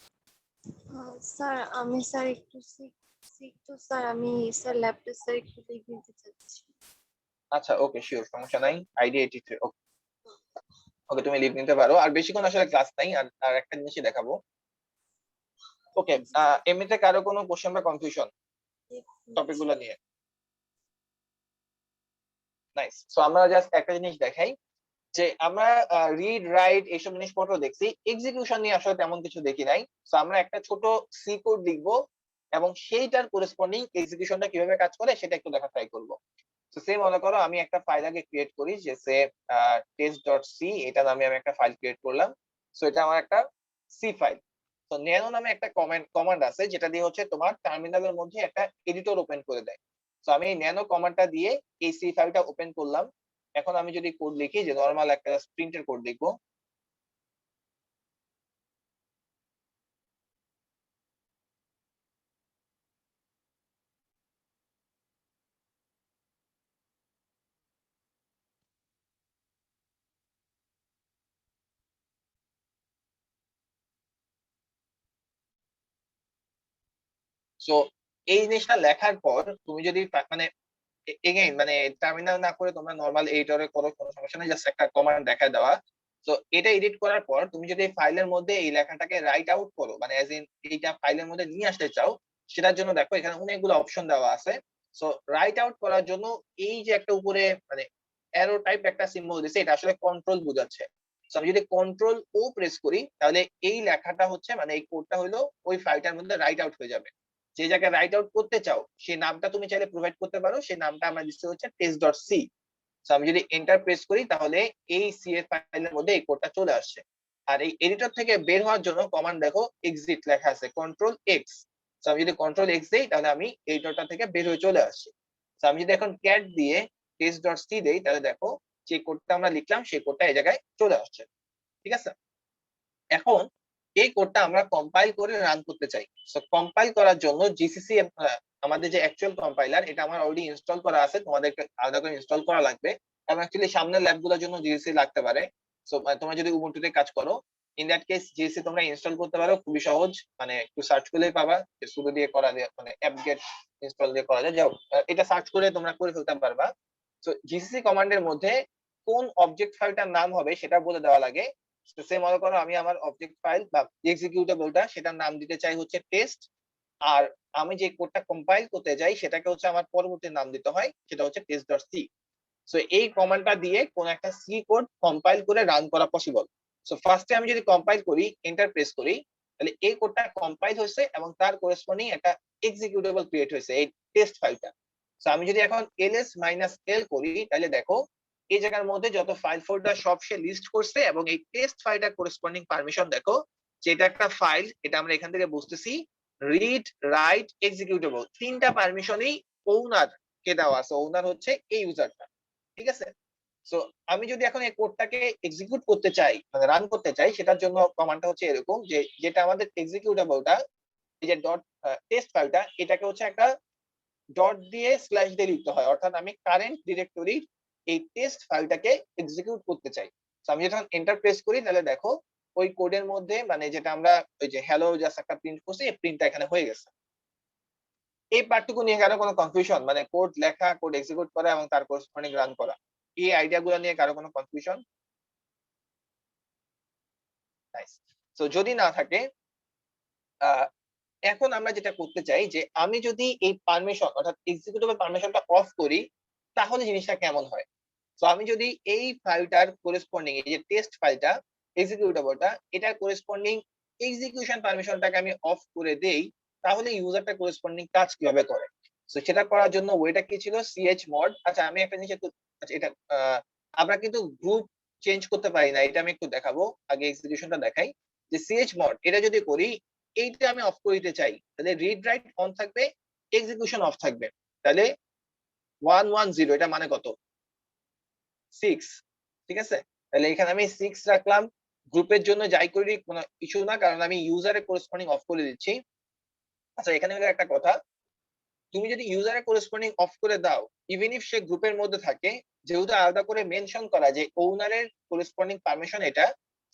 স্যার আমি স্যার একটু সিক তো স্যার, আমি স্যার ল্যাব টেস্টার একটু লিখ নিতে চাচ্ছি। আচ্ছা, ওকে, শিওর, সমস্যা নাই। আইডি 83, ওকে ওকে, তুমি লিভ নিতে পারো। আর বেশিক্ষণ আসলে ক্লাস নাই, আর একটা জিনিসই দেখাবো। ওকে, এমনিতে কারো কোনো কোশ্চেন বা কনফিউশন? টপিক গুলো নিয়ে। নাইস। সো আমরা জাস্ট একটা জিনিস দেখাই যে আমরা রিড রাইট এইসব জিনিসপত্র দেখছি, এক্সিকিউশন নিয়ে আসলে তেমন কিছু দেখি নাই। সো আমরা একটা ছোট সি কোড লিখবো এবং সেইটার করেসপন্ডিং এক্সিকিউশনটা কিভাবে কাজ করে সেটা একটু দেখা ট্রাই করবো। তো সে মনে করো আমি একটা ফাইল আগে ক্রিয়েট করি যে সে test.c, এটা নামে আমি একটা ফাইল ক্রিয়েট করলাম। সো এটা আমার একটা সি ফাইল। তো ন্যানো নামে একটা কমান্ড আছে যেটা দিয়ে হচ্ছে তোমার টার্মিনালের মধ্যে একটা এডিটর ওপেন করে দেয়। তো আমি এই ন্যানো কমান্ডটা দিয়ে এই সি ফাইলটা ওপেন করলাম। এখন আমি যদি কোড লিখি যে নরমাল একটা প্রিন্টের কোড লিখবো, সো এই জিনিসটা লেখার পর তুমি যদি মানে এগেইন মানে টার্মিনাল না করে তোমরা নরমাল এডিটরে করো, কোনো সমস্যা নেই, জাস্ট একটা কমান্ড দেখা দেওয়া। তো এটা এডিট করার পর তুমি যদি ফাইলের মধ্যে এই লেখাটাকে রাইট আউট করো, মানে অ্যাজ ইন এইটা ফাইলের মধ্যে নিয়ে আসতে চাও, সেটার জন্য দেখো এখানে অনেকগুলো অপশন দেওয়া আছে। সো রাইট আউট করার জন্য এই যে একটা উপরে মানে অ্যারো টাইপ একটা সিম্বল দিছে, এটা আসলে কন্ট্রোল বোঝাচ্ছে। সো আমি যদি কন্ট্রোল ও প্রেস করি তাহলে এই লেখাটা হচ্ছে মানে এই কোডটা হলো ওই ফাইলটার মধ্যে রাইট আউট হয়ে যাবে। যে জায়গায় রাইট আউট করতে চাও সেই নামটা তুমি চাইলে প্রোভাইড করতে পারো, সেই নামটা আমরা দিচ্ছি হচ্ছে test.c। সো আমি যদি এন্টার প্রেস করি তাহলে এই সি এর ফাইলের মধ্যে এই কোডটা চলে আসছে। আর এই এডিটর থেকে বের হওয়ার জন্য কমান্ড দেখো এক্সিট লেখা আছে, কন্ট্রোল এক্স। সো আমি যদি কন্ট্রোল এক্স দেই তাহলে আমি এডিটরটা থেকে বের হয়ে চলে আসছি। সো আমি যদি এখন ক্যাট দিয়ে test.c দেই তাহলে দেখো যে কোডটা আমরা লিখলাম সেই কোডটা এই জায়গায় চলে আসছে। ঠিক আছে, এখন এই কোডটা আমরা কম্পাইল করে রান করতে চাই। সো কম্পাইল করার জন্য জিসিসি আমাদের যে অ্যাকচুয়াল কম্পাইলার, এটা আমার অলরেডি ইনস্টল করা আছে, তোমাদের আলাদা করে ইনস্টল করা লাগবে। এবং অ্যাকচুয়ালি সামনের ল্যাবগুলোর জন্য জিসিসি লাগতে পারে। সো তোমরা যদি উবুন্টুতে কাজ করো, ইন দ্যাট কেস জিসিসি তোমরা ইনস্টল করতে পারো, খুবই সহজ, মানে একটু সার্চ করলেই পাবা, সুদো দিয়ে করা যায়, মানে অ্যাপ গেট ইনস্টল দিয়ে করা যায়। যাও এটা সার্চ করে তোমরা করে ফেলতে পারবা। সো জিসিসি কমান্ডের মধ্যে কোন অবজেক্ট ফাইলটার নাম হবে সেটা বলে দেওয়া লাগে। সে মনে করো আমি আমার অবজেক্ট ফাইল বা এক্সিকিউটেবলটা সেটার নাম দিতে চাই হচ্ছে টেস্ট, আর আমি যে কোডটা কম্পাইল করতে যাই সেটাকে হচ্ছে আমার পরবর্তী নাম দিতে হয়, সেটা হচ্ছে test.c। সো এই কমান্ডটা দিয়ে কোন একটা সি কোড কম্পাইল করে রান করা পসিবল। সো ফার্স্টে আমি যদি কম্পাইল করি, এন্টার প্রেস করি, তাহলে এই কোডটা কম্পাইল হয়েছে এবং তার করেসপন্ডিং একটা এক্সিকিউটেবল ক্রিয়েট হয়েছে এই টেস্ট ফাইলটা। সো আমি যদি এখন ls-l করি তাহলে দেখো এই জায়গার মধ্যে যত ফাইল ফোল্ডার সব সে লিস্ট করছে এবং এই টেস্ট ফাইলটার করেসপন্ডিং পারমিশন দেখো যে এটা একটা ফাইল, এটা আমরা এখান থেকে বুঝতেছি রিড রাইট এক্সিকিউটেবল, তিনটা পারমিশনই ওনার কে দেওয়া আছে। ওনার হচ্ছে এই ইউজারটা। ঠিক আছে, সো আমি যদি এখন এই কোডটাকে এক্সিকিউট করতে চাই, মানে রান করতে চাই, সেটার জন্য কমান্ডটা হচ্ছে এরকম যে যেটা আমাদের এক্সিকিউটেবলটা এই যে ডট টেস্ট ফাইলটা, এটাকে হচ্ছে একটা ডট দিয়ে স্ল্যাশ দিয়ে লিখতে হয়, অর্থাৎ আমি কারেন্ট ডিরেক্টরির এই টেস্ট ফাইলটাকে এক্সিকিউট করতে চাই। তো আমি যখন এন্টার প্রেস করি তাহলে দেখো ওই কোডের মধ্যে মানে যেটা আমরা ওই যে হ্যালো জাস্ট একটা প্রিন্ট করছি, এই প্রিন্টটা এখানে হয়ে গেছে। এই পার্টটুকু নিয়ে কারো কোনো কনফিউশন, মানে কোড লেখা, কোড এক্সিকিউট করা এবং তার করেসপন্ডিং রান করা, এই আইডিয়াগুলো নিয়ে কারো কোনো কনফিউশন? নাইস। সো যদি না থাকে, এখন আমরা যেটা করতে চাই যে আমি যদি এই পারমিশন অর্থাৎ এক্সিকিউটেবল পারমিশনটা অফ করি তাহলে জিনিসটা কেমন হয়। তো আমি যদি এই ফাইলটার করেসপন্ডিং এই যে টেস্ট ফাইলটা এক্সিকিউটেবলটা এটার করেসপন্ডিং এক্সিকিউশন পারমিশনটাকে আমি অফ করে দেই, তাহলে ইউজারটা করেসপন্ডিং কাজ কিভাবে করে। তো সেটা করার জন্য ওইটা কি ছিল, chmod। আচ্ছা আমি একটা জিনিস একটু, আচ্ছা এটা আমরা কিন্তু গ্রুপ চেঞ্জ করতে পারি না, এটা আমি একটু দেখাবো, আগে এক্সিকিউশনটা দেখাই। যে chmod এটা যদি করি, এইটা আমি অফ করে দিতে চাই, তাহলে রিড রাইট অন থাকবে, এক্সিকিউশন অফ থাকবে। তাহলে 110 এটা মানে কত, 6। ঠিক আছে, তাহলে এখানে আমি 6 রাখলাম। গ্রুপের জন্য যাই করি কোনো ইস্যু না, কারণ আমি ইউজারের করেসপন্ডিং অফ করে দিচ্ছি। আচ্ছা এখানে একটা কথা, তুমি যদি ইউজারের করেসপন্ডিং অফ করে দাও, ইভেন ইফ সে গ্রুপের মধ্যে থাকে, যেহেতু আলাদা করে মেনশন করা যে ওনারের করেসপন্ডিং পারমিশন এটা,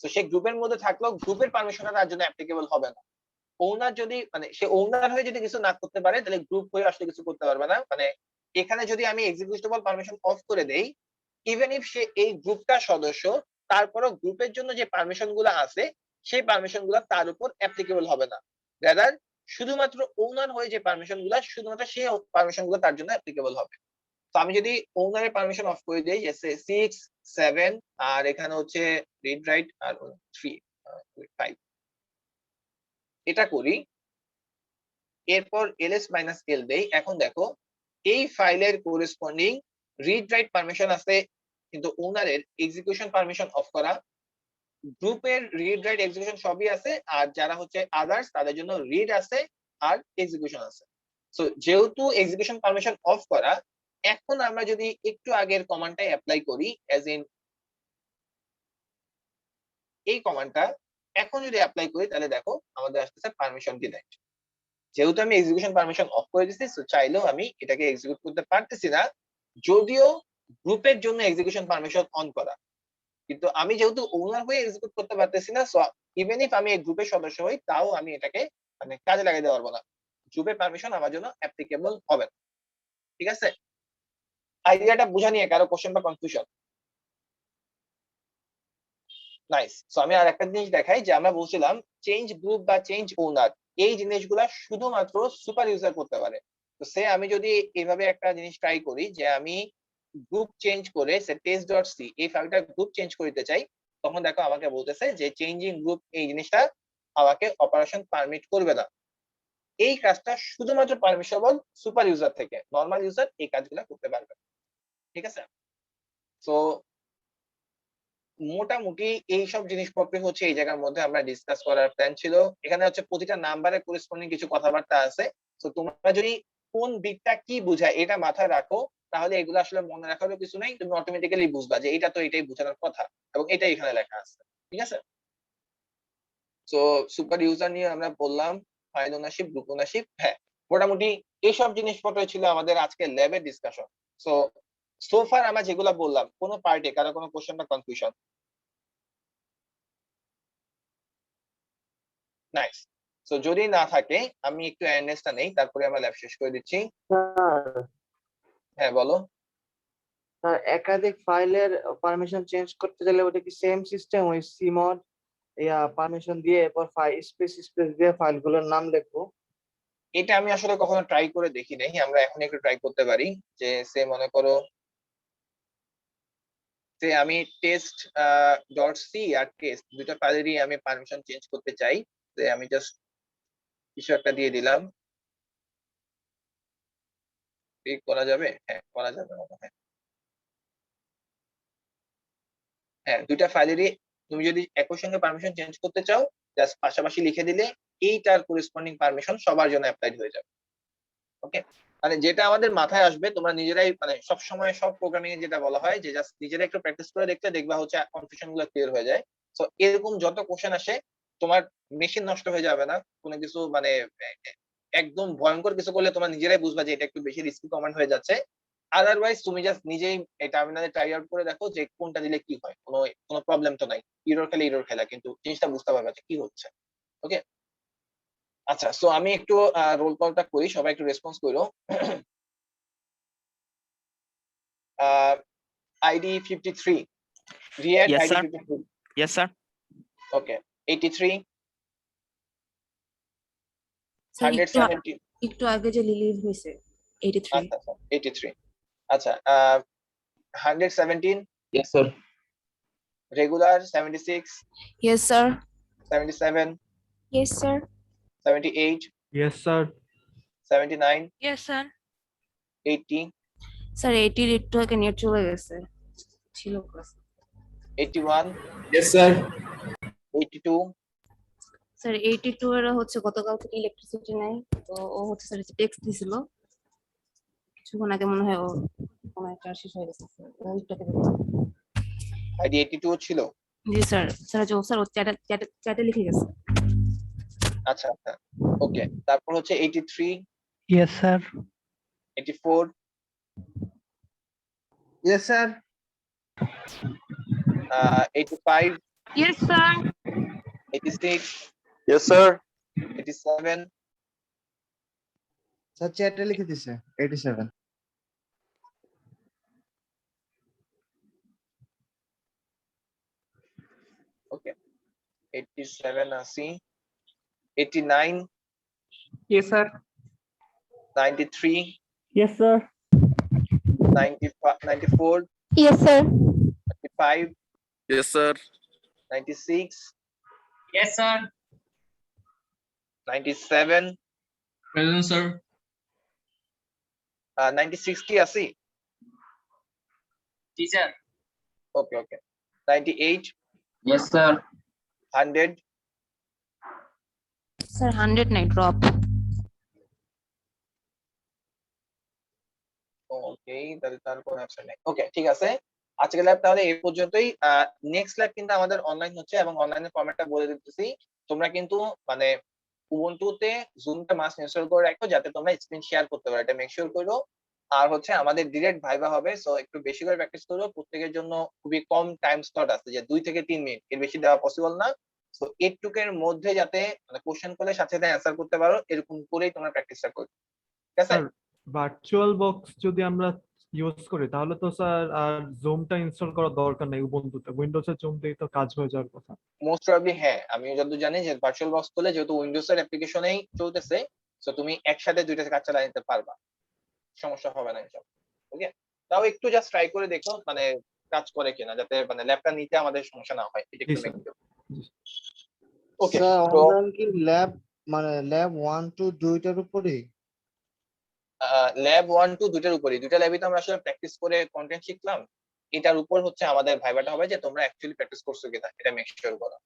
তো সে গ্রুপের মধ্যে থাকলেও গ্রুপের পারমিশনটা তার জন্য অ্যাপ্লিকেবল হবে না। ওনার যদি মানে সে ওনার হয়ে যদি কিছু না করতে পারে তাহলে গ্রুপ হয়ে আসলে কিছু করতে পারবে না। মানে এখানে যদি আমি এক্সিকিউটেবল পারমিশন অফ করে দেই, ইভেন ইফ সে এই গ্রুপটার সদস্য, তারপরও গ্রুপের জন্য যে পারমিশন গুলো আছে সেই পারমিশন গুলো তার উপর অ্যাপ্লিকেবল হবে না। রাদার শুধুমাত্র ওনার হয়ে যে পারমিশন গুলা শুধুমাত্র সেই পারমিশন গুলো তার জন্য অ্যাপ্লিকেবল হবে। তো আমি যদি ওনারের পারমিশন অফ করে দেই, এসে 6 7 আর এখানে হচ্ছে রিড রাইট আর 3 5 এটা করি, এরপর ls মাইনাস l দেই। এখন দেখো এই ফাইলের করেসপন্ডিং রিড রাইট পারমিশন আছে, কিন্তু ওনারের এক্সিকিউশন পারমিশন অফ করা, গ্রুপের রিড রাইট এক্সিকিউশন সবই আছে, আর যারা হচ্ছে আদার্স তাদের জন্য রিড আছে আর এক্সিকিউশন আছে। সো যেহেতু এক্সিকিউশন পারমিশন অফ করা, এখন আমরা যদি একটু আগের কমান্ডটাই অ্যাপ্লাই করি, অ্যাজ ইন এই কমান্ডটা এখন যদি অ্যাপ্লাই করি, তাহলে দেখো আমাদের আসতেছে পারমিশন ডিনাইড। যেহেতু আমি এক্সিকিউশন পারমিশন অফ করে দিচ্ছি, সো চাইলেও আমি এটাকে এক্সিকিউট করতে পারতেছি না, যদিও গ্রুপের জন্য এক্সিকিউশন পারমিশন অন করা। কিন্তু আমি যেহেতু ওনার হয়ে এক্সিকিউট করতে পারতেছি না, সো ইভেন ইফ আমি এই গ্রুপের সদস্য হই, তাও আমি এটাকে মানে কাজে লাগাইতে পারবো না, গ্রুপের পারমিশন আমার জন্য অ্যাপ্লিকেবল হবে না। ঠিক আছে, আইডিয়াটা বোঝা নিয়ে কারো কোশ্চেন বা কনফিউশন? নাইস। সো আমি আর একটা জিনিস দেখাই, যে আমরা বলছিলাম চেঞ্জ গ্রুপ বা চেঞ্জ ওনার, এই জিনিসগুলা শুধুমাত্র সুপার ইউজার করতে পারে। তো সে আমি যদি এইভাবে একটা জিনিস ট্রাই করি, যে আমি গ্রুপ চেঞ্জ করে সে test.c এই ফাইলটা গ্রুপ চেঞ্জ করতে চাই, তখন দেখো আমাকে বলতেছে যে চেঞ্জিং গ্রুপ এই জিনিসটা আমাকে অপারেশন পারমিট করবে না। এই কাজটা শুধুমাত্র পারমিশনেবল সুপার ইউজার থেকে, নরমাল ইউজার এই কাজগুলো করতে পারবে। ঠিক আছে, তো মোটামুটি এইসব জিনিসপত্র হচ্ছে এই জায়গার মধ্যে আমরা ডিসকাস করার প্ল্যান ছিল। এখানে হচ্ছে প্রতিটা নাম্বারের করেসপন্ডিং কিছু কথাবার্তা আছে। তো তোমরা যদি কোন দিকটা কি বোঝায় এটা মাথায় রাখো, তাহলে এগুলো আসলে মনে রাখারও কিছু নাই, তুমি অটোমেটিক্যালি বুঝবা যে এটা তো এটাই বোঝানোর কথা, এবং এটাই এখানে লেখা আছে। ঠিক আছে, তো সুপার ইউজার নিয়ে আমরা বললাম, ফাইল ওনারশিপ, গ্রুপ ওনারশিপ। হ্যাঁ, মোটামুটি এইসব জিনিসপত্র ছিল আমাদের আজকে ল্যাবের ডিসকাশন। সো সোফার আমরা যেগুলো বললাম, কোনো পার্টে কারো কোনো কোশ্চেন বা কনফিউশন? নাইস। সো যদি না থাকে আমি একটু অ্যাটেন্ডেন্সটা নেই, তারপরে আমরা ল্যাব শেষ করে দিচ্ছি। হ্যাঁ বলো। স্যার একাধিক ফাইলের পারমিশন চেঞ্জ করতে গেলে ওটা কি সেম সিস্টেম, ওই সিমড পারমিশন দিয়ে এরপর স্পেস দিয়ে ফাইলগুলোর নাম লিখবো? এটা আমি আসলে কখনো ট্রাই করে দেখি নাই, আমরা এখন একটু ট্রাই করতে পারি। যে সে মনে করো যে আমি টেস্ট ডট সি আর টেস্ট দুইটা ফাইলেরই আমি পারমিশন চেঞ্জ করতে চাই, যে আমি জাস্ট কিছু একটা দিয়ে দিলাম, করা যাবে? হ্যাঁ করা যাবে মনে হয়। হ্যাঁ, দুইটা ফাইলেরই তুমি যদি একই সঙ্গে পারমিশন চেঞ্জ করতে চাও, জাস্ট পাশাপাশি লিখে দিলে এইটার করেসপন্ডিং পারমিশন সবার জন্য অ্যাপ্লাইড হয়ে যাবে। ওকে, মানে যেটা আমাদের মাথায় আসবে, তোমরা নিজেরাই মানে সব সময় সব প্রোগ্রামিং এ যেটা বলা হয় যে জাস্ট নিজেরা একটু প্র্যাকটিস করে দেখতে, দেখবা হচ্ছে কনফিউশন গুলো ক্লিয়ার হয়ে যায়। সো এরকম যত কোশ্চেন আসে, তোমার মেশিন নষ্ট হয়ে যাবে না কোনো কিছু, মানে একদম ভয়ঙ্কর কিছু করলে তোমরা নিজেরাই বুঝবা যে এটা একটু বেশি রিস্কি কমান্ড হয়ে যাচ্ছে। আদারওয়াইজ তুমি জাস্ট নিজেই এই টার্মিনালে ট্রাই আউট করে দেখো যে কোনটা দিলে কি হয়, কোনো প্রবলেম তো নাই, ইরর খেলা, কিন্তু জিনিসটা বুঝতে পারবে যে কি হচ্ছে। ওকে, আচ্ছা, সো আমি একটু রোল কলটা করি, সবাই একটু রেসপন্স করো। ID 53, Riyadh Yes, ID sir. 53. Yes, sir. Okay, 83, sir 170. একটু আগে যে রিলিজ হয়েছে 83। আচ্ছা 83। আচ্ছা, 117, Yes, sir. regular 76, yes sir. 77, Yes, sir. 78, Yes, sir. 79, Yes, sir. 80, sir 80 একটু আগে নেট চলে গেছে, ছিল ক্লাস। 81, Yes, sir. 82, স্যার 82 এর হচ্ছে গতকাল থেকে ইলেকট্রিসিটি নাই, তো ও হচ্ছে স্যার টেক্সট দিছিল কিছুক্ষণ আগে, মনে হয় ও কোনো একটা শেষ হয়ে গেছে স্যার, ওইটাকে ID 82 ছিল। জি স্যার। স্যার ও চ্যাটে লিখে গেছে। আচ্ছা আচ্ছা, ওকে, তারপর হচ্ছে 83, Yes, sir. 84, yes sir. 85, Yes, sir. 86, yes sir, 87, sir চ্যাটে লিখে দিছে 87। okay, 87 80, 89, Yes, sir. 93, Yes, sir. 95, 94, Yes, sir. 95, Yes, sir. 96, Yes, sir. 97, Present, sir. 96 কি আছে? Teacher. Okay, okay. 98, Yes, sir. 100, sir 100 নাই, ড্রপ। ওকে, তাহলে তার কোনো অপশন নেই। ওকে, ঠিক আছে। আজকের ল্যাব তাহলে এই পর্যন্তই। নেক্সট ল্যাব কিন্তু আমাদের অনলাইন হচ্ছে এবং অনলাইনের ফরম্যাটটা বলে দিতেছি। তোমরা কিন্তু মানে উবুন্টুতে জুমটা মাস্ট ইনস্টল করে রাখো যাতে তোমরা স্ক্রিন শেয়ার করতে পারো, এটা মেক শিওর করো। আর হচ্ছে আমাদের ডিরেক্ট ভাইবা হবে, সো একটু বেশি করে প্র্যাকটিস করো। প্রত্যেকের জন্য খুবই কম টাইম স্লট আছে, যে 2 থেকে 3 মিনিট, এর বেশি দেওয়া পসিবল না। সো এইটুকের মধ্যে যাতে মানে কোশ্চেন করলে সাথে সাথে অ্যান্সার করতে পারো, এরকম করেই তোমরা প্র্যাকটিসটা করো, ঠিক আছে? স্যার ভার্চুয়াল বক্স যদি আমরা ইউজ করি তাহলে তো স্যার আর জুমটা ইনস্টল করার দরকার নেই উবুন্টুতে, উইন্ডোজের জুম দিয়ে তো কাজ হয়ে যাওয়ার কথা। মোস্ট প্রবাবলি হ্যাঁ, আমি যতদূর জানি যে ভার্চুয়াল বক্স করলে যেহেতু উইন্ডোজ এর অ্যাপ্লিকেশনেই চলতেছে, সো তুমি একসাথে দুইটা কাজ চালিয়ে নিতে পারবা, সমস্যা হবে না ইনশাআল্লাহ। ওকে, তাও একটু জাস্ট ট্রাই করে দেখো মানে কাজ করে কিনা, যাতে মানে ল্যাবটা নিতে আমাদের সমস্যা না হয়, এটা জি একটু স্যার। মেক ওকে। স্যার তো অনলাইন কি ল্যাব মানে ল্যাব 1 2 দুইটার উপরে? ল্যাব 1 2 দুইটার উপরই, দুইটা ল্যাবই তো আমরা আসলে প্র্যাকটিস করে কন্টেন্ট শিখলাম, এটার উপর হচ্ছে আমাদের ভাইবাটা হবে যে তোমরা অ্যাকচুয়ালি প্র্যাকটিস করছো কিনা, এটা মেক শিওর করো।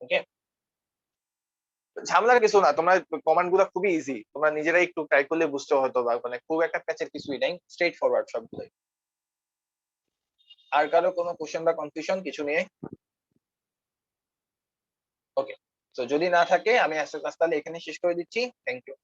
ওকে, ঝামেলার কিছু না, তোমরা কমান্ড গুলো খুবই ইজি, তোমরা নিজেরাই একটু ট্রাই করলে বুঝতে হতো, বা মানে খুব একটা প্যাচের কিছুই নাই, স্ট্রেট ফরওয়ার্ড সবগুলোই। আর কারো কোনো কোশ্চেন বা কনফিউশন কিছু নিয়ে? ওকে, তো যদি না থাকে আমি আজকের ক্লাস তাহলে এখানে শেষ করে দিচ্ছি। Thank you.